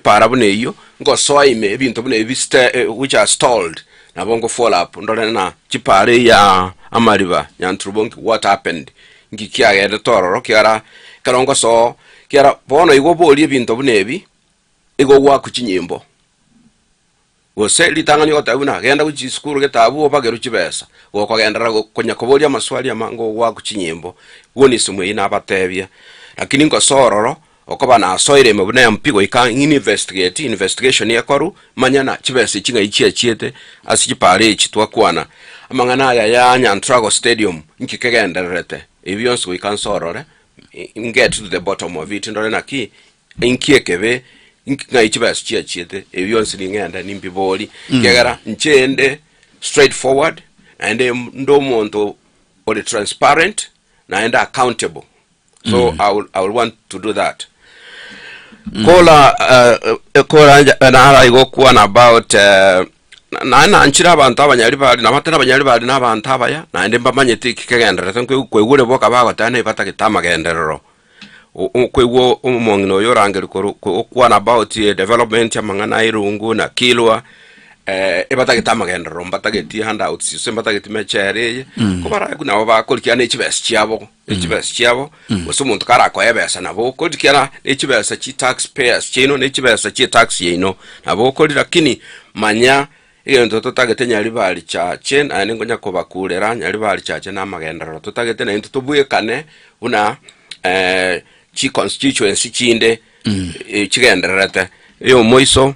para buneyo ngo soime ebintu bune ebiste which are stalled na bongo follow up ndole na chipare ya amariba Nyantrubo what happened ngikia ya tororo kiara karongo so kiara bono igoboli ebintu bunebi igogwa ku chinyimbo wose litangani otabuna genda ku school getabu obageru chibesa okagenda konya kobolia maswali amango wa ku chinyimbo woni sumwe ina abatebya lakini ngo sororo okoba na soire mebuna mpigo ika investigation yakoru manyana chibesa chinga ichiete asijipare chitwa kwana amangana ya Nyantrago Stadium nkikegenderete ebyonso we can sorore get to the bottom of it ndore naki inkiekebe ngai chibas chiete ebyonse lingenda nimbiboli kegara nchende straightforward and ndo monto or transparent and accountable. So I will want to do that. Kola na igo kuana about na nchira abantu abanyari bali na matera abanyari bali na abantu abaya na ende mbamanye tikikegendera tnkwe kwegure boka bagotane ipata kitama genderero kwegwo umongino yorangeri ko kuana about development ya mangana irungu na kilwa ipata kitama genderero mbata geti handouts sembata geti mechere ko bara kuna baba kolikiana echibes chiabo usumuntu karako ebesa nabo kolikiana echibes chi taxpayers chino nechibes chi tax yino nabo kolira lakini manya iyo nto tagete nyali bali chache na ningonya ko bakulera nyali bali chache na magendero tagete na into tubuye kane una chi constituency chinde chigenderete iyo moiso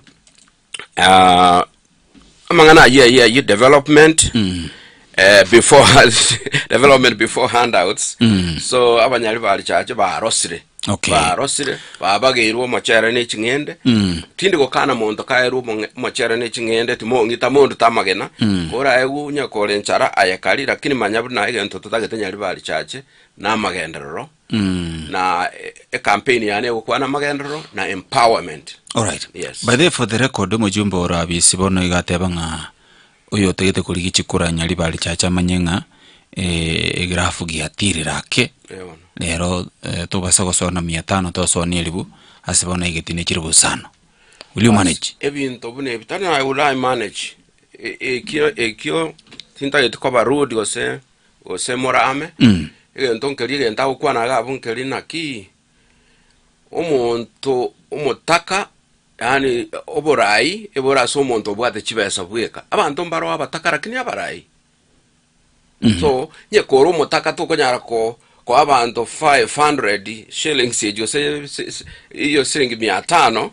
amangana ye development before development before handouts so abanyali bali chache ba rosire barosire babageirwo machere ne chingende tindi ko kana mondo kaeru machere ne chingende timongita mondo tamagena ora egu nyakole nchara ayakali lakini manyabu na egento tutagete nyali bali chache na magendero na campaign yane ko na magendero na empowerment. All right. Yes. By the for the record mujumbe ora bisibono igatebanga uyo tegete kuligi chikura nyali bali chache manyenga grafu giatiri rake lero tubasa gusona 500 tosoni elibu asibona igetine kiribu sana. Will you manage? Ebinto bune bitana I will manage ekio tinta yetkoba road ose morame ntonkeli genda ukwana ga bunkeli naki omonto omotaka yani oborai ebora so monto bwate chibesa bweka abantu mbaro abatakara kini abarai so nyekoro motaka to konyara ko abantu 500 shillings iyo shilingi 500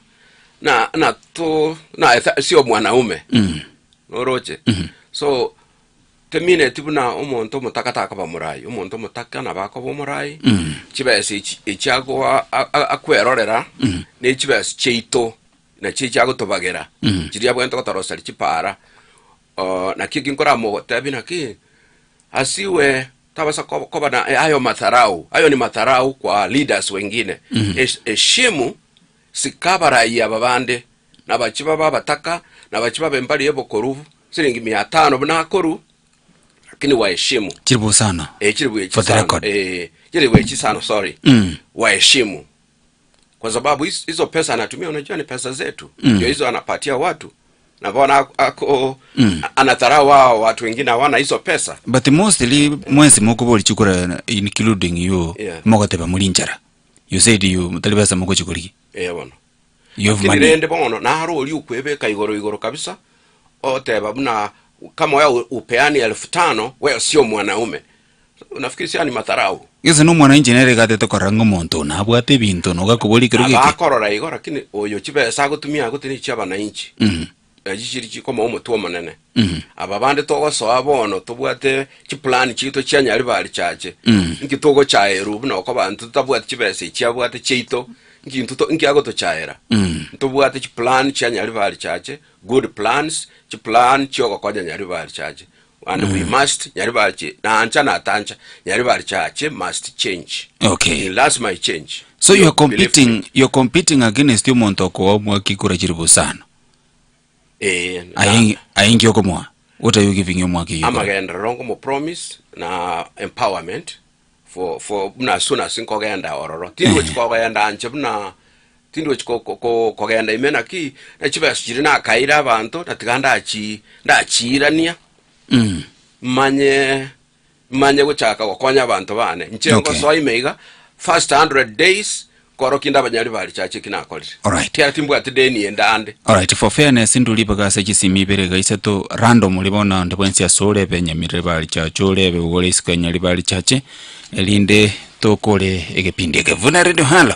na to na sio mwanaume oroche so temine tibuna omonto motakataka ba murai omonto motaka na bako bo murai chibese ichago akwerorera ne chibese cheito na chichago tobagera chiria bwento kotarosali chipara na kikinkora mo tabina ki asiwe tabasa koba na ayo matharau ayo ni matharau kwa leaders wengine heshimu sikabara ya babande nabachiba babataka nabachiba bembali yebo koruvu silingi 500 bnakoru lakini waheshimu chiribu sana chiribu sana chiribu sana sorry waheshimu kwa sababu hizo pesa anatumia unajua ni pesa zetu ndio hizo anapatia watu na bona ako anatharau watu wengine hawana hizo pesa but mostly mwenzi moko boli chukura including you mogoteba mulinjara you said you mutalibasa moko chukuri bona kinirende bono na haro oli ukwebeka igoro kabisa oteba buna kama wewe upeani 1500 wewe sio mwanaume unafikiri si ani matharau yese no mwana engineer gatete korango monto na abwate bintu no gakuboli kirugike akorora igora lakini oyo chibesa gutumia gutini chaba na inchi ajishiri chikoma omutuo manene ababande togo so abono tubwate chiplan chito cyanyari bali chache nkitogo chaeru buno ko bantu tabwate chibese cyabwate chito nkintu nkiago to chaera tubwate chiplan cyanyari bali chache good plans chiplan chyogo kwa nyari bali chache and we must nyari bali na ancha na tancha nyari bali chache must change okay last my change so you're competing against you montoko mwakikura chiribu sana aingi okomwa what are you giving your mwaki you amagenda rongo mo promise na empowerment for na suna sinko genda ororo tindu chiko genda anche buna tindu chiko ko genda imena ki na chiba sijiri na kaira abantu natiganda ndachirania manye guchaka gokonya abantu bane nchengo so imeiga first 100 days korokinda abanyari bali chache kinakolire alright tia timbu atideni endande alright for fairness ndulipa gase chisimi berega isato random libona ndebwensi asole benyamire bali chacho lebe ugole iskanyari bali chache elinde tokole egepindi egevuna radio halo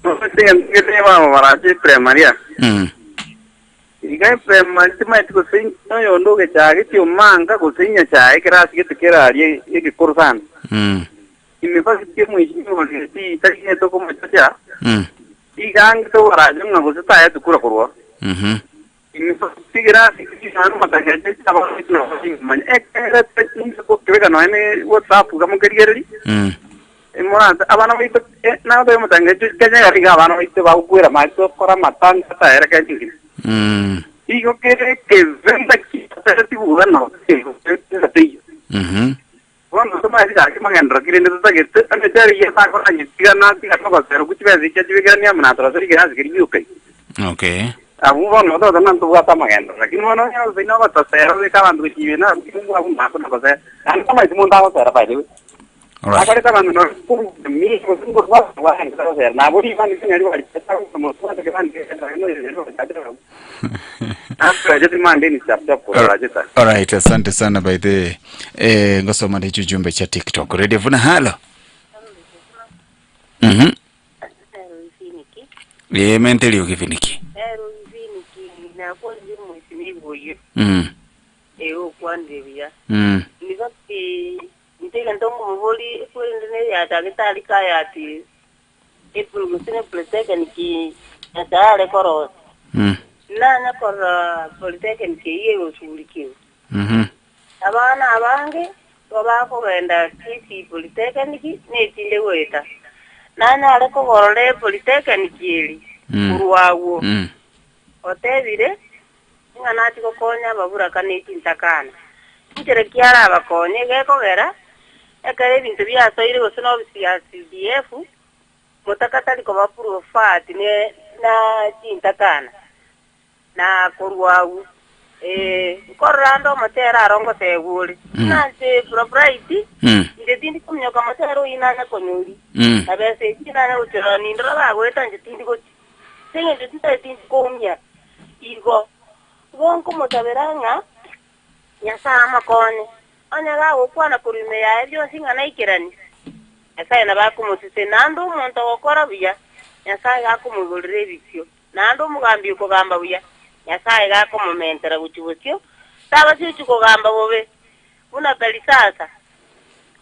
Ngene mama marachi primaria igai primaria timati kusin no yondo ke chage ti umanga kusinya chae kirasi kitikera ali ikikursan imefasi ke muishimo ti takine to como chacha igang to warajo ngusita ya tukura kurwa imefasi kirasi kisanu mataje chaba no man ekera tin ko kwega no ene whatsapp kama kerigeri imora abana bito na do mutange kenya riga abana bito ba kuira macho kora matan ta era ka tingi igo que venda ki tati bueno bueno to mai ja ke mangendra kirende to tagete ane tari ya ta kora ni tigana tigana ko zero kuchi bezi ke jigani amna to sari gas kiri okay okay abu bueno to nan to ta mangendra lakini bueno ya vino ko to zero de ka bandu ki na kingu abu na ko se an ta mai simonda ko zero pa de alright akare no mi ko singo wa han to zero na bodi van ni nyari wa ta ko mo to ta ke van ke no alright asante sana by the ngosoma de jumbe cha TikTok radio vuna halo menteli ukifiniki na kwa jimu simigo yo kwandebia nigati ntega ntomo boli kwendene ya tagitali kaya ati epulgusine pletekaniki natale koro na kora polytechnic yego sulikio abana abange babako genda kisi polytechnic ne tinde weta nana ale ko gorole polytechnic yeli urwawo otebire ngana tiko konya babura kaneti ntakana kire kiara abakonye gekogera ekare bintu bya soire gosino bya CDF mutakatali ko bapuru fati ne na tintakana na kurwau korrando matera rongo teguri nante propriety inde tindi kumnyoka matero inana konyuri abese tinana utirani ndra gweta tindi ko senge tindi komya igo wonko motaberanga nyasa makone onyaga ukwana kurime ya ebyo singa naikirani asa na bakumusise nando muntu okora biya nyasa yakumugurire bikyo nando mugambi ukogamba buya nyasaye gako momentera guchibutyo taba cyuko gamba bobe una talisasa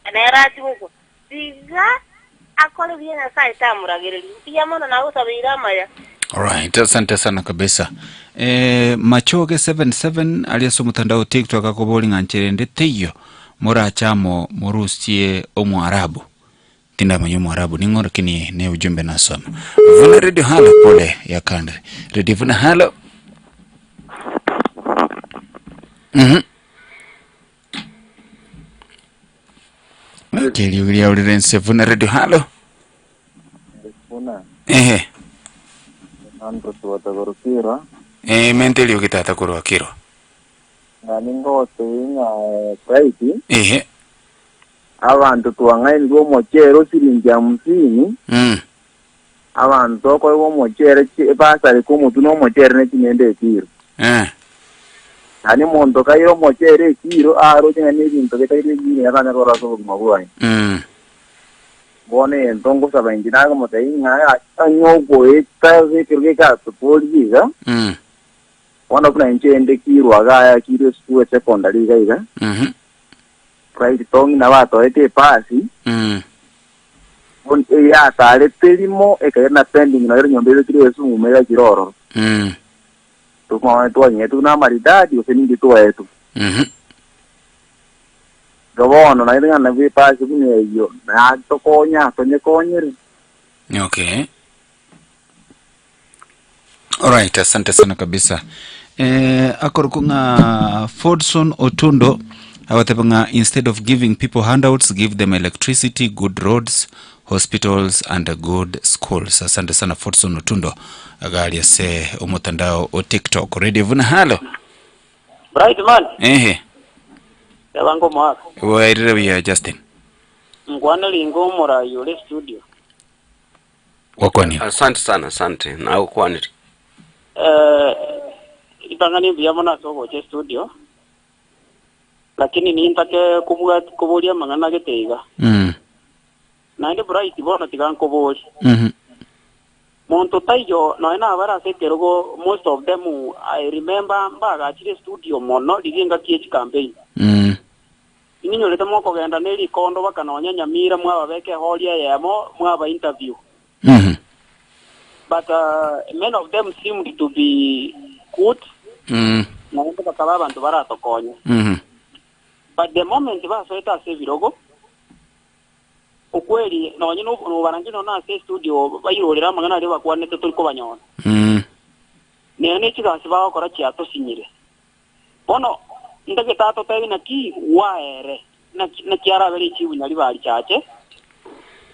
anerati uko siga akole bien nyasaye tamuragirili piyamona na usabira maya alright asante sana kabisa machoge 77 aliyeso mtandao TikTok akoboli nganchere ndeteyo mora chamo morusie omwarabu tinda manyo mwarabu ningor kini ne ujumbe nasoma. Vuna Radio Halo pole ya kanda. Radio Vuna Halo. Keli ulia ulirense Vuna Radio Halo. Vuna. Anto tuwatakorukira. Menteli ukitata kurwakiro. Nganingo tuinga praiti. Abantu tuwangaini kwa mochero silingi 50. Abantu kwa mochero pasari kumutu no mochero nekinende kiro. Ani mondo kairo mochero kiro aro chenga nebintu ketaire gini yakana kora so kumagwai. Bone entongo sabainjina como te inga anyogo esta zikirge ka tupoliza. Wana kuna nchende kiro agaya kiro school secondary gaiga. Right tongi na bato ete pasi. Bon ya tale telimo e ka na pending na nyombe kiro esu mumega kiroro. Tu kwa tu nyetu na maridadi useningi tu etu. Gawono na ile na vi pasi kuni hiyo na tokonya tonye konyere. Okay. Alright, asante sana kabisa. Akorukunga Fordson Otundo awatepanga, instead of giving people handouts, give them electricity, good roads, hospitals and good schools. Asante sana Fordson Otundo agali ase umutandao o TikTok. Radio Vuna Halo. Bright man. Yabango mwaka. Wairire ya Justin. Ngwana lingo mora yole studio. Wakwani. Asante sana, asante. Na ukwani. Itangani biyamona soko che studio. Lakini ni intake kubulia mangana geteiga. Na ndi Bright bona tiganko boli. Monto tayo no ena bara sekerogo, most of them I remember mbaga chile studio mono ligenga kiech campaign. Ininyo leta moko genda neli kondo bakanonya Nyamira mwaba beke holia yemo mwaba interview. But many of them seemed to be good. Na ndo bakaba abantu baratokonya. But the moment baso eta se virogo ukweli no nyino no barangino na se studio bayirorera magana ari bakwanete turi ko banyona ne chigasi bawo kora chiato sinyire bono ndage tato tayi na ki waere na kiara bari chibu nyali bari chache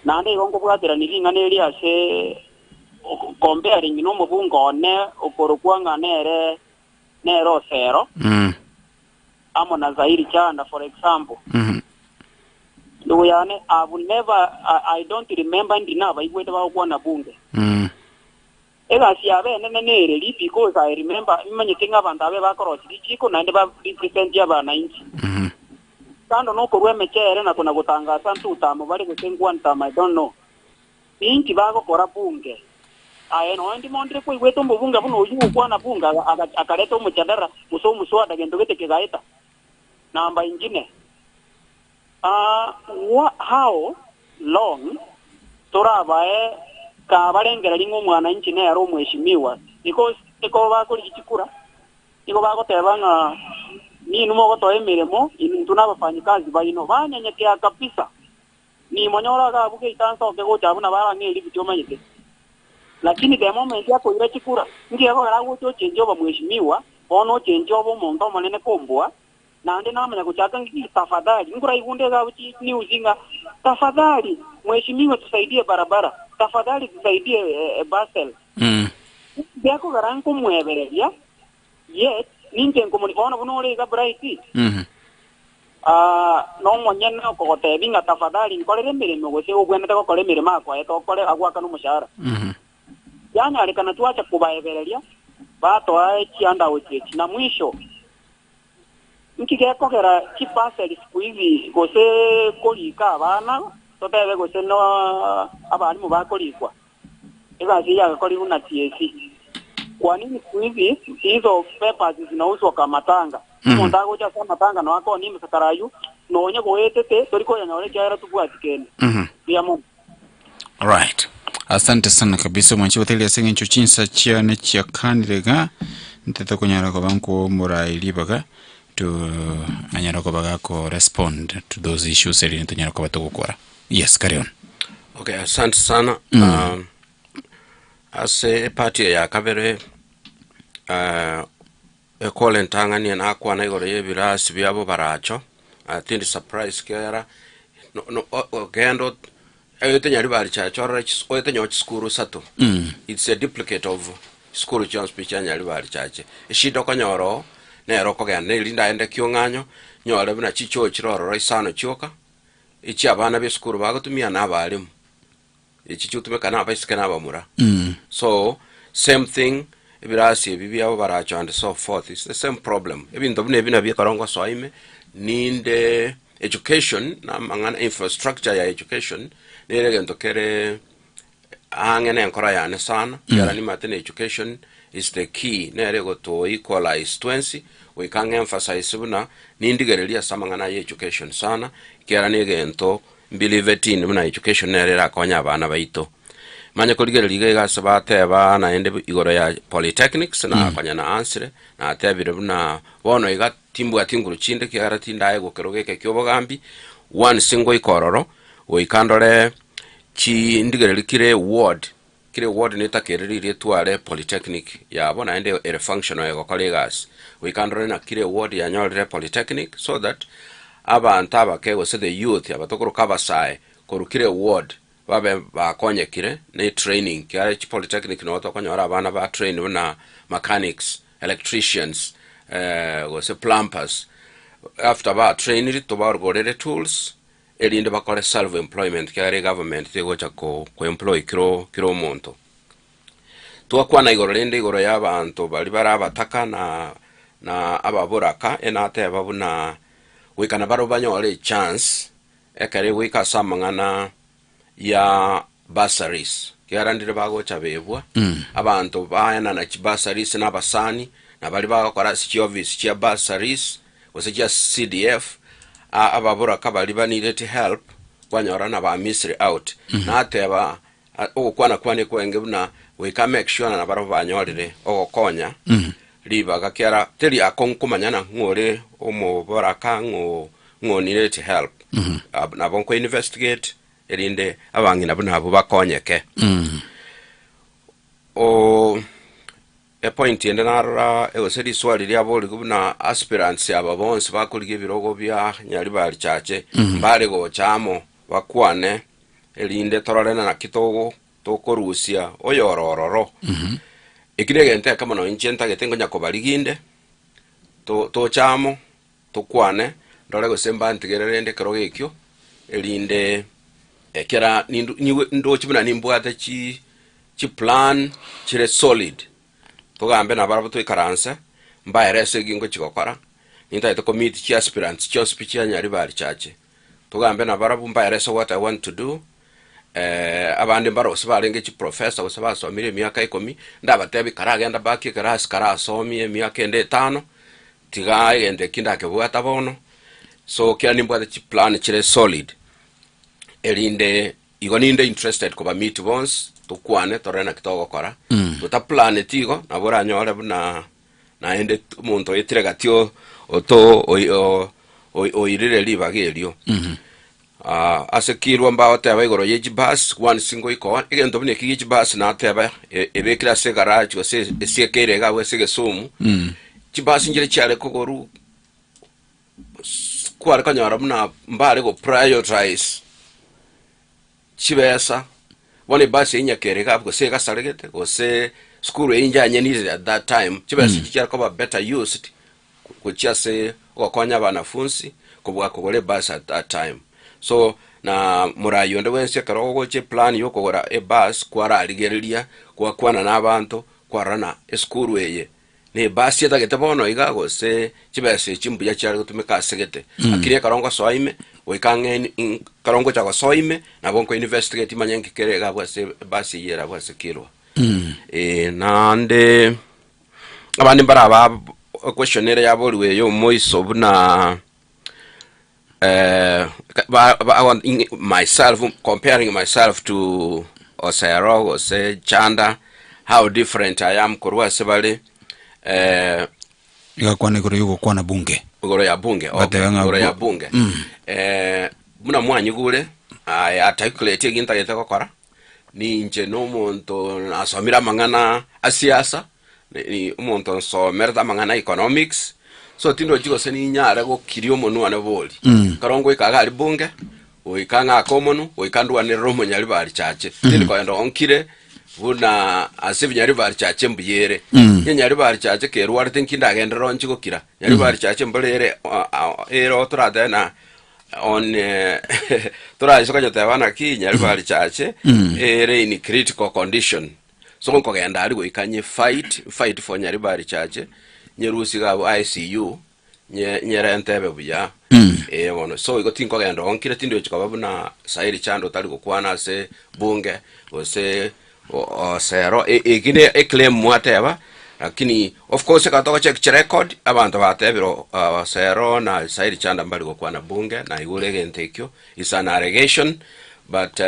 na ndai gongo bwatira niringa neri ase comparing no mubungo ne okorokwanga nero zero amo na Zairi Chanda for example. Luyane, I will never, I don't remember enough. I went about one bunge. Ega siabe nene really because I remember many things about the Bakoro Chico and never represent Java 90. Sando no ko me chere na kuna gutanga santu tamo bali kusengu time I don't know. Inki bago kora bunge. Aye no ndi mondre ko weto mbunga buno uyu kwa na bunga akaleta umuchadara muso agendo gete kegaita. Namba ingine. How long torabae ka barengera lingo mwana nchi ne yaro mweshimiwa because iko bakuri kichikura iko bakotebanga ni numo goto emiremo intuna bafanyikazi bayino banyanyekia kabisa ni monyora ga buke itansa okego chabuna bara ngeli bityo manyete lakini the moment yako ira chikura ngiyako garago cyo chenjo ba mweshimiwa ono chenjo bo mondo manene kombwa na ndi namanya kuchaka ngiki tafadhali ngura igunde ga uchi ni uzinga tafadhali mweshimiwa tusaidie barabara tafadhali tusaidie Basel yako garanko mwebereria yet ninge ngomoni ona bunore ga Bright no monyena ko gotebinga tafadhali nkorere mirimo gose ogwenda ko kore mirimo akwa eto kore agwaka no mushara yana alikana tuacha kubaebereria bato achi anda ochechi na mwisho nkigeko gera kipaseli squeeze gose kolika abana totebe gose no abali mu bakolikwa ebazi ya koli una TSC kwa nini squeeze hizo papers zinauzwa kama matanga mondago cha kama matanga no ako ni msakarayu no onye goetete toliko yanyore kyara tubwatikene diamo. All right. Asante sana kabisa mwanchi hoteli ya sengi nchuchinsa chiane chia kanirega nteta kunyara kwa banko murai baga to anyara kwa baga ko respond to those issues eli ntanyara kwa batogo kwara. Yes, carry on. Okay, asante sana. Ase party ya kabere ekole ntangani na akwa na igoro yebirasi byabo baracho. I think surprise kera no gendo ayete nyari bari chacho oyete nyochi skuru sato. It's a duplicate of skuru John's speech nyari bari chache. Ishido konyoro na roko ga ne linda ende kyonganyo nyore bina chicho chiroro isano choka. Ichi abana be skuru bagotumia na abalimu. Ichi chutumeka na abaisike na abamura. So same thing ebirasi bibi abo baracho and so forth. It's the same problem. Ebintu bine bikarongo soime ninde education na mangana infrastructure ya education nirege ntokere angene nkora ya nesana yara ni matene education is the key nerego to equalize 20 we can emphasize buna nindigerelia samangana ya education sana kera nige nto believe it in buna education nerera konya abana baito manya koligerelia gasabate abana ende igoro ya polytechnics na konya na answer na atebire buna bono iga timbu atinguru chinde kiara tindaye gokerogeke kyobogambi one single ikororo we kandore chi ndigereli kire ward nitakereri tware polytechnic yabo na ende ere functional ya colleagues we kandore na kire ward ya nyore polytechnic so that abantu abake wose the youth abatokoro kabasai korukire ward babe bakonye kire ne training kiara chi polytechnic no tokonyora abana ba train na mechanics electricians was a plumbers after about training to bargorere tools elinde bakore self employment kare government tego chako ko employ kiro monto to akwana igorende igoro yabantu bali barabataka na ababuraka enate babuna wikana baro banyole chance ekare wika samangana ya bursaries kiarandire bago chabebwa abantu bayana na bursaries na basani na bali bakora office chia bursaries was just CDF ababura kabali banirete help kwanyora na ba misri out na ateba okwana kwane kwenge buna we can make sure na baro banyorire okonya liba gakera teri akonkumanya na ngore omo boraka ngonirete help na bonko investigate erinde abangina buna abo bakonyeke a point in another was a swali liabo liguna aspirants aba bonse bakulige birogo bya nyari bali chache mbale go chamo bakwane elinde tororena na kitogo tokorusia oyorororo ikirege nte kama no inchenta getengo nyako baliginde to chamo tokwane ndorego semba ntigererende keroge ekyo elinde ekera ndo chibuna nimbwata chi plan chire solid togambe na barabuto ikaransa mbaerese gingo chikokora ninta ito committee chi aspirants chi speech ya nyari bali chache togambe na barabu mbaerese what I want to do abandi mbaro sibalenge chi professor usaba somire miaka 10 ndabatebi karagenda baki karas karasomie miaka ende 5 tiga ende kinda ke bwata bono so kyani mbwata chi plan chire solid elinde igoninde interested ko ba meet once tukwane torena kitogo kora tuta planet igo nabora nyore buna na ende muntu yetirega tio oto o irire liba gelio asekirwa mbao teba igoro yeji bus one single iko igendo bune kigi bus na teba ebekira se garage go se sekere ga we se sumu chibas njire chale kogoru kwara kanyara buna mbare go prioritize chibesa one bus inyakere ga go se gasaregete go se school injanye needed at that time chibesa chichara ko better used kuchia se okonya banafunzi kubwa kogole bus at that time so na murayo ndo wense karogo che plan yokogora e bus kwara aligerelia kwa kwana nabantu kwarana school weye ne bus yeta getabono igago se chibesa chimbuya cyari gutumika segete akiriye karongo soime wekange karongo chako soime na bonko investigate manyenke kerega bwa se bus yera bwa sekirwa nande abandi baraba questionnaire yaboliwe yo moiso buna I want myself comparing myself to Osero or say Chanda how different I am kurwa sebale yakwane kuro yuko kwa na bunge goro ya bunge goro ya bunge muna mwanyi gure articulate ginta gete gukora ni nje no muntu asomira mangana asiasa ni umuntu nsomera mangana economics so tindo jigo seni nyara go kirio monu ane boli karongo ikaga ari bunge oikanga komonu oikandwa ne romo nyali bali chache tindi ko ndo onkire buna asibi nyali bali chache mbuyere nyali bali chache ke ruwar tinkinda agenda ronchi go kira nyali bali chache mbolere ero turada na on tura isoka jote wana ki nyali bali chache ere in critical condition so ko genda ari go ikanye fight for nyali bali chache nyerusi ga ICU nyere ntebe buya wono so igo tinko genda onkire tindo chikaba buna sairi chando tali gukwana se bunge ose sero igine claim mwateba lakini of course katoka check record abantu batebiro sero na sairi chanda mbali gukwana bunge na igurege ntekyo is an allegation but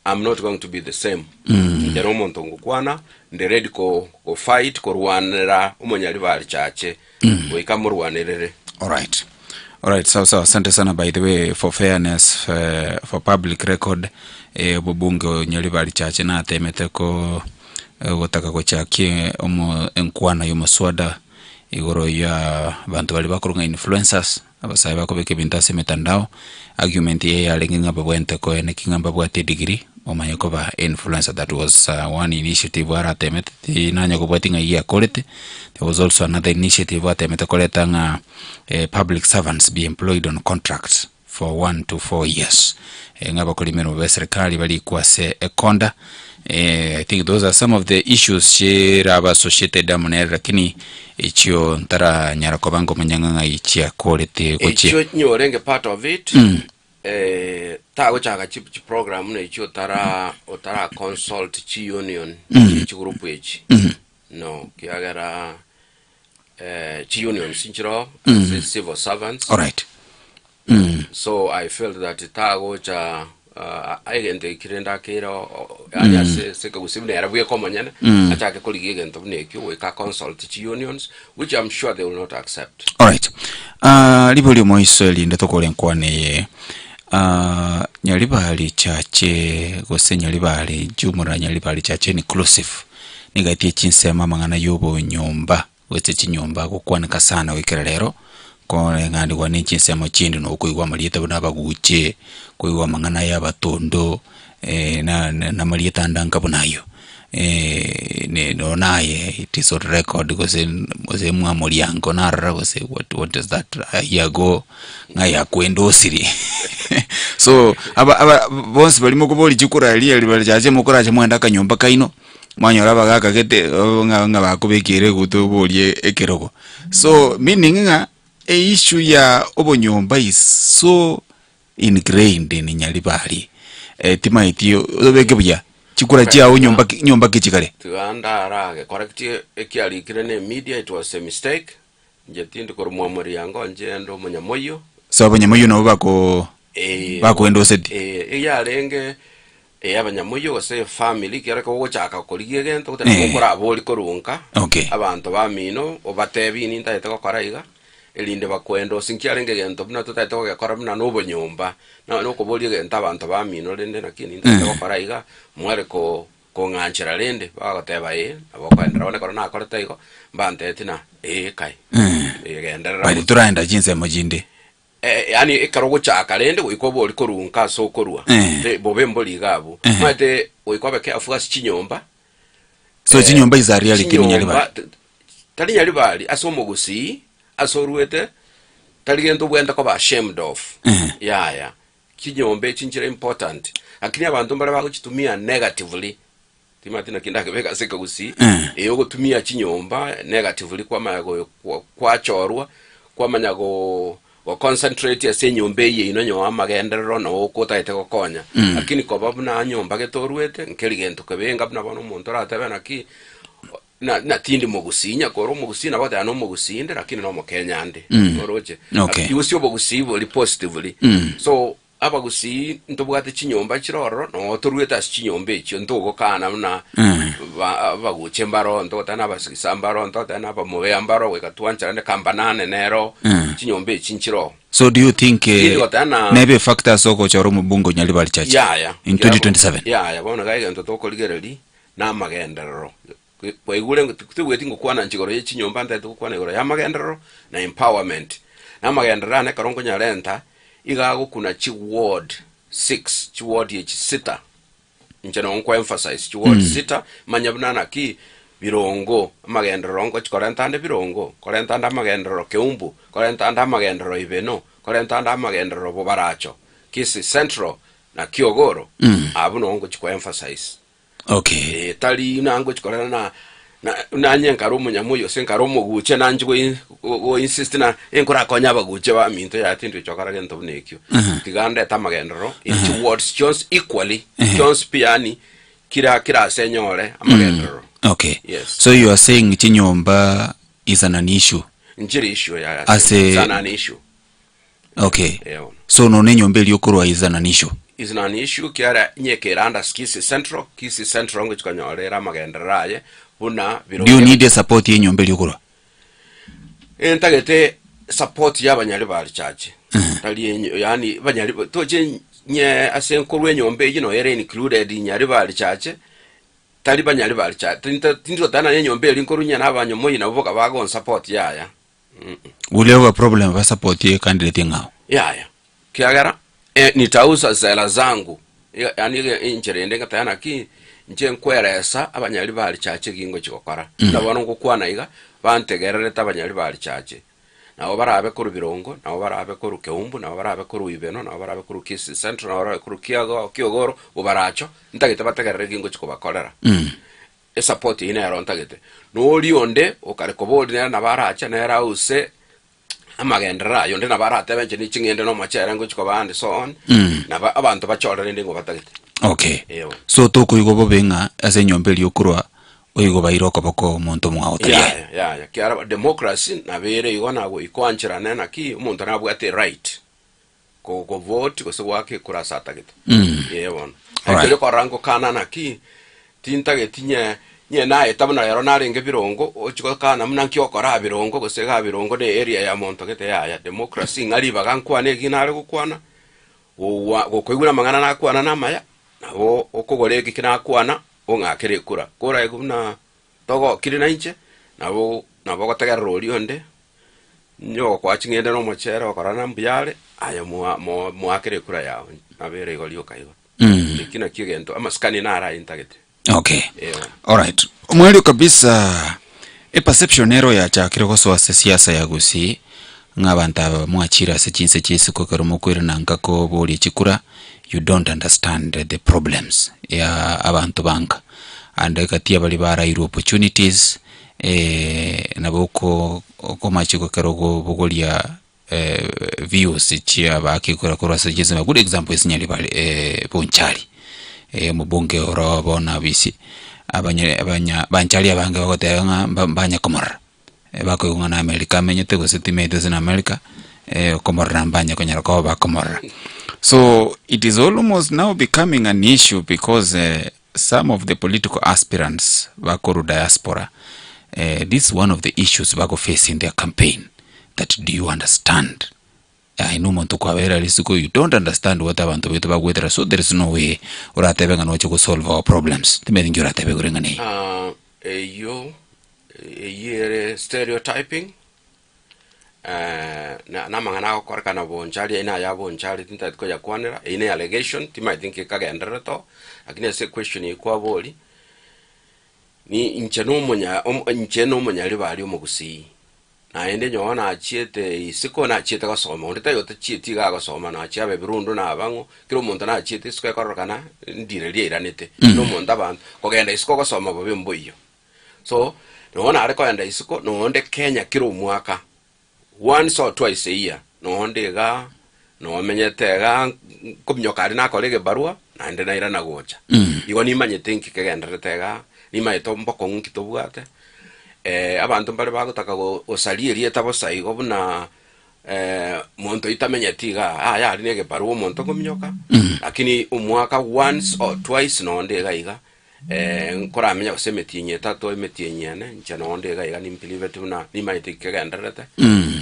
I'm not going to be the same ndero muntu ngukwana ndi ready ko fight ko rwanira umonyali bali chache wikamurwanirere. All right, so asante sana by the way for fairness for public record bubunge nyali bali chache na temete ko gutaka ko chakie omo enkwana yo maswada igoro ya bantu bali bakurunga influencers abasai bakobeke bintase mitandao argument ye yalenga babwente ko ene kingamba bwate degree omanye ko ba influencer. That was one initiative wara temete inanya ko bwatinga ya quality. There was also another initiative wara temete koletanga public servants be employed on contracts for 1 to 4 years ngaba kolimeno ba serikali bali kwase ekonda. I think those are some of the issues shira associated amune lakini ichio ntara nyara ko bango manyanga ichia quality ko chi ichio nyorenge part of it tago chaka chip program ne ichio otara consult chi union chi group echi no kiagara chi union sinchiro civil servants. All right. So I felt that tago cha agente kirenda kero anya se ko simne ara bwe komanyana atake koligi agente bunekyo we ka consult chi unions which I'm sure they will not accept. All right. Liboli moiseli ndatokole nkwane nyali bali chache gose nyali bali jumura nyali bali chache inclusive nigatie chinsema mangana yobo nyomba wetse chinyomba kokwanika sana wekerero ko ngandi kwa nichi nsema chindi no kuigwa maliyeta bana baguche kuigwa mangana ya batondo na maliyeta ndanga bunayo ne no naye it is on record gose mwa moliango narra gose what is that yago ngaya kwendo siri so aba bonse balimo kuboli chikura ali chache mukura chamwenda kanyomba kaino mwanyora bagaka kete nga bakubekire gutobolie ekerogo so meaning a issue ya obonyomba is so ingrained in Nyalibali timaitio obeke bya chikura chia nyomba kichikale tuanda arage correct ekiali kirene media it was a mistake njetindi ko mwamori yango njendo munyamoyo so abanyamoyo nabo bako endosed yarenge abanyamoyo gose family kera ko gochaka koligie gento gutera aboli korunka abantu bamino obatebi ni ntaite ko koraiga elinde bakwendo sinkiarenge gento buna tutaite ko gakora buna no nyomba no ko boli gento abantu bamino lende nakini ntaite ko koraiga mwere ko nganchira lende bagoteba abokwendera one korona akoreta iko mbantetina kai gendera bali turaenda jinse mojinde yani ekarogo chaka lende uikobo olikorunka so korua bobe mboli gabo mate uikobe ke afuasi chinyomba so chinyomba izari ali kini tali Nyalibali asomogusi asoruete tali gento bwenda ko ba ashamed of ya chinyombe chinchira important akini abantu mbara bakuchitumia negatively timatina kindake beka seka gusi eyo tumia chinyomba negatively kwa mago kwa chorwa kwa manyago wa concentrate ya nyombe ye inonyo amagenderero no kutaite kokonya lakini ko babuna nyomba getoruete nkeligento kebenga buna bano umuntu aratebana ki na tindi mogusinya koro mogusina bata no mogusinde lakini no mokenyande oroje okay usio mogusibo li positively so abagusi ntobwate chinyomba chiroro no turweta chinyomba icho ntogo kana mna baguche mbaro ntotana basisa mbaro ntotana bamoya mbaro wekatwancha ne kambanane nero chinyomba chinchiro. So do you think maybe factors oko choro mubungo nyali bali chachi in 2027? Yeah, bona gaiga ntotoko ligereli na magendero. Kwa igule kutugweti ngukwana nchigoro yechinyomba ntatukwana igoro ya magendero na empowerment. Na magendera ne karongo nyalenta igago kuna chi ward 6 chi ward ye sita njeno onko emphasize chi ward sita manyabnana ki birongo magendero ngo chikorentande birongo korentanda magendero keumbu korentanda magendero ibeno korentanda magendero bobaracho kisi central na kiogoro abuno ngo chiko emphasize. Okay. Tali nango chikorana na nyenkaro munyamuyo senkaro muguche nanjwe o insist na enkora konya baguche ba minto ya tinto chokara gento bunekyo tiganda tamagendero in words Jones equally Jones piani kira senyore amagendero. Okay. Yes. So you are saying chinyomba is an issue? Njiri issue ya as an issue. Okay. Yeah. So no nenyombe lyokurwa is an issue? Is an issue kiara nyekeranda kisi central ngo chikanyorera magendero aye. Do you need a support in your belly? Entagete support ya banyali bali chache. Tali yani banyali toje nye asenkorwe nyombe ere included nyali bali chache. Tali banyali bali chache. Tinto tana nyombe linkorunya na banyomo ina boka bago support ya. Will you have a problem with support ye candidate ngao? Ya. Kiagara nitauza zela zangu. Yani injere ndenga tayana ki nje nkweresa abanyali bali chache gingo chikokora ndabona ngukwana iga bantegerere abanyali bali chache nawo barabe ko rubirongo nawo barabe ko rukeumbu nawo barabe ko ruibeno nawo barabe ko kisi central nawo barabe ko kiogoro ubaracho ntagite bategerere gingo chikobakorera support ine yaro ntagite no lionde okareko bodi na baracha na era use amagendera yonde na barate benje ni chingende no machera ngo chikobande so on na abantu bachorere ndingo batagite. Okay. So toko yugo benga ase nyombe lyokurwa oyigo bairoko bako muntu mwawotari. Yeah. Kiara democracy na bere yona go ikwanchira nena ki umuntu nabwate right. Ko vote ko se wake kurasa tagite. Yewon. Akele ko rango kana na ki tintagete nye na etabuna yaro na renge birongo ochiko kana munankyo kora birongo ko se ga birongo ne area ya monto gete ya democracy ngari bagankwane ginare gukwana. Go koigura mangana na kwana na maya. Nabo okogore gikina kwana ongakere kura kora eguna togo kirina inche nabo gotega roli onde nyo kwa chingende no mochero okorana mbiyale aya mu akere kura yawo abere golio kaigo kina kigento amaskani nara intagete. Okay. All right. Mweli kabisa perception ero ya chakiro ko so siasa ya gusi ngabanta mwachira se chinse chisi ko kero mokwira nangako boli chikura. You don't understand the problems ya abantu banka and katia bali bara opportunities naboko komachiko karogo bogolia views chia bakikora kora suggest a good example is nyali bali bonchali mubonge oro bona bisi abanya banchali abange bagotega banya komora bako ngana America menyete go setimetes in America komora mbanya konyara ko ba komora. So it is almost now becoming an issue because some of the political aspirants Bakuru diaspora, this is one of the issues Bako face in their campaign. That do you understand? I know you don't understand what about the so there is no way or to solve our problems. Stereotyping. Na mangana ko kana bonchali ina ya bonchali tinta ko ya kwanera ine allegation tima think kagendera to akine se question ikwa boli ni incheno munya libali omugusi na ende nyona achiete isiko na achiete ko soma ndita yote chieti ga ko soma na achiabe birundo na abango kiro muntu na achiete isiko korokana ndire liranete no muntu abantu ko genda isiko ko soma bobe mboyo so no na areko enda isiko no onde Kenya kiro mwaka once or twice a year no ndega no menyetega kumnyokari na kolege barua na ende na irana gocha igo ni manyete nkikegenda tega ni maito mboko nkitobwate abantu mbale bagotaka osalie rieta bosaigo buna monto itamenya tiga ya nege paru monto komnyoka lakini umwaka once or twice no ndega iga nkora menya usemetinye tato emetinyane nchana ondega iga nimpilive tuna nimaitike gandarata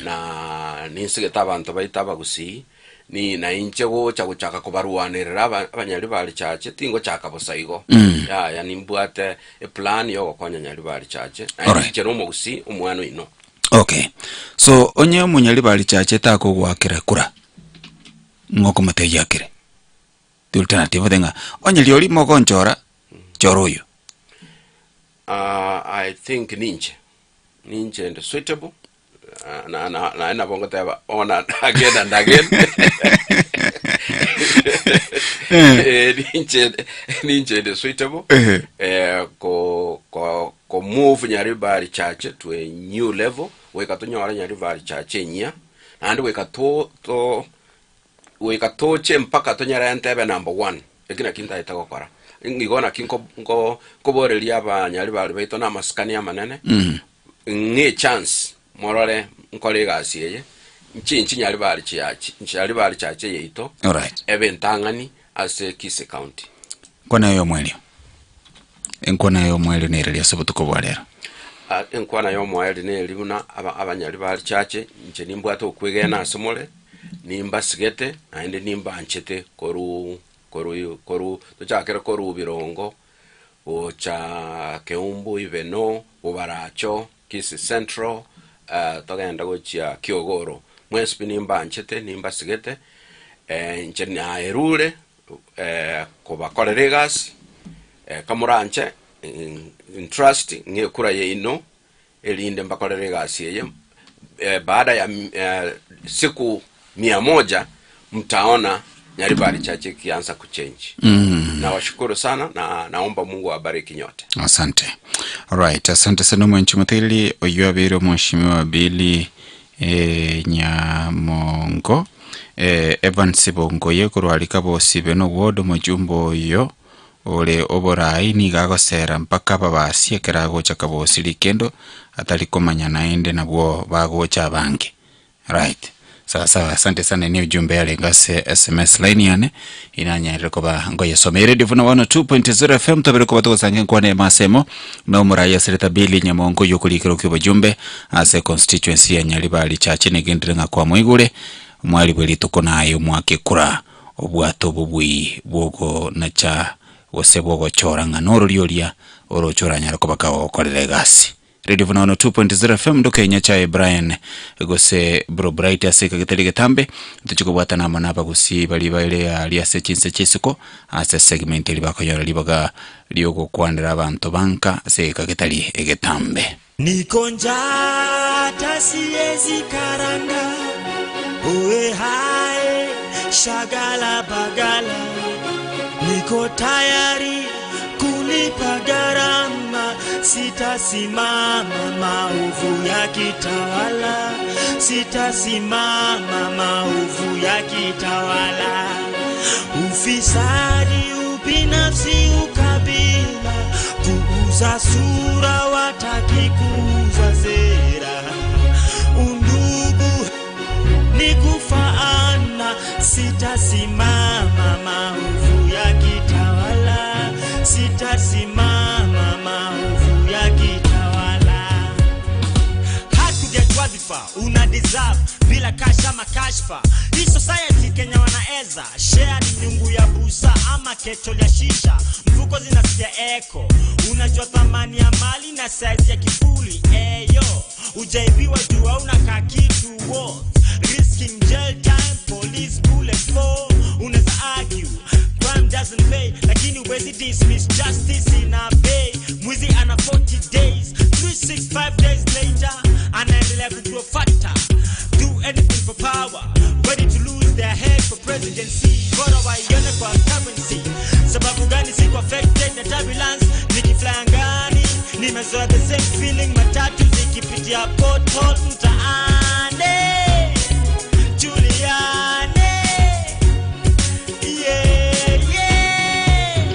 na ninsige abantu baitaba gusi ni na inche gocha guchaka kubaruanirira abanyari bali chache tingo chaka bosaigo ya nimbwate e plan yo konya nyari bali chache inche no mugusi umwana ino. Okay, so onye munyali bali chache tako gwakira kura ngoko mate yakire the alternative denga onye lioli mogonchora choroyo. I think ninche and suitable na bongo taba ona again and again. Ninche and suitable ko move nyari bali chache to a new level. Weka to nyara nyari bali chache nya and weka to mpaka to nyara ntebe number 1 ekina kinta itakokora ngigona kinko koborelia abanyari bali baito na maskani amanene nge chance morore nkolega asiye nchinchi nyari bali chache yeito. Alright, ebentangani ase Kise County kona yo mwelio enkona yo mwelio nerelia sobutuko bwalera enkwana yo mweli nelibuna abanyari bali chache nche nimbwate okwegena asomole nimba sigete naende nimba anchete koru tochakera koru birongo ocha Keumbu Iveno Ubaracho Kisi Central togenda gochia Kiogoro mwespi nimba anchete nimba sigete nche na erule kobakoreregas kamuranche trust ngekura ye ino elinde mbakoreregas ye baada ya siku 100 mtaona nyari bali chache kianza kuchange. Na washukuru sana na naomba Mungu abariki nyote. Asante. Alright, asante sana mwanchi mthili oyuabiro mheshimiwa Billy Nyamongo Evan Sibongo yekuru alikabo sibeno wodo mujumbo yo ole oborai ni gagosera mpaka babasi ekerago chakabo silikendo atalikomanya naende nabwo bagocha bange. Right. Sasa asante sana ni ujumbe ya lengase SMS line yane inanya rekoba ngoye some Radio Vuna 102.0 FM tabere ko bato sangen kwa ne masemo no muraya sereta Billy Nyamongo yokulikiro kyo bujumbe ase constituency ya Nyalibali chache negendrenga kwa mwigule mwali bweli tukona ayo mwake kura obwato bubwi bwogo na cha wosebwogo choranga noro liolia oro choranya rekoba ka okolele gasi. Radio Vuna 102.0 FM ndo Kenya cha Brian gose bro bright aseka gitelige tambe tuchiko bwata na manaba gusi bali baile ali asechinse chisiko ase segment ili bakonyora libaga lioko kwandira abantu banka aseka gitali egetambe nikonja tasiezi karanga uwe hai shagala bagala niko tayari kulipa gharama, sitasimama maovu ya kitawala, sitasimama maovu ya kitawala. Ufisadi, ubinafsi, ukabila, kuuza sura, wataki kuuza sera. Undugu ni kufaana, sitasimama maovu ya kitawala, sitasimama maovu ya kitawala. Hatuget wadhifa, una deserve, bila kasha makashfa. Hii society Kenya wanaeza, share ni nyungu ya busa ama kecho ya shisha. Mfuko zinasikia eko, unajua thamani ya mali na size ya kifuli. Eyo, ujaibiwa jua unakaa kitu worth. Risking jail time, police bullet for. Unaweza argue, crime doesn't pay, lakini uwezi dismiss justice in a bay. Mwizi ana 40 days, 365 days later, anaendelea kugrow fatter. Do anything for power, ready to lose their head for presidency. Bora waione kwa currency, sababu gani siku affected na turbulence. Nikifly angani, nimezoa the same feeling. Matatu zikipitia pothole mtaani. Juliane, yeah, yeah.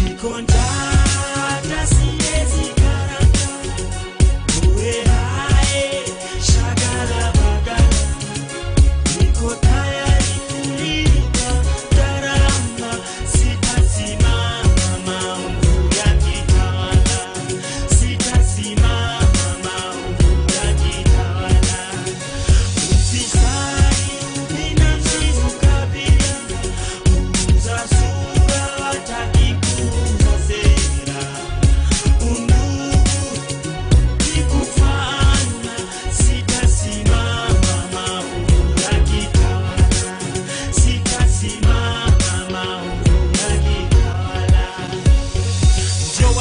Nikonjata siezi karanga, uwe hae, shagala bagala.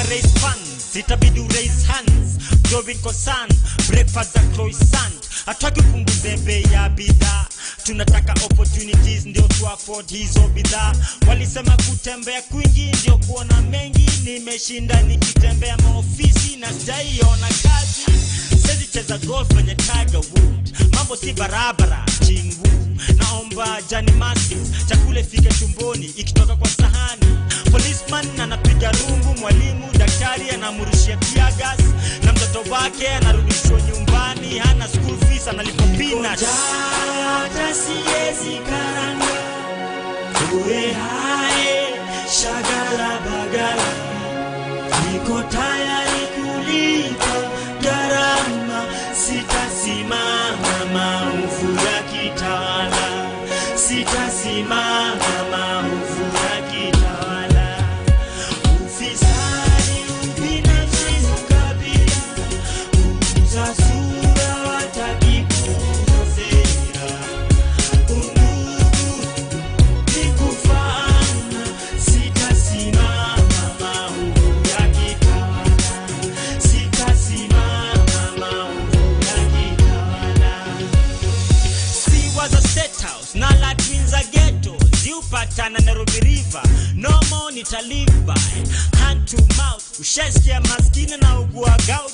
raise funds, itabidi raise hands. Dovin concern, breakfast za croissant. Hataki punguze bei ya bidhaa, tunataka opportunities ndio tu afford hizo bidhaa. Walisema kutembea kwingi ndio kuona mengi, nimeshinda nikitembea maofisi na sijaiona kazi. Sezi cheza golf kwenye Tiger Wood, mambo si barabara chingu. Naomba Johnny Massive, chakule fike tumboni ikitoka kwa sahani. Policeman anapiga rungu, mwalimu daktari anamurushia tear gas, na mtoto wake anarudishwa nyumbani, hana school fees analipa peanuts. Hata siwezi karanga, uwe hai shagala bagala, niko tayari kulipa gharama, sitasimama maovu ya kitawala, sitasimama maovu ya kitawala. Ufisadi, ubinafsi, ukabila, kuuza sura, wataki kuuza sera. Undugu ni kufana, sitasimama maovu ya kitawala, sitasimama maovu ya kitawala. Si was a state house, na la twins a ghetto. Ziupatana Nairobi River, no more nitalive by hand to mouth. Ushesikia maskini na ugua gout,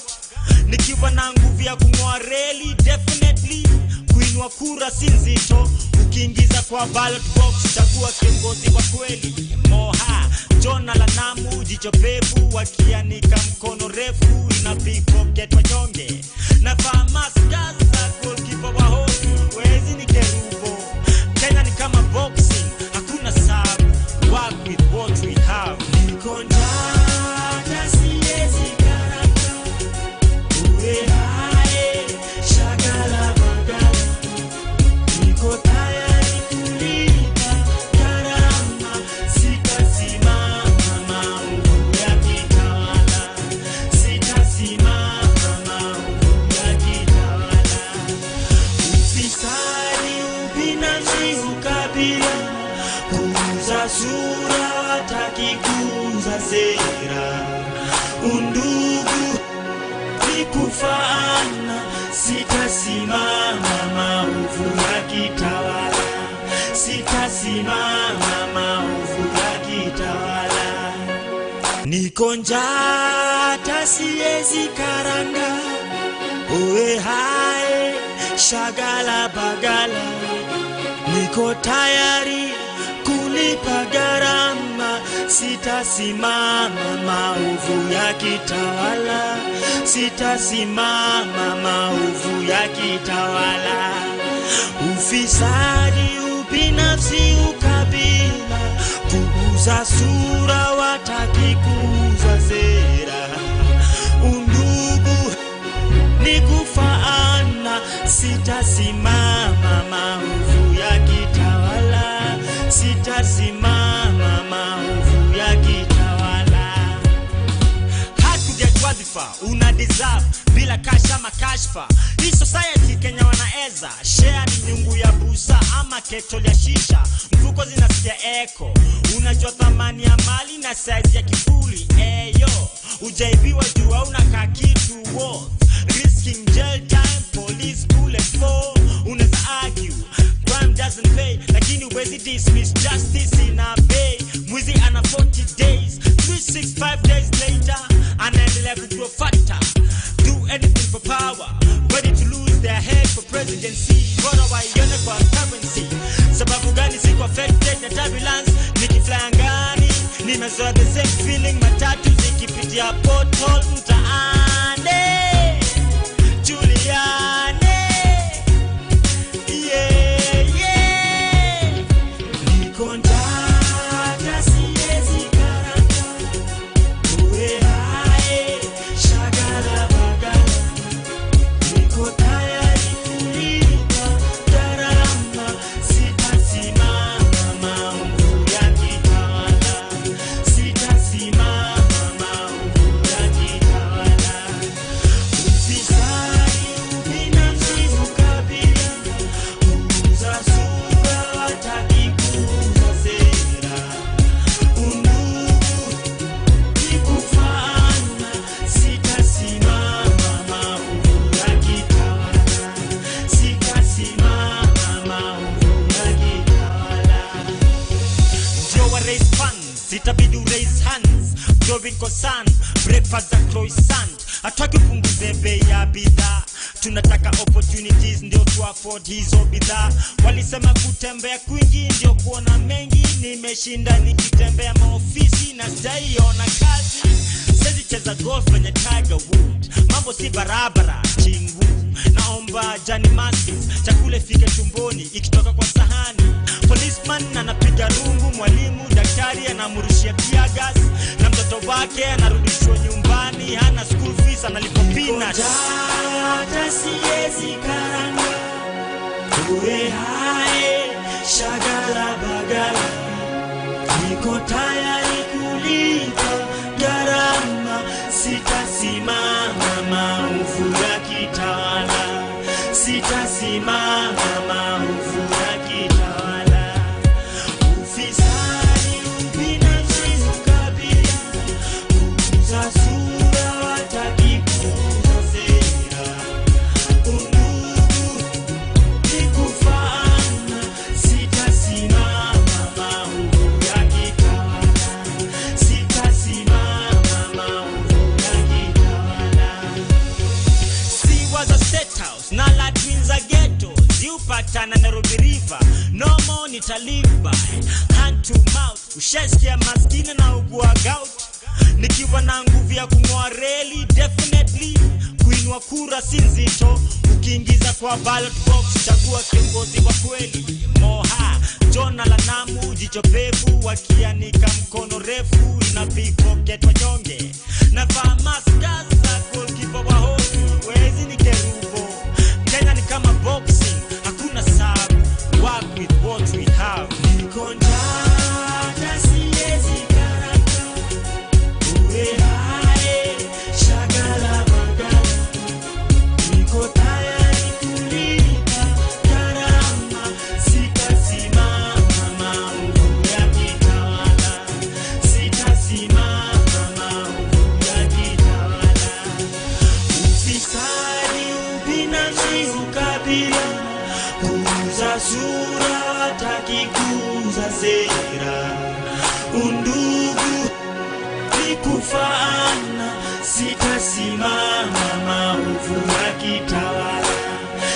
nikiwa na nguvu ya kung'oa reli. Definitely kuinua kura si nzito, ukiingiza kwa ballot box chagua kiongozi kwa kweli. Moha Jona la Namu, jicho pevu, wakianika mkono refu, ina big pocket wanyonge. Navaa mask gaza, goalkeeper wa hoki, wezi ni kerubo. Kenya ni kama boxing, hakuna sabu, work with what we have. Niko njaa, siwezi karanga, uwe hai shagala bagala, niko tayari kulipa gharama, sitasimama maovu ya kitawala, sitasimama maovu ya kitawala. Ufisadi, ubinafsi, ukabila, kuuza sura, wataki kuuza sera. Undugu ni kufana, sitasimama maovu ya kitawala, sitasimama maovu ya kitawala. Niko njaa, hata siwezi karanga, uwe hai shagala bagala, niko tayari kulipa gharama, sitasimama maovu ya kitawala, sitasimama maovu ya kitawala. Ufisadi, ubinafsi, ukabila, kuuza sura, wataki kuuza sera. Undugu ni kufaana, sitasimama maovu ya kitawala, sitasimama maovu ya kitawala. Hakuja wadhifa una deserve bila kasha makashfa. Hii society Kenya wanaeza share ni nyungu ya busa ama keto ya shisha, mfuko zinasikia echo. Unajua thamani ya mali na size ya kifuli, eyo ujaibiwa jua unakaa kitu worth, risking jail time, police bullet for. Unaweza argue crime doesn't pay, lakini huwezi dismiss justice in a bay. Mwizi ana 40 days, 365 days later anaendelea kugrow fatter. Do anything for power, ready to lose their head for presidency. Bora waione kwa currency, sababu gani siko affected na turbulence. Nikifly angani, nimezoa the same feeling, matatu zikipitia pothole mtaani. Juliane, yeah, yeah. Niko njaa, siwezi karanga, uwe hai shagala bagala, niko tayari kulipa gharama, sitasimama maovu ya kitawala, sitasimama maovu ya kitawala. breakfast za croissant. Hataki punguze bei ya bidhaa, tunataka opportunities ndio tu afford hizo bidhaa. Walisema kutembea kwingi ndio kuona mengi, nimeshinda nikitembea maofisi na sijaiona kazi. Sezi cheza golf kwenye Tiger Wood, mambo si barabara chingu. Naomba Johnny Maskins, chakule fike tumboni ikitoka kwa sahani. Policeman anapiga rungu, mwalimu daktari anamurushia tear gas, na mtoto wake anarudishwa nyumbani, hana school fees analipa peanuts. Hata siwezi karanga, uwe hae, shagala bagala, niko tayari kulipa gharama, sitasimama maovu ya kitawala, sitasimama maovu ya kitawala. Ufisadi, ubinafsi, ukabila, kuuza sura, wataki kuuza sera. Undugu ni kufaana, sitasimama maovu ya kitawala, sitasimama maovu ya kitawala. Si was a state house, na la twins a ghetto, ziupatana Nairobi River, no more nitalive by hand to mouth. Ushasikia maskini na ugua gout, nikiwa na nguvu ya kung'oa reli, definitely kuinua kura si nzito. Ukiingiza kwa ballot box, chagua kiongozi wa kweli. Moha, Jona la Namu, jicho pevu, wakianika mkono refu, ina big pocket wanyonge. Navaa maska za goalkeeper wa hoki, wezi ni kerubo. Kenya ni kama boxing, hakuna sabu, work with what we have. Niko njaa, siwezi karanga, uwe hae, shagala bagala, niko tayari kulipa gharama, sitasimama maovu ya kitawala, sitasimama maovu ya kitawala. Ufisadi, ubinafsi, ukabila, kuuza sura, wataki kuuza sera. Undugu ni kufaana, sitasimama maovu ya kitawala,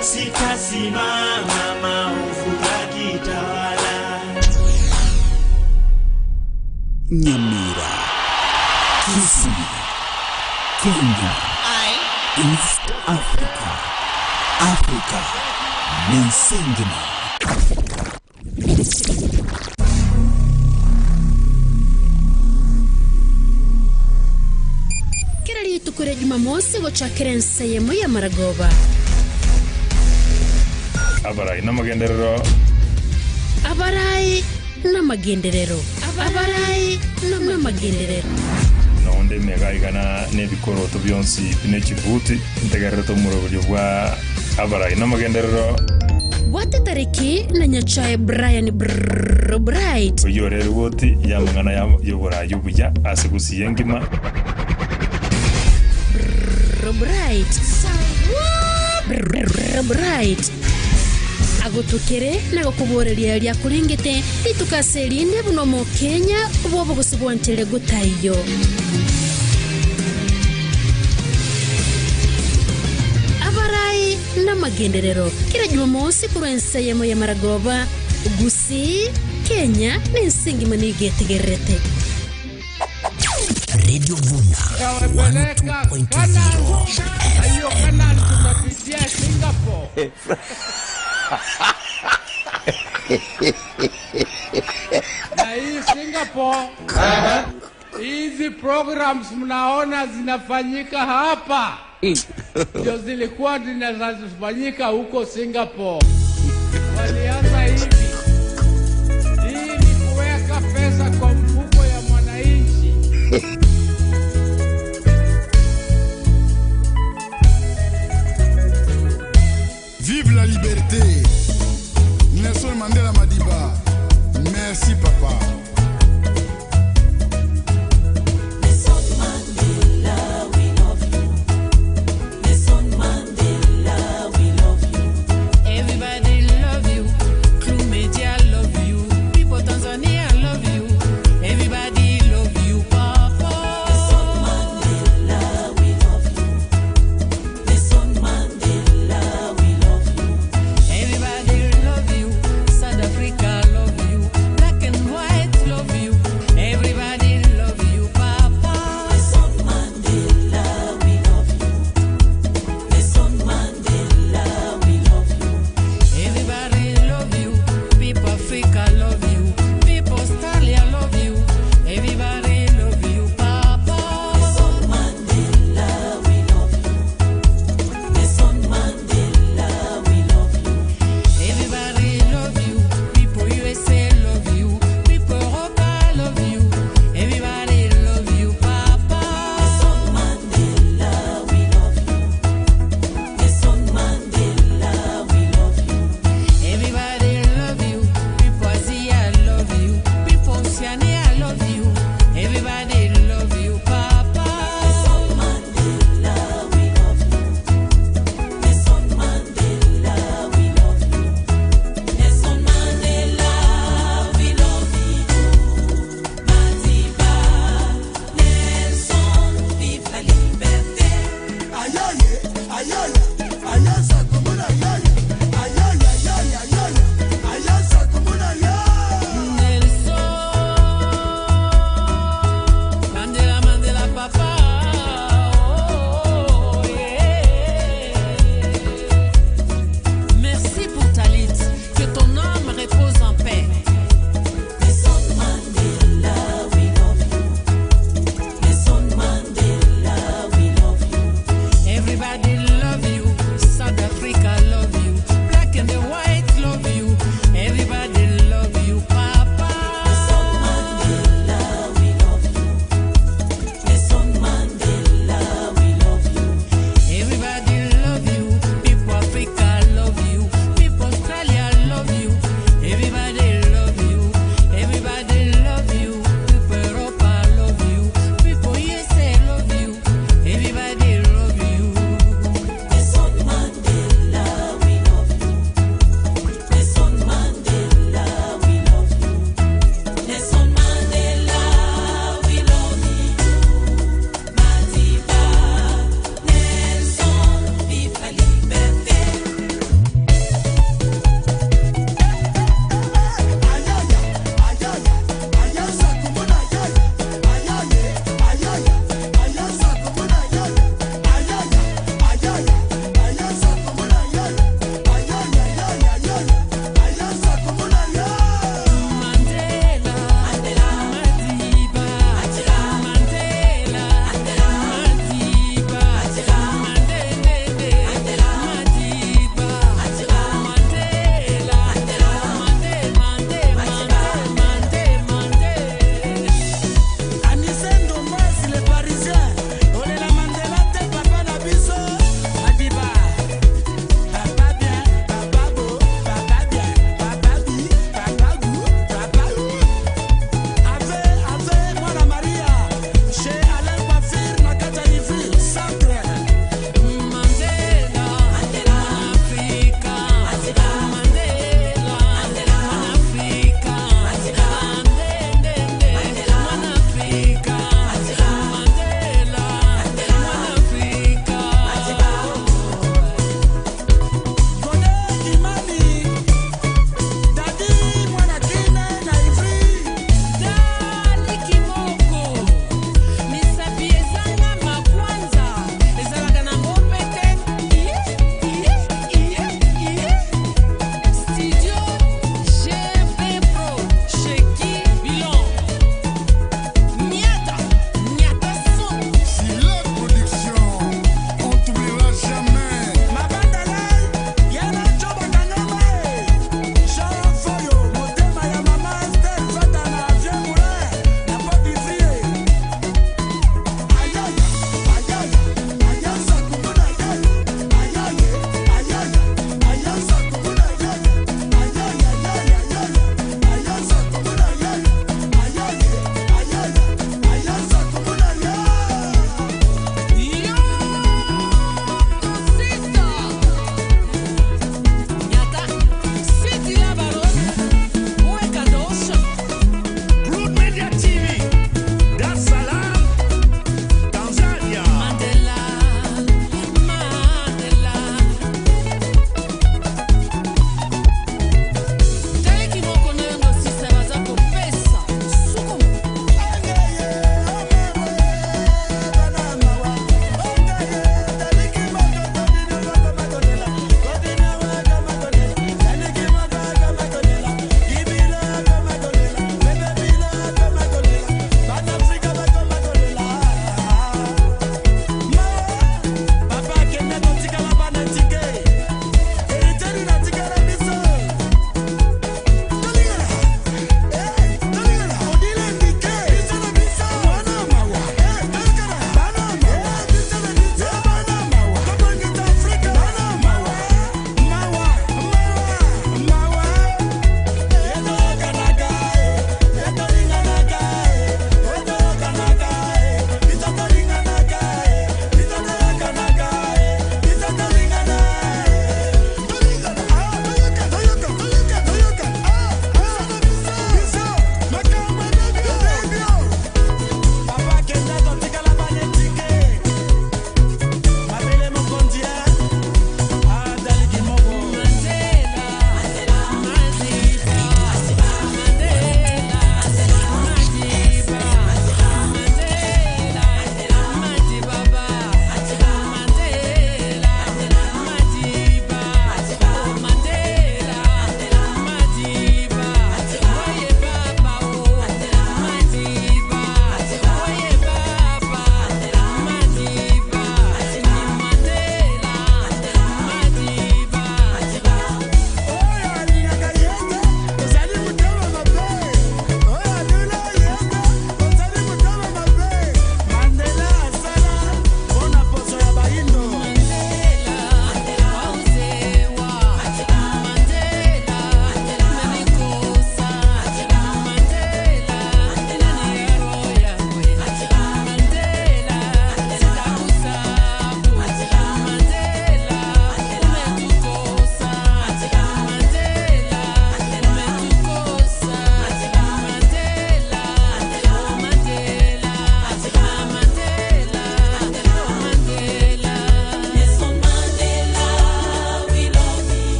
sitasimama maovu ya kitawala. Nyamira, Kisii, Kenya, East Africa, Africa, Mensengima. Kirari tukure Jumamosi gochakira nseyemo ya Maragoba. Abarai n'amagenderero. Abarai n'amagenderero. Abarai n'amagenderero. Nonde megaigana n'ebikoroto byonsi b'ekibuti ntegerero tomurobyo bwa abarai n'amagenderero. Wate tariki na nyachae Brian Bright. Uyo rero woti yamangana yobora yubuja asigusiye ngima. Bright agutukire na gukuboreria ria kurengete itukaserinde buno mu Kenya bobo gusibwantere gutayo. Abarai n'amagenderero kira Jumamosi kurenseyemo ya Maragoba, Gusii, Kenya n'ensingima nigetegerete. Radio Vuna 102.0 Ayo kanali tunapitia Singapore. Na hii Singapore, hizi programs mnaona zinafanyika hapa, ndio zilikuwa zinafanyika huko Singapore. Walianza hivi, hii ni kuweka pesa kwa mfuko ya mwananchi. Vive la liberté. Nelson Mandela Madiba. Merci papa. Nelson Mandela, we love you. Nelson Mandela, we love you. Everybody love you.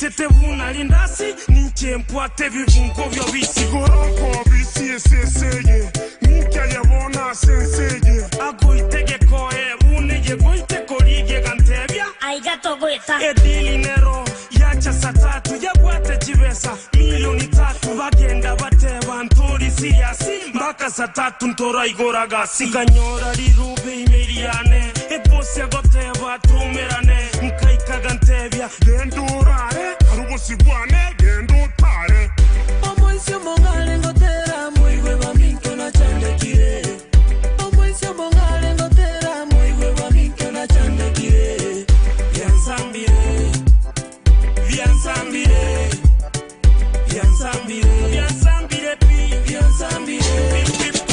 tete buna lindasi ninche mpwate vivungo vya bisi goroko bisi eseseye ninke yabona senseye ago itege koe bunege goite korige gantebya aigato goita edili nero yacha satatu yabwate chibesa milioni 3 bagenda bateba ntori siyasi mbaka satatu ntora igoraga siganyora rirube imeliane ebose goteba tumerane nkaika gantebya gendurare arugo sibwane gendutare Omoisio mongale ngotera moigwe baminko na chandekire Omoisio mongale ngotera moigwe baminko na chandekire Viensambire Viensambire Viensambire Viensambire pi Viensambire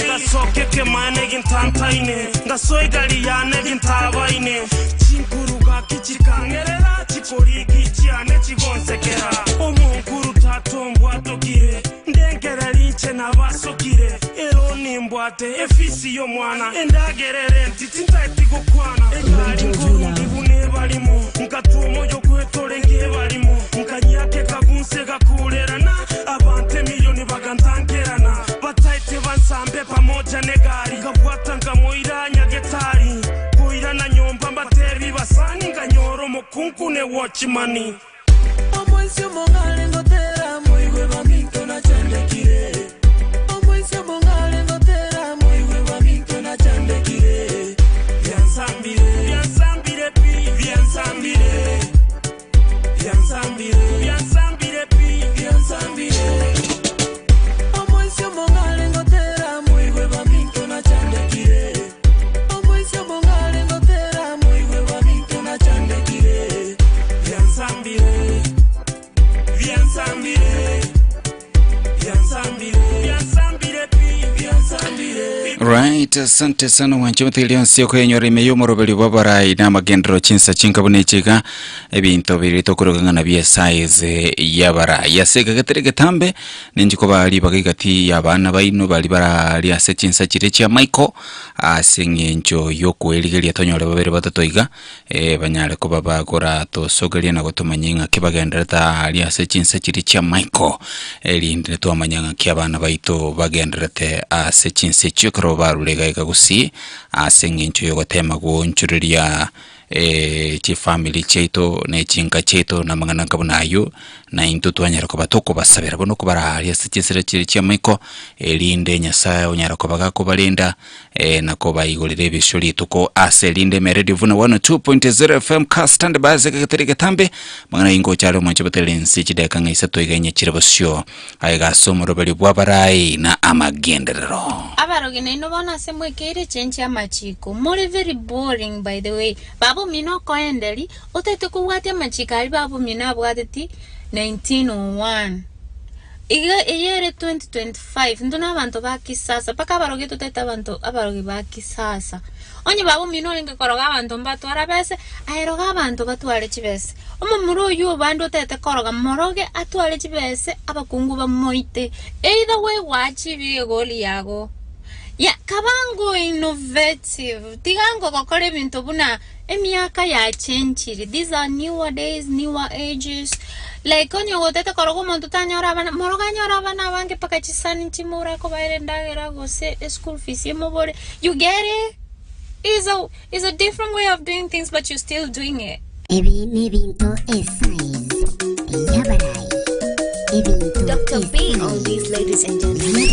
Ngasoke ke mane gintantaine ngasoy gali yane gintabaine Chinkuruga kichikangerera chikoriki chiane chigonsekera Omunkuru tatombwatokire ndengera linche nabasokire ero nimbwate efisi yo mwana endagerere ntitintaiti gukwana egari nkuru ndibune balimo nkatumo yo kwetolenge balimo nkanyake kagunse gakulerana abante milioni bagantangerana bataite bansambe pamoja negari kabwata ngamoiranya getari kuirana nyomba mbatebi basani nganyoro mukunku ne watchmani Omoisio mongale ngotera moigwe baminko na chandekire Omoisio mongale ngotera moigwe baminko na chandekire Viensambire Viensambire pi Viensambire Viensambire Viensambire pi Viensambire Omoisio mongale ngotera moigwe baminko na chandekire Omoisio mongale ngotera moigwe baminko na chandekire Viensambire Viensambire Viensambire Viensambire pi Viensambire Right, asante sana wanchumthi iliyonsio kwenyore imeyomo robeli wabarai na magendro chinsa chinkabune chika ebinto birito kuruganga na bia size yabara yaseka gaterege tambe ninjiko bali bagigati yabana baino bali bara liase chinsa chirechi ya Michael asengenjo yokweligelia tonyore babere batatoiga banyale ko babagora to sogelia na gotomanyinga kibagendereta liase chinsa chirechi ya Michael elinde to amanyanga kyabana baito bagenderete ase chinsa chikro barulega ikagusi asengencho yogotema gonchuria chi family cheto ne chinka cheto na mangana kabunayo na intutu anyara ko batoko basabera bono ko barahari asichisira chiri cyamiko elinde nyasaye onyara ko bagako balinda na ko bayigolere bishuri tuko aselinde meredi vuna 102.0 FM stand baze katereke tambe mangana ingo cyaro mwanche batelensi chideka ngaisa toiganye chirabosyo aiga somoro bali bwabarai na amagenderero abaroge nino bona semwekere chenche amachiko more very boring by the way babu mino koendeli otete kuwate machikali babu mino abwateti 1901 iga iyere 2025 ndona abantu bakisasa paka abaroge tuteta abantu abaroge bakisasa onye babu mino linge koroga abantu mbatwara bese aeroga abantu batware chibese omumuro yu bando tete koroga moroge atware chibese abakungu bamoite either way wachi bigoli yago ya kabango innovative tigango kokore bintu buna emiaka ya change. These are newer days, newer ages. Like onyo gotete korogo muntu tanyora bana moroga nyora bana bange pakachisani chimura ko bairendagera go se school fees yemobore. You get it? Is a different way of doing things, but you're still doing it. Dr. B on these, ladies and gentlemen.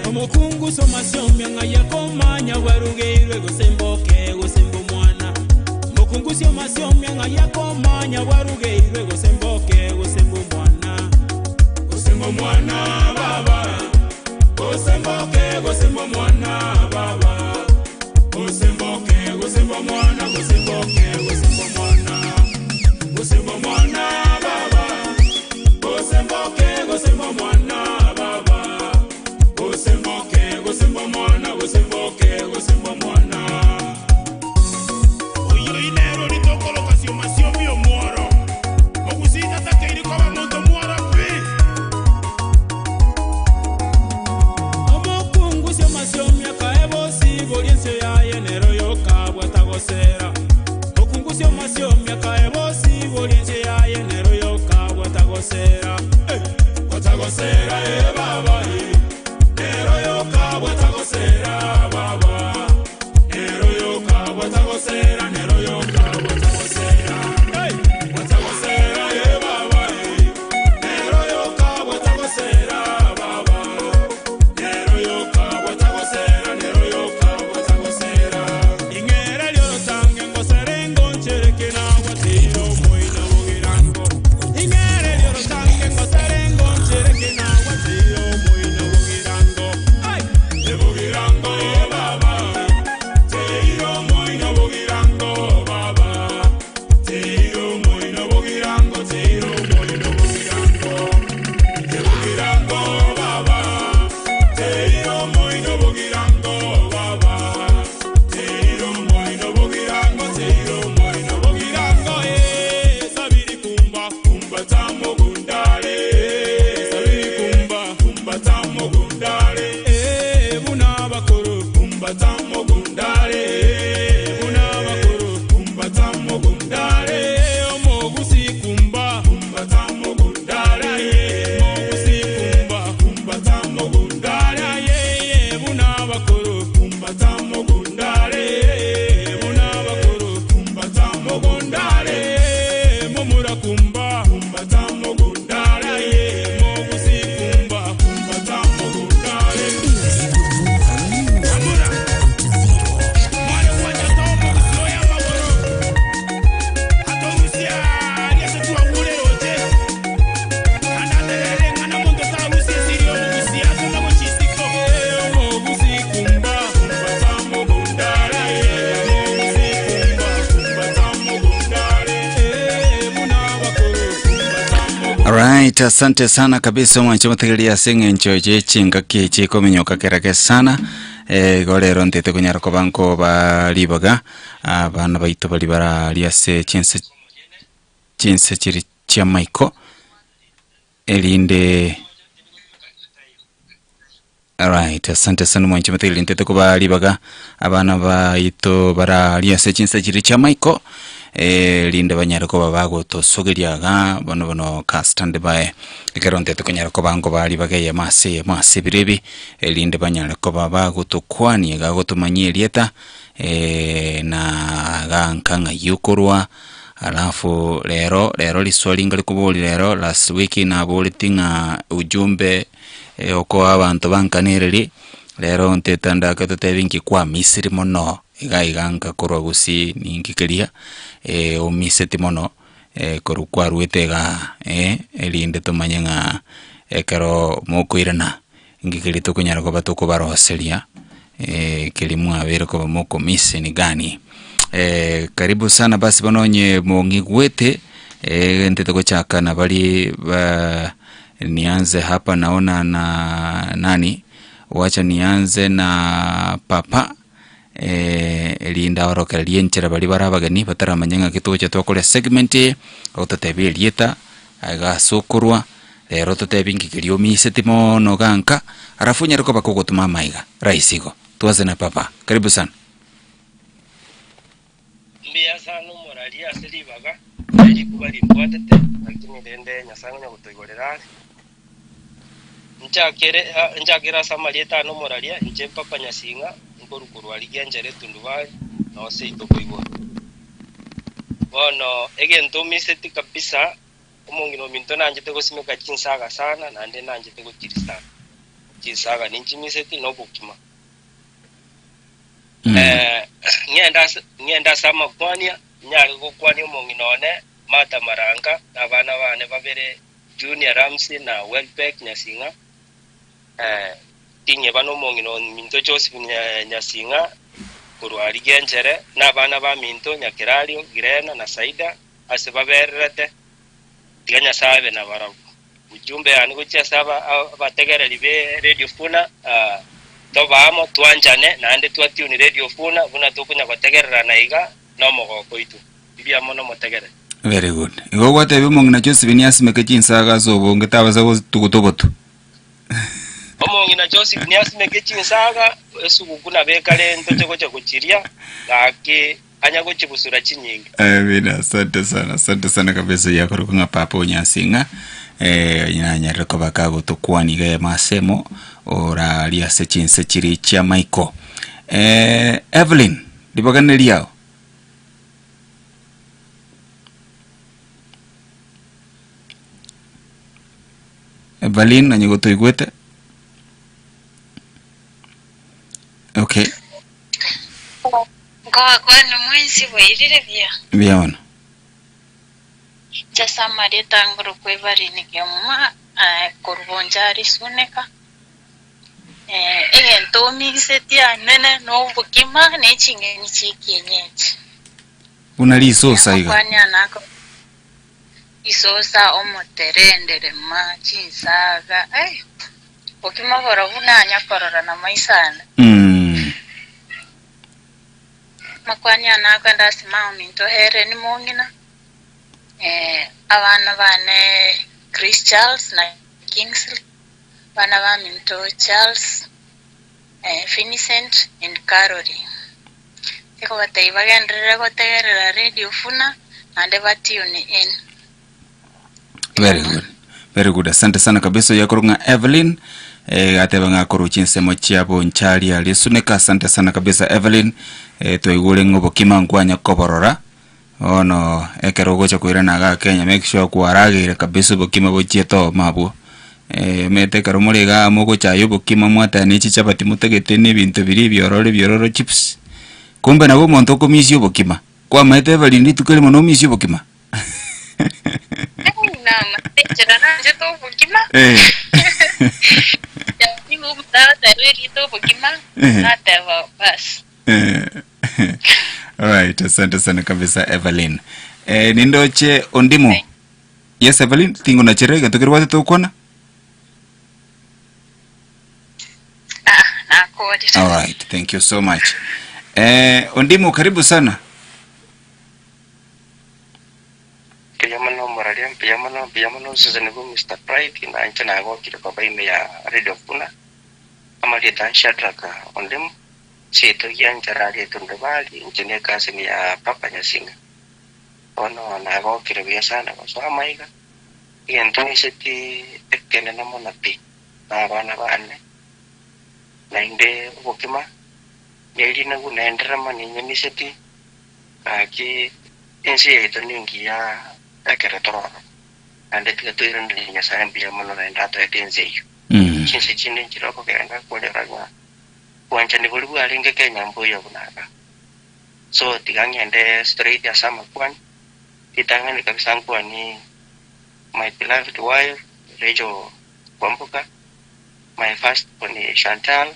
Omukungu somasiomya nga yakomanya warugeirwe gusemboke Gosemboke, gosembo mwana baba. Gosemboke, gosembo mwana, gosemboke, gosembo mwana. Gosembo mwana baba. Gosemboke, gosembo mwana baba. Gosemboke, gosembo mwana, gosemboke, gosembo mwana. Oyo inero litokolo kasio masio mio muoro. Mogusita takeiri kwa moto muoro pi. Omokungu sio masio miaka ebosi boliense ya yenero yoka bwatagosera. Okungu sio masio miaka ebosi boliense ya yenero yoka bwatagosera. Bwatagosera baba nero yoka bwatagosera baba. Nero yoka bwatagosera, nero yoka bwatagosera. Bwatagosera baba nero yoka bwatagosera baba. Nero yoka bwatagosera, nero yoka bwatagosera. Ingere lyo tange ngoserengo nchereke na watiro moina bugirango. Ingere lyo tange ngoserengo nchereke na watiro moina bugirango. Ay, de bugirango baba. Teiro moina bugirango baba. Teiro moina bugirango, teiro moina bugirango. De bugirango baba. Teiro moina bugirango baba. Teiro moina bugirango, teiro moina bugirango. Sabiri kumba, kumba tamo gundare. Sabiri kumba, kumba tamo gundare. Buna bakuru, kumba tamo gundare. Buna bakuru, kumba tamo gundare. Omogusi kumba, kumba tamo gundare. Omogusi kumba, kumba tamo gundare. Buna bakuru, kumba tamo gundare. Buna bakuru, kumba tamo gundare. Momura kumba, kumba tamo gundare. Omogusi kumba, kumba tamo gundare. Amura. Mwana wanja tomo kusoya maworo. Atomusia, yese tuwa ule ote. Anaterere ngana mondo sa usi sirio mugusia tuna mochisiko. Omogusi kumba, kumba tamo gundare. Omogusi kumba, kumba tamo gundare. Muna bakoro, kumba tamo. Alright, asante sana kabisa mwanchomategelia singe nchoje chinga kichi kominyoka kerake sana. Golero ntete kunyara ko banko balibaga abana baito bali bara liase chinse chiri chia Michael elinde. Alright, asante sana mwanchomategelia ntete ko balibaga abana baito bara liase chinse chiri chia Michael linde banyara ko babago to sogeriaga bono ka stand by ikaronte to kunyara ko bango bali bagaye mase birebi linde banyara ko babago to kwani ga go to manyelieta na ga nkanga yukorwa alafu lero liswali ngali kuboli lero last week na boli tinga ujumbe oko abantu bankanireri lero ntetanda ka to tevinki kwa Misiri mono igaiganka korwa gusi ningikeria omiseti mono korukwa ruetega elinde tomanyenga ekero mokoirana ngikeri to kunyara ko batuko baroseria kelimu abere ko moko mise ni gani. Karibu sana basi banonye mongigwete ntete ko chaka na bali nianze hapa naona na nani, wacha nianze na papa linda oroka lienchera bali barabagani batara manyanga kituo cha twakole segment autotebe lieta aga sokurwa lero totebingi kilio misetimo no ganka arafunya riko bakogotuma maiga raisigo tuanze na papa. Karibu sana. Mbia sana moralia asilibaga ili kubali mbwatete lakini ndende nyasanga kutoigorera njakera samalieta no moralia nje papa nyasinga ngorukurwa ligenjere tundubali no seito koigwa bono egento miseti kabisa umongino minto nanje tego simeka chinsaga sana nande nanje tego kiristana chinsaga ninchi miseti no bukima ngenda sama kwanya nyari go kwanya umongino ne mata maranga abana bane babere Junior Ramsey na Welbeck nyasinga tinye bano mongino minto Joseph Nyasinga kurwari genjere n'abana ba minto Nyakirario Girena na Saida ase babererete tiganya sabe na barabu ujumbe anigucha saba bategera libe Radio Funa tobamo twanjane nande twatiuni Radio Funa buna tukunya bategerera naiga no mogoko itu bibya mono motegere. Very good. Igo gwate bimongina Joseph Nyasimeke chinsaga zobo ngetabaza tukutobotu. Omongina Joseph Nyasimeke chinsaga esugukuna bekale ntocheko cha kuchiria gake anyago chibusura chinyingi. Amina, asante sana kabisa yako rukunga papo Nyasinga. Nyanya ko bakago to kwani ga masemo ora lia sechinse chiri cha Michael. Evelyn dibagane yao. Evelyn nanyigo to igwete. Okay. Kwani mwezi wairire bia. Biaona. Jasa mareta ngoro kwebari nikema kurbonjari suneka. Ento misetia nene no bukima nechinge nichikienyeji. Unalisosa iga. Kwani anako. Isosa omoterendere machi saga. Bukima bora bunanya korora na maisana. Makwani anako ndasima minto here ni mongina. Abana bane Chris Charles na Kingsley bana ba minto Charles Vincent and Caroline eko batai bagendere gotegerera Radio Funa ande batiuni in. Very good. Asante sana kabisa yakorunga Evelyn ateba ngakoro chinsemo chiabo nchali alisuneka. Asante sana kabisa Evelyn toigule ngobo kimangwanya koborora ono ekerogo cha kuirana ga Kenya make sure kuaragire kabisa bokima bochieto mabwo mete karomore ga mogo cha yobo kima mwata ni chichapati mutegete ni bintu biri biororo chips kumbe nabo monto komisi bokima kwa mete bali ndi tukele mono misi bokima na matechera nanje to bokima ya ningu mtata reri to bokima nateva bas. Alright, asante sana kabisa Evelyn. Nindoche Ondimo. Yes Evelyn, tingo na cherega tukirwate tukona? Alright, thank you so much. Ondimo karibu sana. Piyamano suzanibu Mr. Pride na inchana ago kile kwa baime ya Radio Funa. Amali dansha draka Ondimo. Sito yang carari tundebali injene kasimi ya Papa Nyasinga ono nago kire biasa na so amaiga yento seti ekene na mona pi na bana bane na inde bokima neli na gunendera mani nyemi seti aki ensi eto ningi ya akere toro ande tiga to irende nya sambi ya mono na ndato etenzeyo chinse chine chiroko kenda ko ragwa wanchani bolibu alinge Kenya mboyo bunaka so tigangende straight ya sama kwani titangani kabisa kwani my beloved wife Rejo Kwambuka, my first poni Chantal,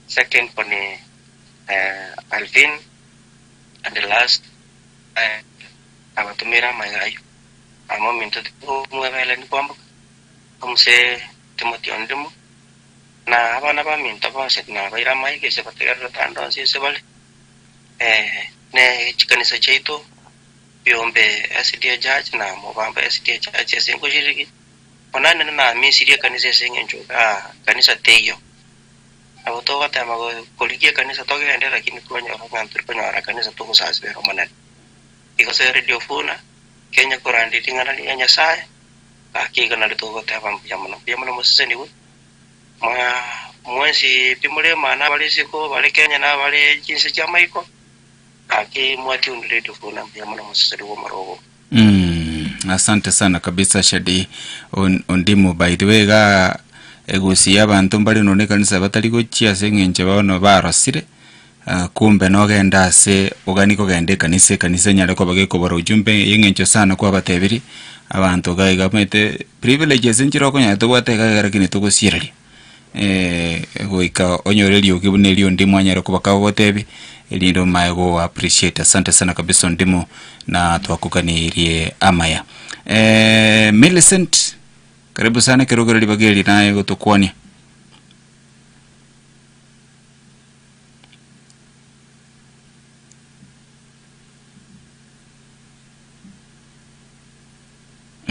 second poni Alvin, and the last abatumira magayo amo minto tipo muevele ni Kwambuka kumse Timothy Ondimo na abana ba minto ba set na baira mai ke se bategara tando si se vale ne chikanisa cheito biombe SDA judge na mobamba SDA judge sengo jirigi onana na mi siria kanisa sengenjo kanisa teyo aboto wata mago kolikia kanisa toge ende lakini kunya ngantur kunya kanisa to kusasbe romanan iko se Radio Funa Kenya korandi tingana ni nya sai aki kana to wata pam piyamana moseni wo mwezi pimule mana wale siko wale Kenya na wale jinsi chama iko aki mwati Radio Funa piyamana moseni wo marogo. Asante sana kabisa Shadi Ondimo. By the way ga egusia abantu mbali none kanisa batali gochia sengenje bano barasire kumbe no genda se organiko gende kanisa nyale ko bageko baro jumbe yengenjo sana kwa batebiri abantu gaiga mete privileges njiro ko nyato bate ga gara kini to gosirali goika onyorerio kibunerio ndimo anyara kubaka gotebi elindo maego appreciate. Asante sana kabisa ndimo na twakukanirie amaya. Millicent, karibu sana kirogero libageli naye gotukwania.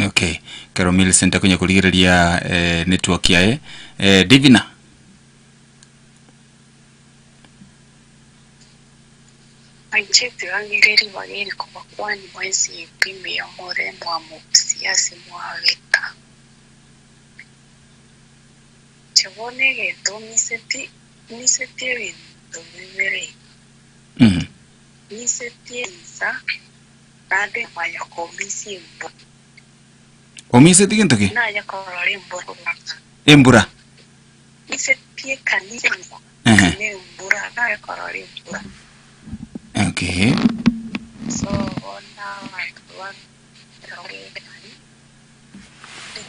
Okay, Karo Millicent akunya kuligireria network yae. Divina. Aichete wangireri wageri kubakwani mwezi pime ya more mwa siasi mwaweka. Chebone geto miseti winto mimere. Miseti isa kade maya komisi mbo. Omiseti kinto ki? Na ya korori mbura. Embura. Miseti kanisa mbo. Ne mbura na ya korori mbura. Okay. So one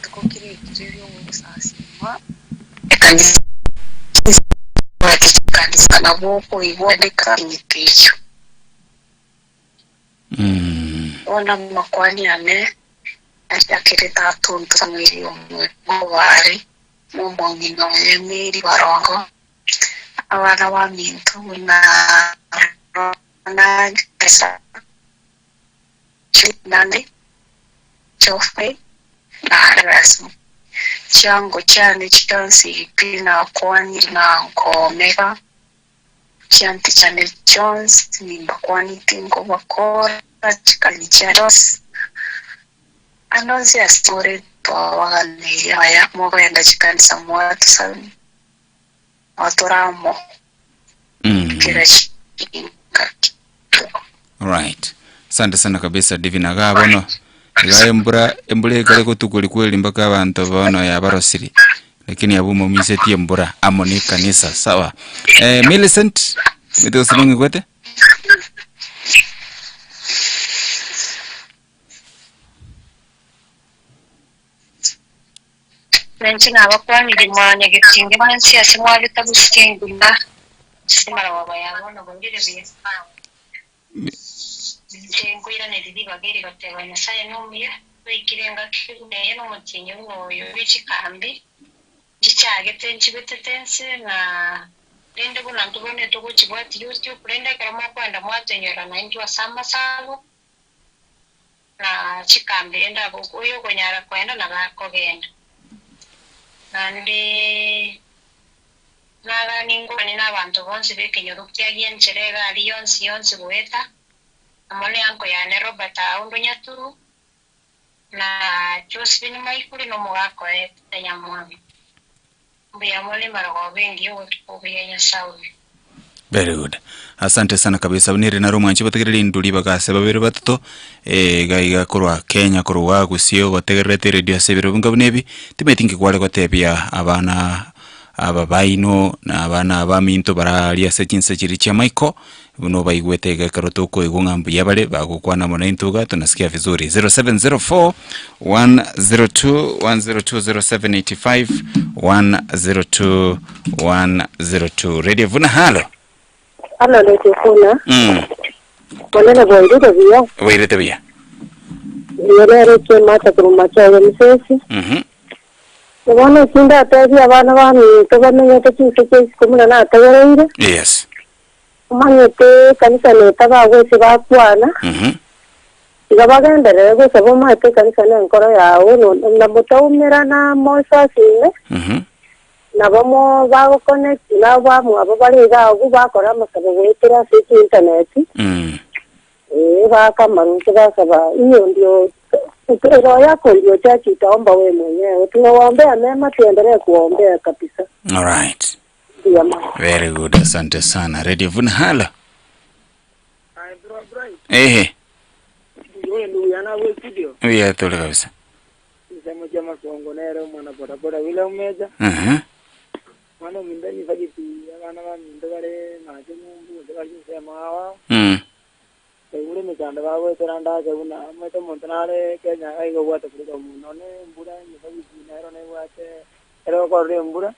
tukokire kiryo musasima kanisa naboko iboneka imitecho ona makwani ane akireta tuntu samiri omwe mubari mumbongino yemiri barongo abana wa mintu na pesa nane chofe na rasmi chango chane chonsi pina kwani na komeka chanti chane jones ni bakwani tingo bakora chikalicharos anonzi a story to wagane ya mogo yenda chikanisa mwatu sami watoramo kirashi. Alright. Asante sana kabisa Divina gabono. Iga embura ikale kutukuli kweli mpaka abantu baono ya barosiri. Lakini abumo miseti embura amoni kanisa sawa. Millicent mito sinungi kwete? Menchina abakwani limanya gitinge mansi asimwa bitabushingula. Simara wabayabo no bongere biyesa. Ngwira nedidi bageri batebanya saye numye wikirenga kigune no mutinyo ngoyo bichikambi gichagete nchibitetense na rende kuna ntubone to kuchibwati YouTube rende karamo kwanda mwatenyera na injwa sama sabo na chikambi enda goyo konyara kwenda na bakogenda nandi nara ningoni n'abantu bonse bekenyoro kyagencherega ali yonsi bueta amone yanko yane Robert aundo nyaturu na Josephine Maikuri no mugako tenyamwami mbiya mole marago bengi obiyenya sawi. Very good. Asante sana kabisa unire na romwa nchi bategerere nduli bagase babere batato gaiga kurwa Kenya kurwa gusio bategerere radio sebero bunga bunebi timetingi kwale gotebia abana ababaino na abana abaminto baralia sechinse chiricha Michael buno baigwete gakarotoko igungambu yabale bagukwana mona intuga tunasikia vizuri. 0704 102 102 0785 102 102 Radio Vuna halo. Halo Radio Vuna. Mwana boirete bia. Boirete bia. Yere ke mata kurumacha msesi. Wana kinda tabi abana bani to bamenye to kise kumuna na tawereire. Yes. Manyete kanisa leta bagwese bakwana. Igabagandere go sabo mate kanisa ne nkoro yawo na mutaumira na mosa sine. Na bamo bago connect na bamu abo bari gawo bakora masabo wetira se internet. Bakamaru kibasaba iyo ndio roho yako ndio chachi itaomba wewe mwenyewe. Tunawaombea mema, tuendelee kuombea kabisa. All right. Very good. Asante sana. Radio Vuna hala. Wewe ndugu yana wewe studio. Wewe atole kabisa. Nisema jamaa songonero mwana boda boda wile umeja. Mwana mindani fagiti abana ba mindabare naje mungu ndabari sema hawa. Ule mikanda bawe teranda jabuna amete montanare Kenya aigo wata kudo munone mbura ni fagiti nairo ne wate ero korre mbura.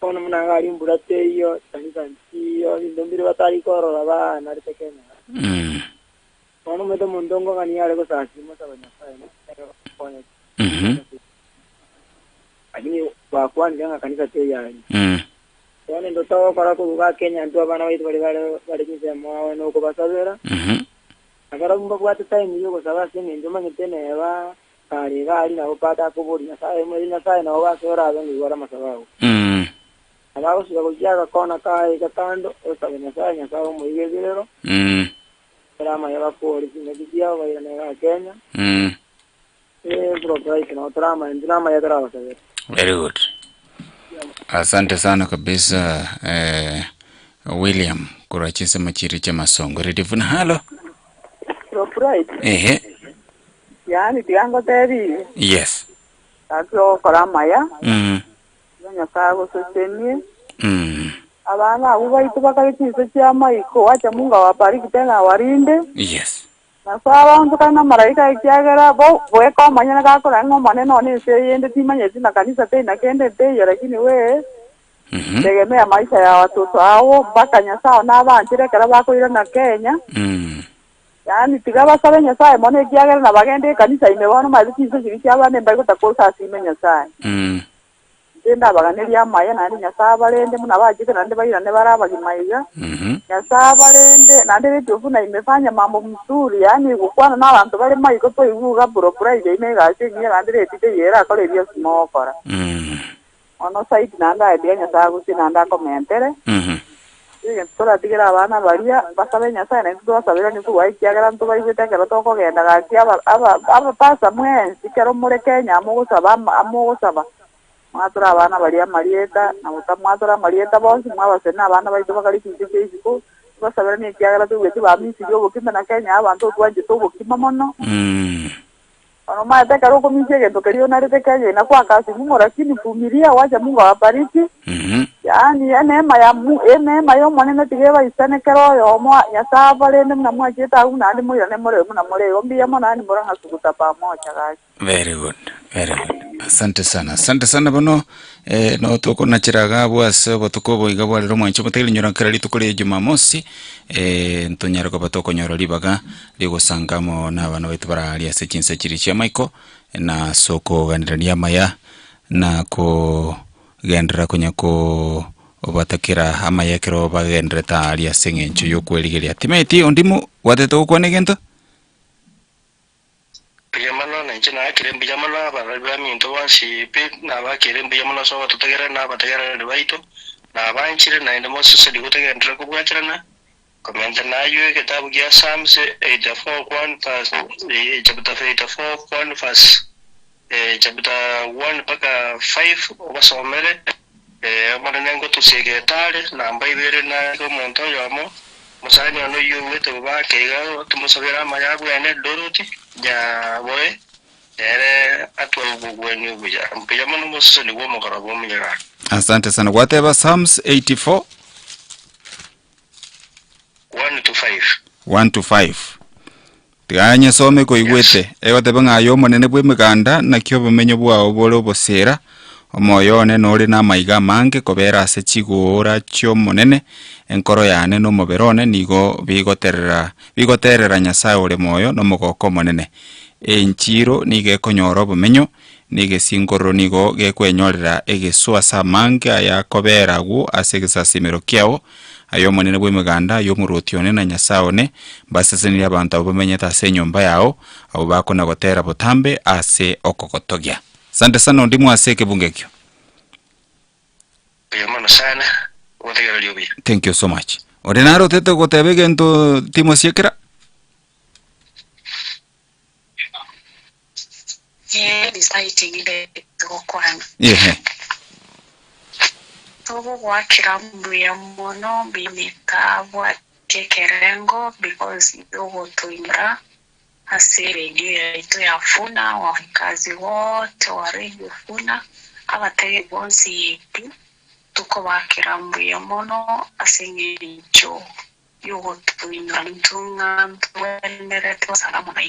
kono muna ngari mburate iyo kanisa iyo ndombiri batari korora bana ritekena kono medo mundongo ngani yale ko sasi mota banya sai lakini kwa kwanza nga kanisa te yani kono ndo tawo para ko ga Kenya ndo bana waitu bali kisema wao no ko basabera agara mba kwa time yo ko saba singe ndo mangitene ba kali gali na upata kuburi na sai mwezi na sai na wasora bengi wala masabao alafu sio kujaga kona kai katando osabe na sai na sai mu yegero drama ya polisi na kijia wa ya Kenya bro right na drama ya drama sasa. Very good. Asante sana kabisa William kurachisa machiri cha masongo redifuna halo right yani tiango teri yes akyo koramaya nya kago sosenie abana ubaitu bakabitizo cya maiko acha munga wabariki tena warinde yes na sawa ndo kana maraika ikiagera bo weko manyana gakora ngo maneno ni se yende timanye zina kanisa tena kende teyo lakini we tegemea maisha ya watoto hao mpaka Nyasaye na abanjire kara bakoira na Kenya yani tigaba sabe Nyasaye mone kiagera na bagende kanisa imebona mabitizo cyabane mbago takosa sime Nyasaye ndenda baganiria maya na Nyasaye barende muna bajike nande bayira ne barabagimaiga Nyasaye barende nande bitufuna imefanya mambo mzuri yani gukwana na abantu bari maiko to ivuga buropura ije imega chinye nande retite yera kole dio smokora ono site nanda idea Nyasaye gusi nanda komentere iyo tola tigira abana baria basabe Nyasaye na ndo basabira ni kuwa ikiagera nto bari bitekero to kogenda gaki aba pasa mwensi kero muri Kenya amugusaba mwatura abana baria marieta na mutamwatura marieta bonsi mwabase na abana baito bakari kinje iziko basabira ni kiagera to weti ba misi yo bokimba na Kenya abantu twanje to bokima mono ono maete karo komiche gendo kerio na rete Kenya na kwa kasi Mungu lakini vumilia wacha Mungu awabariki yani neema yo mwanene tigeba isane kero yo mwa Nyasaye balende na mwajeta una andi moyo ne more muna more ombi ya mwana ni moranga sukuta pamoja gaji. Very good. Asante sana bano no toko na chiraga bwase botuko boiga bwalero mwancho muteli nyora karali tukole Jumamosi ntonyara ko batoko nyora libaga ligosangamo na bana betu barali ase kinsa kiri cha Michael na soko ganirania maya na ko gendera kunyako obatakira amaya kero bagendera ta ali ase ngencho yokweligeria timeti ondimu wateto ko negento Piyamano na nchina akire mbiyamano abarabya minto wansi pe na bakire mbiyamano so batagera na batagera ribaito na banchire na ndemo sose digutega ndra ko bwachirana komenta na yu kitabu gya Psalms 84:1 verse chapter 84:1 verse chapter 1 paka 5 wasomere manengo tusegetale na mbaibere na ko monto yamo musani ono yuwete bakega tumusabira mayabu ene doroti ya boy ere atwa ubugweni buja mpiyamo no musose ni womo karabo munyara. Asante sana whatever Psalms 84 1 to 5 tiganya some ko igwete egote banga yo monene bwe miganda na kyo bumenyo bwao bolo bosera omoyone nori na maiga mange kobera ase chigura chyo monene enkoro yane no moberone nigo bigoterera Nyasaye ore moyo no mogoko monene enchiro nige konyoro bumenyo nige singoro nigo gekwenyorera egeswa samange ya kobera gu ase gisasimero kyao ayo monene bwe miganda yo murotione na Nyasaye one basaseni abantu abumenyeta ase nyomba yao abo bakona gotera butambe ase okokotogya. Asante sana ndimu aseke bungekyo. Piyamano sana wotegera lyobi. Thank you so much. Orenaro teto gotebege ento timo siekera. Deciding ile tukwana. Yeah. Togo wakira mbuya mono bimika watekerengo because yogo tuimra hasi redio yetu ya Funa wafikazi wote wa redio Funa abatege bonsi yetu tuko wakira mbuya mono asengicho yogo tuimra ntunga mtuendere tu salamu na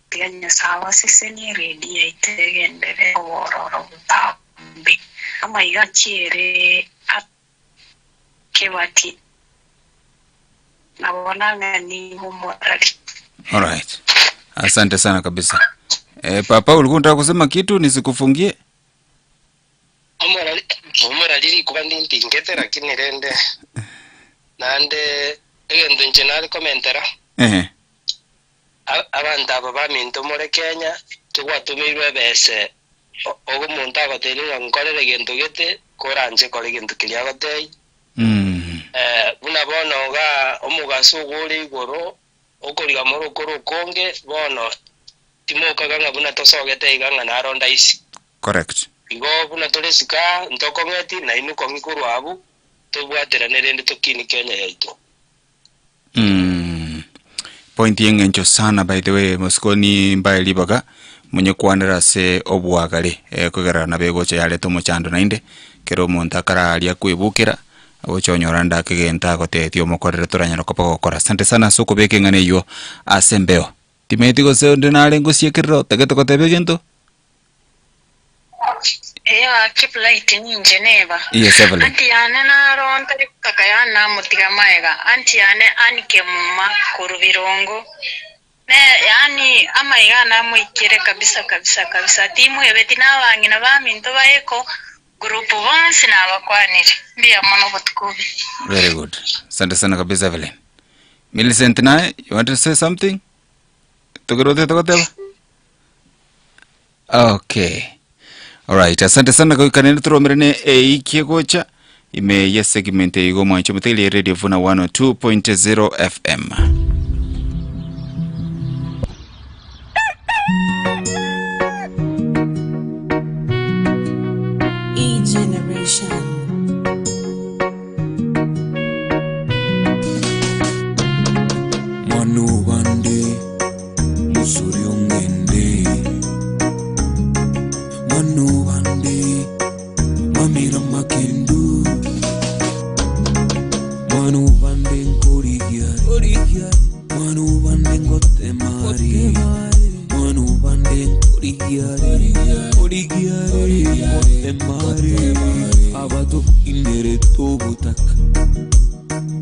pia Nyasaye sisi ni redio itegendere ororo utamu Kiambi ama igachere kewati nabona ni humorali. Alright. Asante sana kabisa. Papa ulikuwa unataka kusema kitu nisikufungie? Humorali kuba ndingete lakini rende nande egendo njenali komentera. Abantu abo baminto muri Kenya tugwatumirwe bese ogumuntu agoteninga nkorere gento gete koranje kore gento kiria gotei. Buna bono ga omugaso guri igoro okoriga moro koro konge bono timoka ganga buna tosogete iganga na ronda isi. Correct. Igo buna toresika ntokongeti na inuko ngikuru abu tubwatera nerende tokini Kenya yaito. Point yengencho sana by the way muskoni mbaye libaga munye kwanira se obwagale kugera na begoche yale tomochando nainde kero monta kara alia kwibukira abochonyora ndakigenta gotethio mokorere turanyana kopa gokora. Asante sana soko beke ngane yo asembeo timeti go se ndinale ngosiekiro tegeto kotebe gento. Keep light in Geneva. Yes, Evelyn. Anti ane na ronta kakayana mutiga maega. Anti ane anike muma kuruvirongo. Ne yani ama igana muikire kabisa. Timu ebeti na wangi na baminto baeko grupu bonsi na bakwanire. Mbia mono botukubi. Very good. Asante sana kabisa Evelyn. Millicent nae, you want to say something? Tokoteba? Okay. Alright, asante sana kwa kanene turomerene ikigocha ime yes segment igo mwancho muteli Radio Vuna 102.0 FM. E-generation. Manu bande musuri ongende Manu bande mamira makendu Manu bande nkorigia Manu bande ngote mari Manu bande nkorigia ngote mari Abato inere tobutaka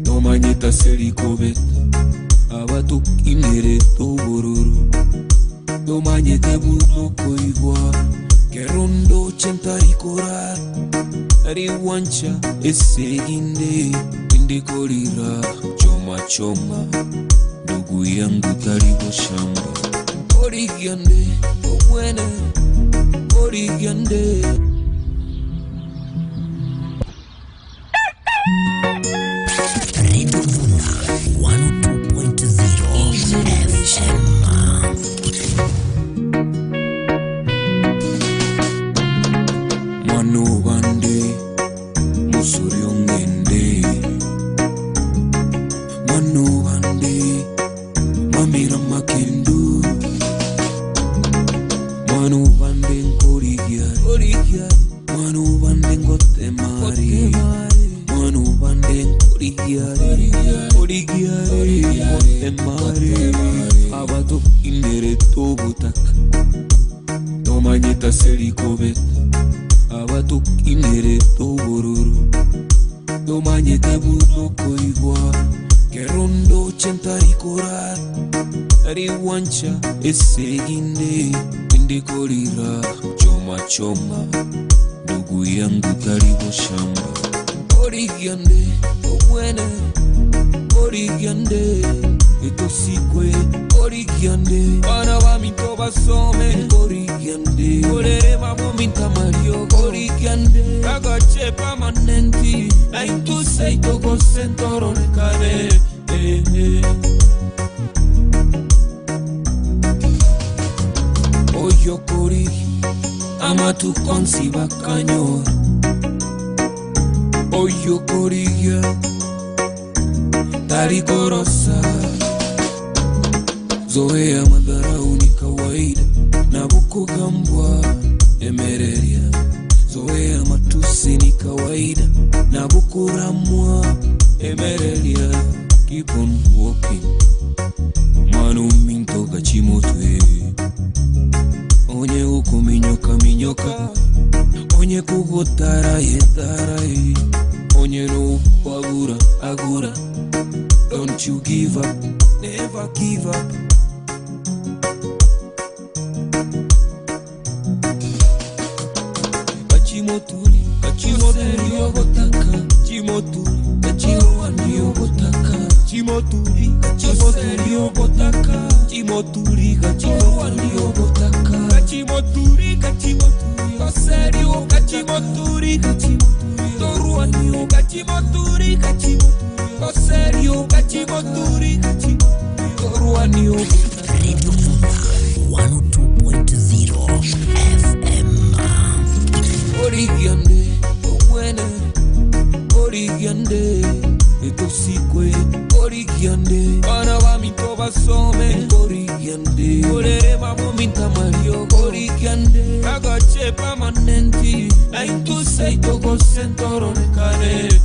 Tomanyeta serikobet Abato inere toboruru Tomanyete buto koigwa Kerondo chentarikora Ariwancha eseginde Winde korira choma Ndugu yangu karibu shamba Origiande omwene Origiande Radio Vuna 102.0 FM. Manu bande musuri ongende Manu bande mamira makendu Manu bande nkorigia Manu bande ngote mari Manu bande nkorigia ngote mari Abato inere tobutaka Tomanyeta serikobet Abato inere toboruru Tomanyete buto koigwa Kerondo chentarikora Ariwancha eseginde Winde korira choma Ndugu yangu karibu shamba Origiande omwene Origiande etosikwe Origiande Bana baminto basome Origiande Orere mamo minta mario Origiande Kagache permanenti Na intuse itoko sentoro nekane Oyo korigi Amatu konsi bakanyor Oyo korigia Tarikorosa Zoea madharau ni kawaida Na buko gambwa emereria Zoea matusi ni kawaida Na buko ramwa emereria Keep on walking Manu minto gachimotwe Onye uko minyoka onye kugotaraye taraye onye no agura agura. Don't you give up, never give up. Kachimoturi, kachimoturi ogotaka, chimoturi, kachimoturi ogotaka, chimoturi, kachimoturi ogotaka, chimoturi, kachimoturi ogotaka, kachimoturi, kachimoturi, oserio, kachimoturi, kachimoturi, toruani, kachimoturi, kachimoturi, oserio, kachimoturi, kachimoturi, toruani ogotaka. Radio Vuna 102.0 FM. Origiande, buena, origiande, etosikwe, origiande, anaba mitoba some, origiande, orere mamo minta mario, origiande, agache permanenti, aintu sei togo sentoro nekane,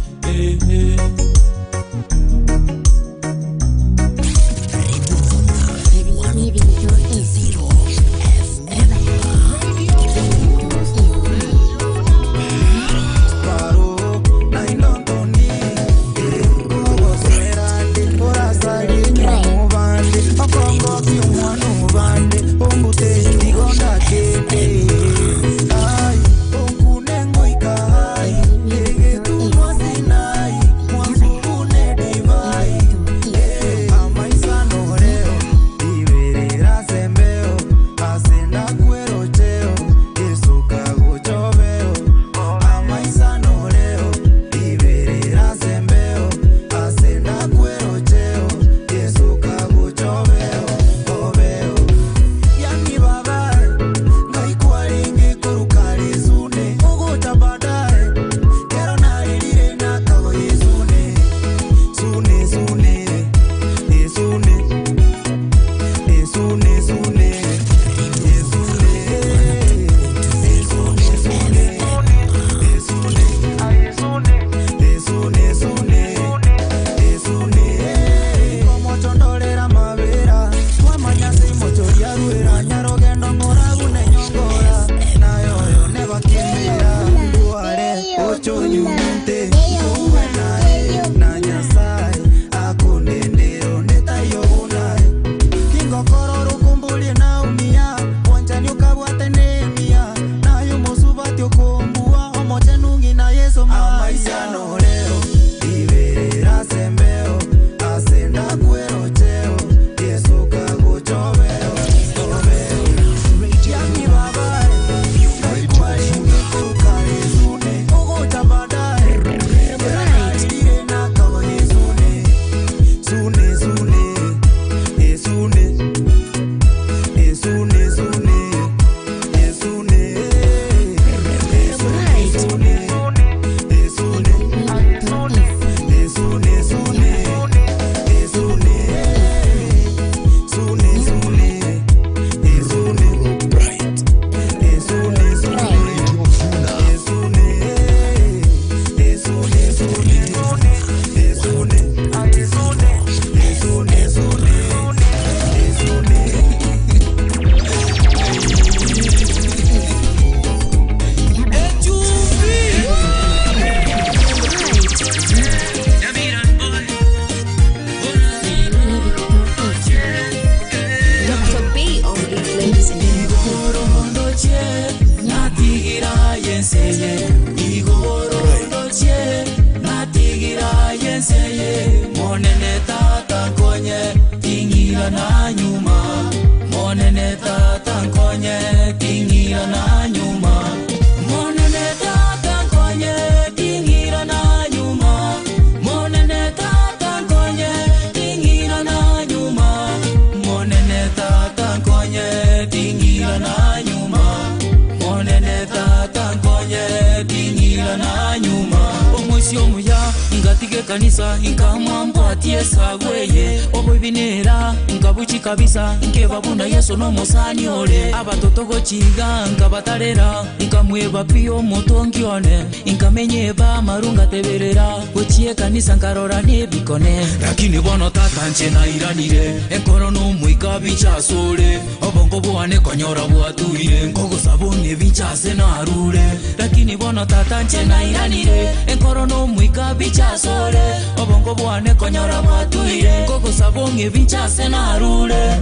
ingatige kanisa inkamwambwatie sagweye obwibinera ingabuchi kabisa inkebabuna Yesu no musani ole abatoto gochiga inkabatarera inkamweba pio motongione inkamenyeba marunga teberera gochie kanisa nkarora nebikone lakini bono tata nche na iranire enkoro no muika bichasole obongo bwane konyora bwatuire ngogo sabone bichase na arure lakini bono tata nche na iranire enkoro no muika bichasole obongo bwane konyora bwatuire ngogo sabone bichase na arure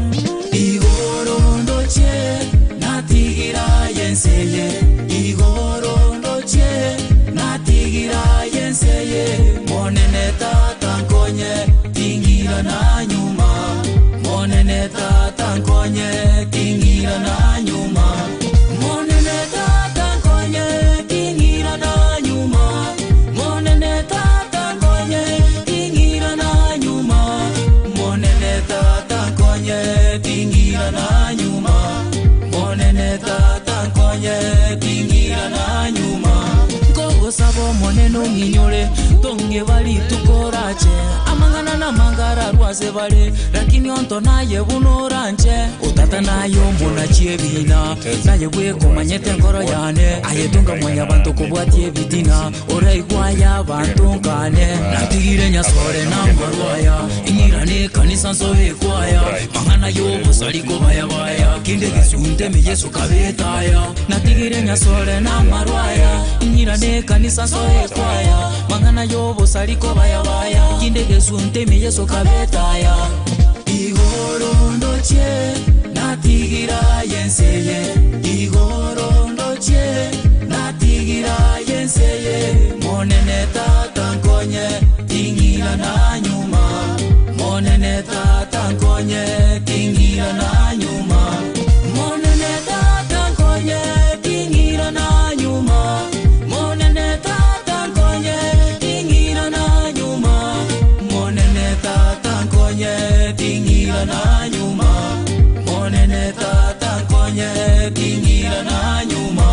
igoro ndoche natigira yenseye igoro ndoche natigira yenseye monene tata nkonye tingira na nyuma monene tata nkonye tingira na nyuma monene tata nkonye tingira na nyuma monene tata nkonye tingira na nyuma monene tata nkonye tingira na nyuma monene tata nkonye tingira na nyuma ngogo sabo moneno nginyole tonge bali tukorache amangana na mangara rwase bale lakini onto naye bunoranje utata nayo muna chiebina naye bwe komanyete ngoro yane ayetunga mwanya bantu kubwatie bidina oraigwa ya bantu ngane natigire nyasore nambarwaya ingirane kanisa sobe kwaya mangana yo busaliko baya baya kinde gisunte me Yesu kabetaya natigire nyasore namarwaya ingirane kanisa sobe kwaya mangana yo busaliko baya baya kinde gisunte me Yesu kabetaya igoro ndoche natigira yenseye igoro ndoche natigira yenseye monene tata nkonye tingira na nyuma monene tata nkonye tingira na nyuma monene tata nkonye tingira na nyuma monene tata nkonye tingira na nyuma monene tata nkonye tingira na nyuma monene tata nkonye tingira na nyuma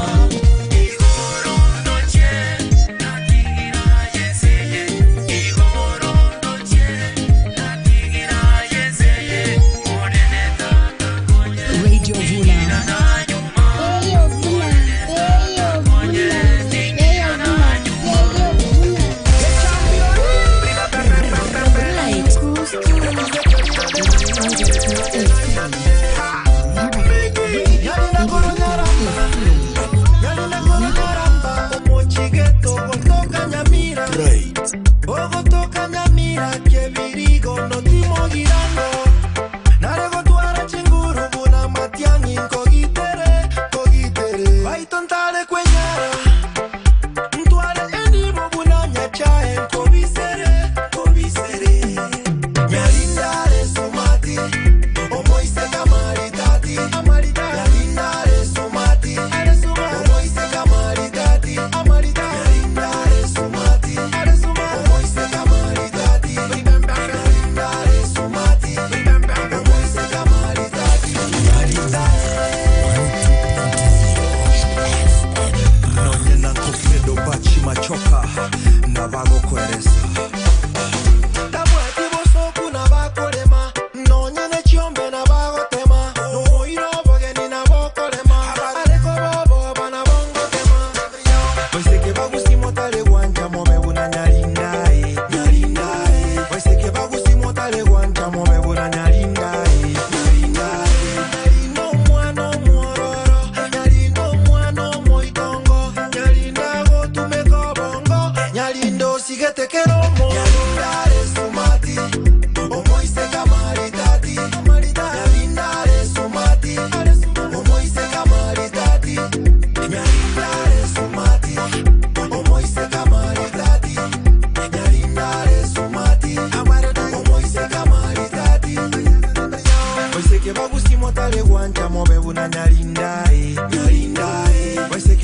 igoro ndoche natigira yenseye igoro ndoche natigira yenseye monene tata nkonye Radio Vula.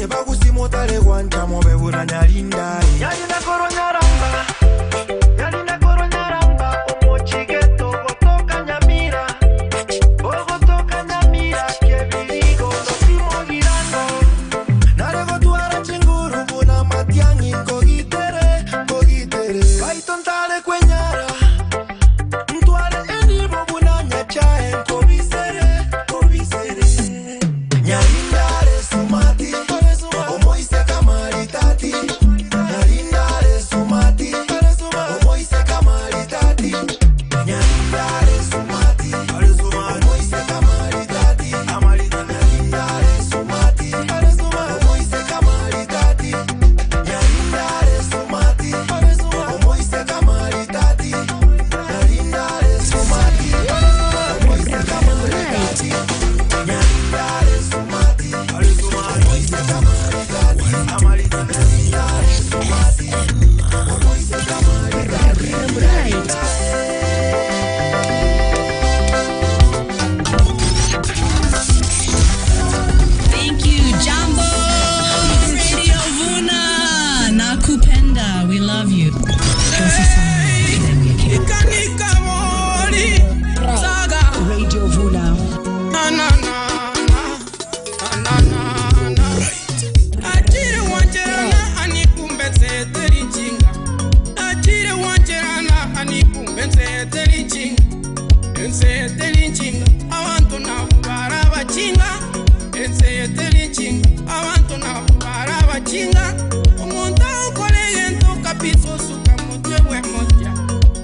Bagusimo tale guanta mo bebuna nyalinda. Nyalina koro nyaramba. Enseyetelinchinga abantu nabo barabachinga. Enseyetelinchinga abantu nabo barabachinga. Umuntu akoreye ntuka piso suka mutwe we moja.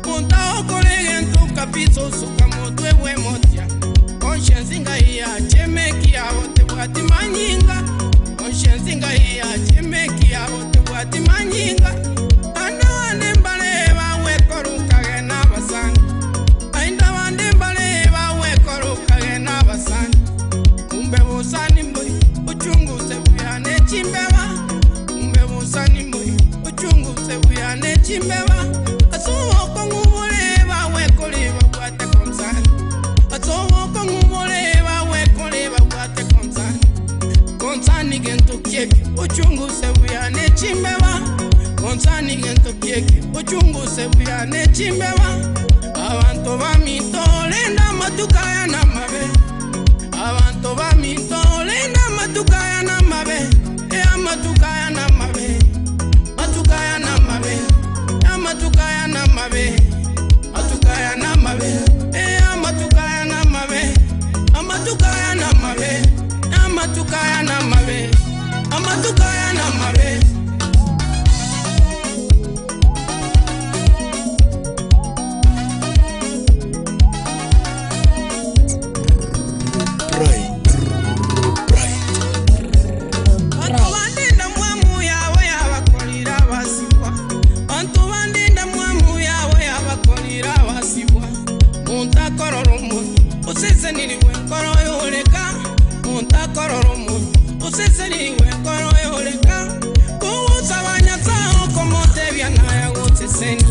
Umuntu akoreye ntuka piso suka mutwe we moja. Conscience ingaia chemeki abote bwati manyinga. Conscience ingaia chemeki abote bwati manyinga. Anda wande mbale bawe koruka gena basanga. Ainda wande mbale bawe koruka gena basanga. Kumbe busani mbui uchunguze buyane chimbewa. Kumbe busani mbui uchunguze buyane chimbewa. Asuwo kongubule bawe koliba bwate komsani. Asuwo kongubule bawe koliba bwate komsani. Komsani gento kieki uchunguze buyane chimbewa. Komsani gento kieki uchunguze buyane chimbewa. Abantu bamitolenda matukaya na mabe. Abantu bamitolenda matukaya na mabe. Matukaya na mabe. Matukaya na mabe. Matukaya na mabe. Matukaya na mabe. Matukaya na mabe. Matukaya na mabe. Matukaya na mabe. Matukaya na mabe. Usese niliwe nkoro yoleka. Munta kororo mu. Usese niliwe nkoro yoleka. Kuuza wanyasao komote vya naya wote seni.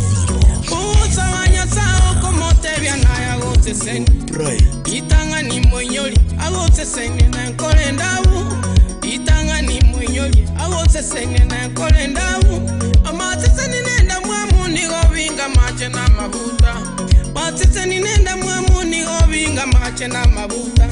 Kuuza wanyasao komote vya naya wote seni. Itanga ni mwenyoli awote seni na nkole ndawu. Itanga ni mwenyoli awote seni na nkole ndawu. Amatese ninenda mwamu nigovinga mache na mabuta. Matese ninenda mwamu nigovinga mache na mabuta.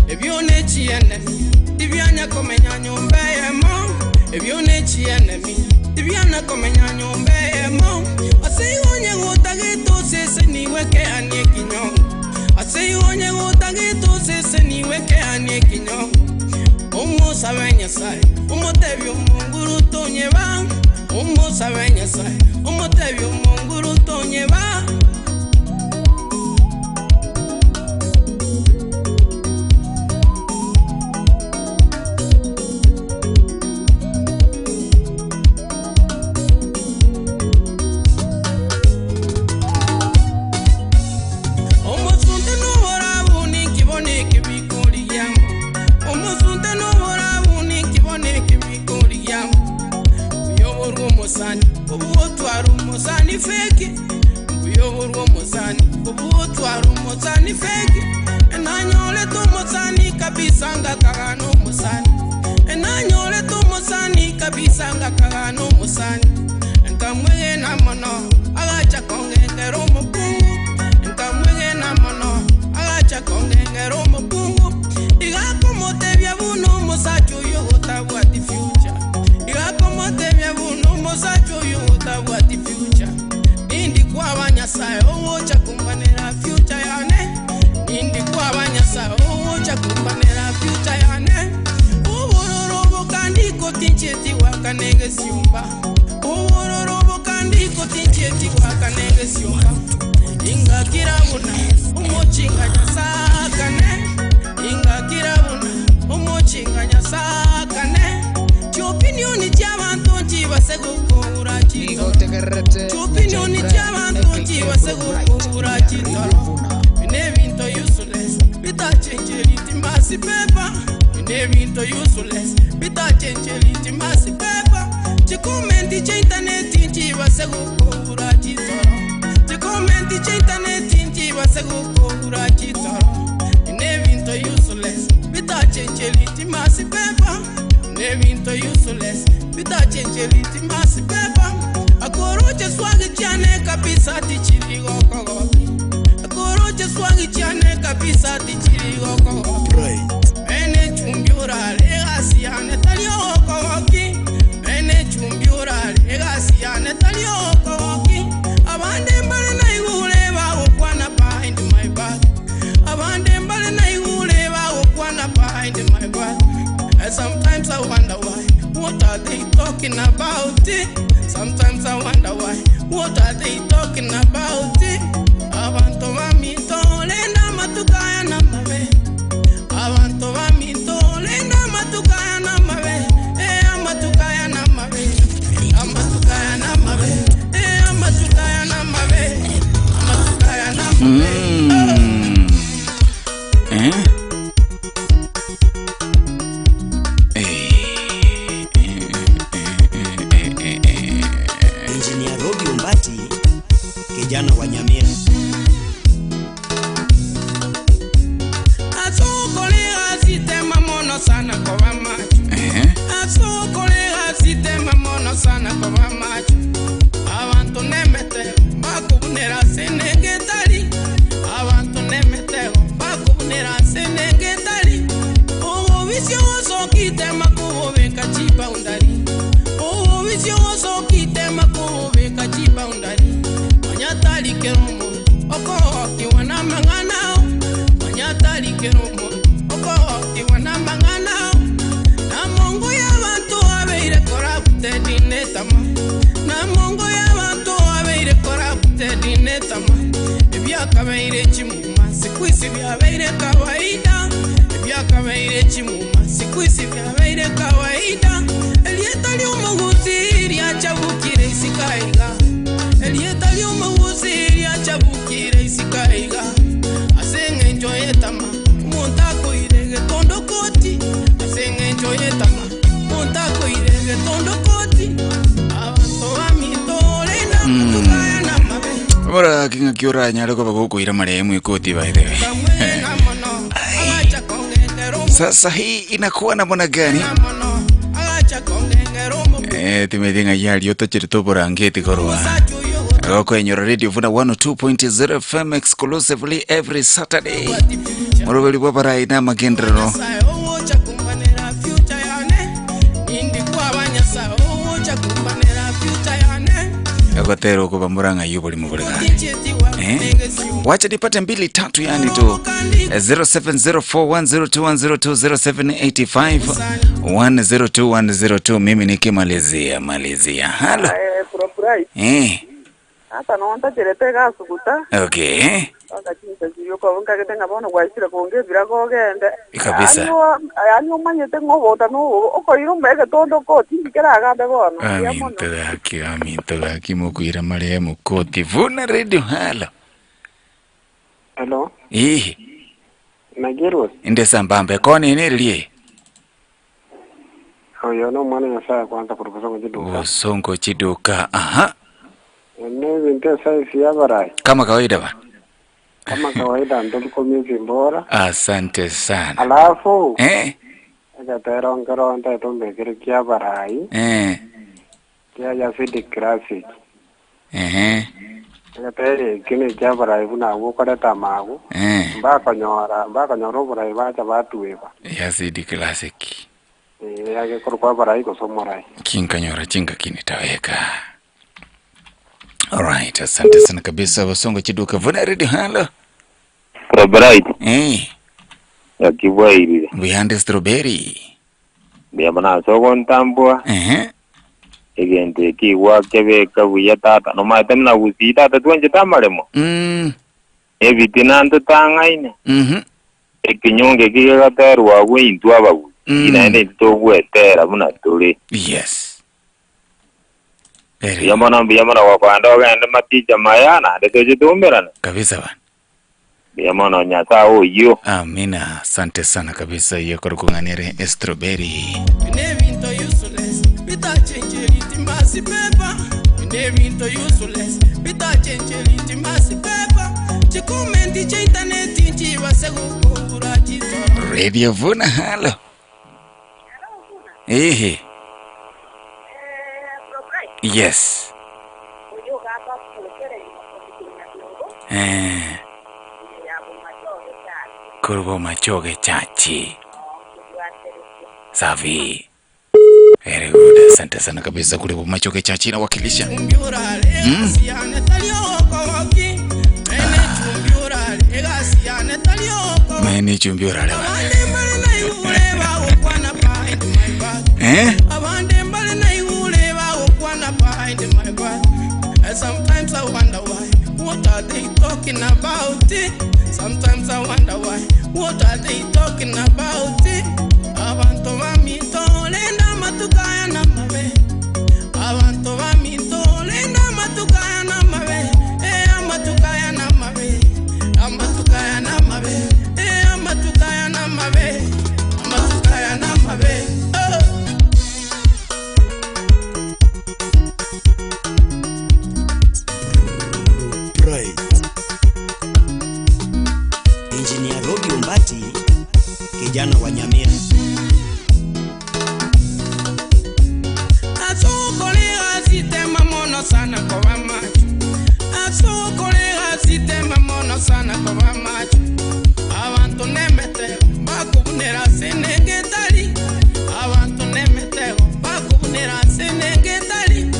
Ebyone chienemi divyanya komenya nyombe yemo. Ebyone chienemi divyanya komenya nyombe yemo. Asiyonye ngotagito sese niweke anie kinyongo. Asiyonye ngotagito sese niweke anie kinyongo. Umusa benya sai umotebyo munguru tonyeba. Umusa benya sai umotebyo munguru tonyeba. Musani feki, uyoborwa musani, ubutwaru musani feki. Enanyole tu musani kabisa ngakagano musani. Enanyole tu musani kabisa ngakagano musani. Nkamwege na mono, agacha kongengero mupungu. Nkamwege na mono, agacha kongengero mupungu. Igako motebya buno musacho yogotabwa the future. Igako motebya buno musacho yogotabwa the future. Nindi kwa banyasaye owocha kumbanira future yane. Nindi kwa banyasaye owocha kumbanira future yane. Ubororobo kandi kotincheti wakanege siumba. Ubororobo kandi kotincheti wakanege siumba. Inga kirabuna umochinga nyasakane. Inga kirabuna umochinga nyasakane. Chopinioni chabantu chibase gukura chito. Chopinioni chabantu chibase gukura chito. Binevinto useless, bita chenjeliti masi pepa. Binevinto useless, bita chenjeliti masi pepa. Chikomenti cha internet chibase gukura chito. Chikomenti cha internet chibase gukura chito. Binevinto useless, bita chenjeliti masi pepa. Nevinto useless, bita chenjeliti masi pepa. Akoroche swagi chane kabisa tichiri gokogoki. Akoroche swagi chane kabisa tichiri gokogoki. Ene chumbiura legasi ane talio gokogoki. Ene chumbiura legasi ane talio gokogoki. Abande mbale na igule ba ukwana behind my back. talking about it? Sometimes I wonder why. What are they talking about it? Abantu bamito lenda matukaya na mabe. Abantu bamito lenda matukaya na mabe. Amatukaya na mabe. Amatukaya na mabe. Amatukaya na mabe. Amatukaya na mabe. Engineer Robi Umbati, kijana wa Nyamira. Asokolega sitema mono sana kwa macho. Asokolega sitema mono sana kwa macho. Abantu nemete bakubunera senegetari. Abantu nemete bakubunera senegetari. Ubu visio sokitema kubeka chipa undari. Ubu visio sokitema kubeka chipa undari. Manyatali keromo oko kiwana manganao. Manyatali keromo oko kiwana manganao. Na mongo ya bantu abeire korabute dinetama. Na mongo ya bantu abeire korabute dinetama. Ebyakabeire chimuma sikwisi byabeire kawaida. Ebyakabeire chimuma sikwisi byabeire kawaida. Elieta ly'umuguzi lyachabukire isikaiga. Elieta ly'umuguzi lyachabukire isikaiga. Asenge njoyetama muntako irege tondo koti. Asenge njoyetama muntako irege tondo koti. Abantu bamito lenda mutukaya na mabe. Ora kinga kiora nyalo kwa bako ira marehemu ikoti by the way. Sasa hii inakuwa na mbona gani? Timetinga yali yoto chirito borangeti korwa. Roko enyora Radio Vuna 102.0 FM exclusively every Saturday. Morobeli wapara ina magendrero. Yakotero kwa muranga yubo limubulika. Wacha nipate 2-3 yani tu 0704102102 0785102102. Mimi nikimalizia halo hata naonta chiretega sukuta okay akachinza jiyo kwa unga ketenga bono kwaisira konge bira kogende kabisa yani umanyete ngobota no oko irumbeke tondo koti ndikera agambe bono amintoga mukwira marehemu koti Vuna Radio halo hello Nagiros inde sambambe koni nirie oyo no mwana yasa kwanza kurukuzongo chiduka usongo chiduka aha Nene saizi ya barai. Kama kawaida ba. Kama kawaida ndo komisi mbora. Asante sana. Alafu akatera ongero nda tombe kire kia barai. Kia ya City Classic. Akatera kine kia barai buna wokore tamagu. Mbaka nyoro barai bacha batuweba. Ya City Classic. Yake kurukwa barai kosomorai. Kinkanyora chinga kinitaweka. Alright, asante sana kabisa wasongo chiduka Vuna Radio halo. Strawberry. Ya kiwairi. Behind strawberry. Biamana soko ntambua. Egente kiwa kebeka buya tata no matem na usita tatuanje tamaremo. Evitinando tangaine. Ekinyonge kigaterwa gwintu ababu. Inaende togwetera buna tuli. Yes. Biamana wakwanda ogende matija mayana ndetoje tumerana kabisa bana biamana nyata oyo amina asante sana kabisa hiyo kwa kunganire strawberry Nevinto useless bita change it masi pepa Nevinto useless bita change it masi pepa chikomenti cha internet njiwa segukura chito Radio Vuna halo Yes. Kurgo machoge chachi. Safi. Very good. Asante sana kabisa Kurgo machoge chachi na wakilisha. Meni chumbiora lewa. Sometimes I wonder why. What are they talking about? Sometimes I wonder why. What are they talking about? Abantu bamito lenda matukaya na mabe. Abantu bamito lenda matukaya na mabe. Amatukaya na mabe. Amatukaya na mabe. Amatukaya na mabe. Amatukaya na mabe. Engineer Robi Umbati, kijana wa Nyamira. Asukolega sitema mono sana kwa macho. Asukolega sitema mono sana kwa macho. Abantu nemete bakubunera senegetari. Abantu nemete bakubunera senegetari.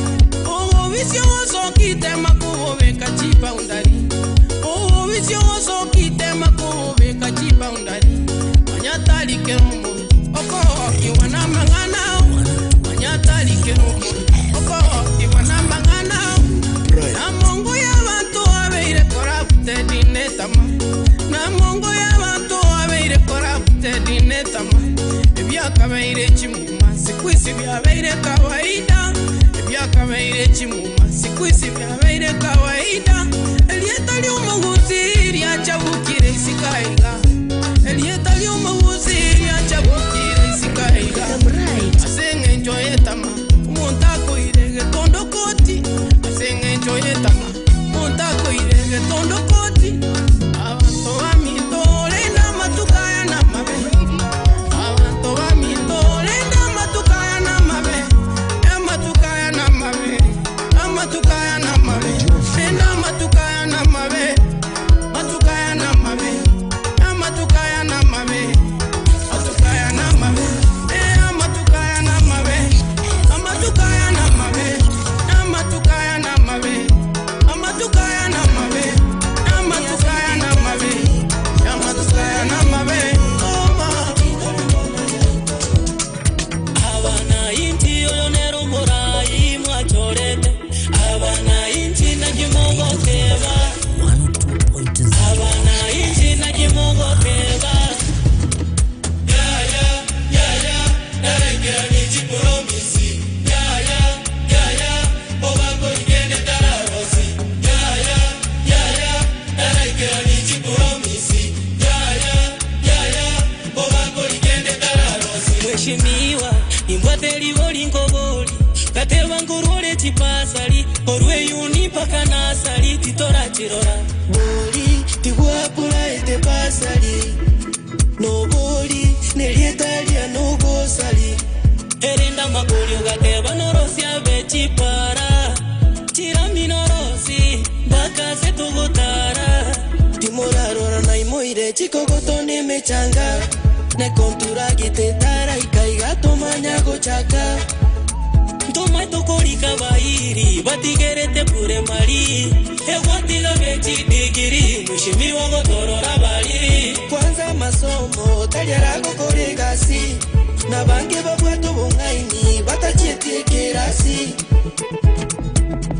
Oh visio sokitema kubeka chipa undari. Oh visio sokitema kubeka chipa undari. Manyatali kerumo oko iwana mangana. Manyatali kerumo oko iwana mangana. Na mongo ya bantu abeire korapte dinetama. Na mongo ya bantu abeire korapte dinetama. Ebyaka beire chimuma sikwisi byabeire kawaida. Ebyaka beire chimuma sikwisi byabeire kawaida. Elieta ly'umuguzi lyachabukire isikaiga. Elieta ly'umuguzi lyachabukire isikaiga. Asenge njoyetama umuntako irege tondo koti. Asenge njoyetama umuntako irege tondo koti. Abantu bamito lenda matukaya na mabe. Abantu bamito lenda matukaya na mabe. Amatukaya na mabe. Amatukaya na mabe. Lenda matukaya na mabe. Matukaya na mabe. Amatukaya na mabe. Matukaya na mabe. Amatukaya na mabe. Amatukaya na mabe. Amatukaya na mabe. Amatukaya na mabe. Amatukaya na mabe. Amatukaya na mabe. Abana inti oyonero morai mwachorete. Abana inti na kimogoteba. Abana inti na kimogoteba. Narengira niti promisi. Obango igende tararosi. Narengira niti promisi. Obango igende tararosi. Mheshimiwa imbwate liboli nkoboli. Kateba ngurule chipasali. Orwe yuni paka nasali titora chirora. Boli tiguapula ete pasali. No boli nelietalia no gosali. Erenda makoli ugateba norosi abechipara. Chirami norosi baka setugotara. Timorarora na imoire chiko gotone mechanga. Ne kontura gitetara ikaigato manyago chaka. Toma tokorika bairi batigerete pure mari. Egwatiga bechi digiri mushimi wango torora bali. Kwanza masomo taliara gokore gasi. Na bange babwato bongaini batachietie kerasi.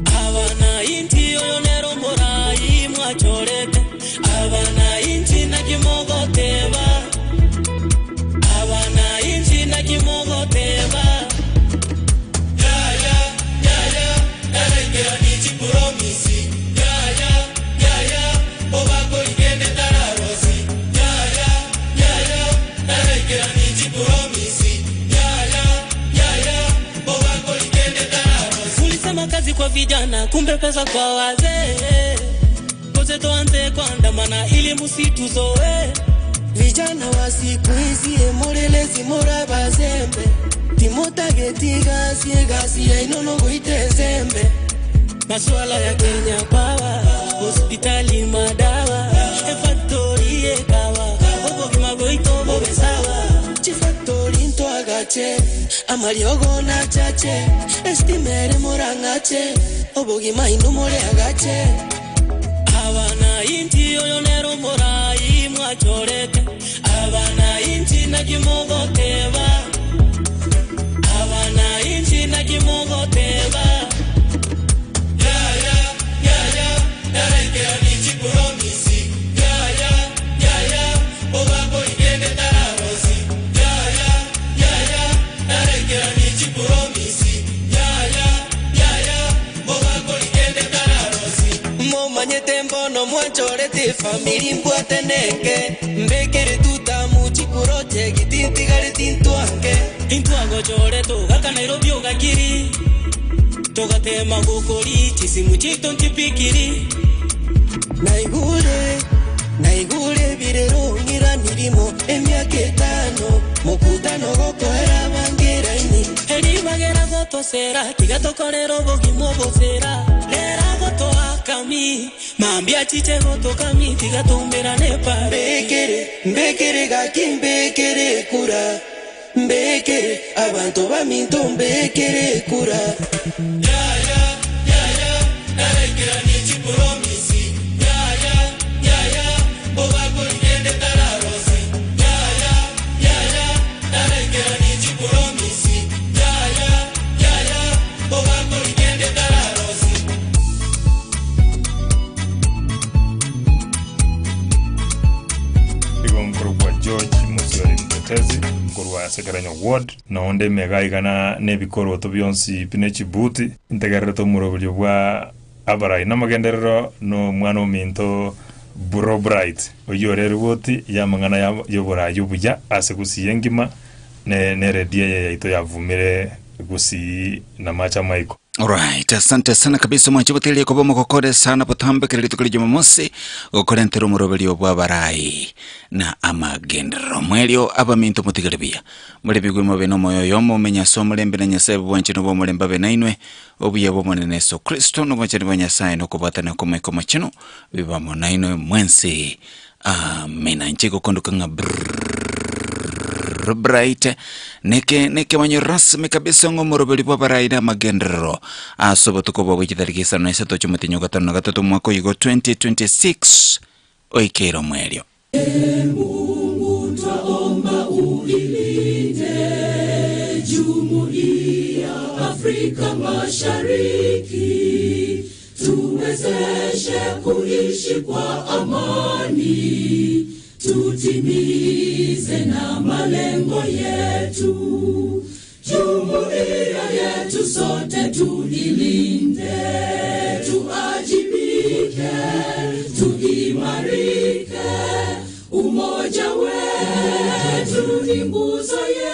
Abana inti oyonero morai mwachorete. Abana inti na kimogoteba. Abana inti na kimogoteba. Narengira niti promisi. Obango igende tararosi. Narengira niti promisi. Obango igende tararosi. Ulisema kazi kwa vijana kumbe pesa kwa wazee. Koze toante kuandamana ili musituzoe. Vijana wa siku hizi emorelezi mora bazembe. Timotageti gasi ya inono goite zembe. Masuala ya Kenya Power, hospitali madawa, factory ekawa, obogi magoito bobesawa. Chifactory into agache, amariogo na chache, estimere morangache, obogi mainu more agache. Abana inti oyonero morai mwachorete. Abana inti na kimogoteba. Abana inti na kimogoteba. mbono mwanchorete family mbwatenenge mbekere tutamuchi project tintigare tintuange intwango choreto gaka Nairobi ugakiri togatema gukori chisimu chito ntipikiri naigure birero ngira nirimo emyaka 5 mukutano gokoera bangiraini eri bagera gotosera tigatokorero bogimo bosera lera gotoakami mambia chiche gotokami tigatumbera nepa mbekere gakimbekere kura mbekere abantu baminto mbekere kura narekera ni chipromisi bobago igende tararosi narekera ni chipromisi bobago igende tararosi mkuru kwa George Musiori Mtetezi mkuru wa Sekerenyo Ward na onde megaigana nebikoro to byonsi pinechi buti integerere to murobulyo bwa abarai namagenderero no mwana minto Buro Bright oyorere woti yamangana yobora yubuja asekusiye ngima ne redie yaito yavumire gusi na macha maiko. Alright, asante sana kabisa mwachibutelia kwa bomo kokore sana potambe kelele tukuli Jumamosi kokore ntero murobelio bwa barai na amagendero mwelio aba minto mutigaribia mulebigwe mobeno moyo yomo menya so mulembe na nyasaye bwanchi no bomulemba benainwe obuye bomonene so Kristo no bwanchi no nyasaye no kubatana komeko machino bibamo nainwe mwensi amena nchiko kondukanga Bright neke manyo rasmi kabisa ngomorobeli bwa barai na magendero asobo tukobo wikitarikisa na isa tocho mutinyo gatano na gatatu mwako yugo 2026 oikero mwelio Mungu twaomba uilinde Jumuiya Afrika Mashariki tuwezeshe kuishi kwa amani tutimize na malengo yetu Jumuiya yetu sote tuilinde tuajibike tuimarike umoja wetu ni nguzo yetu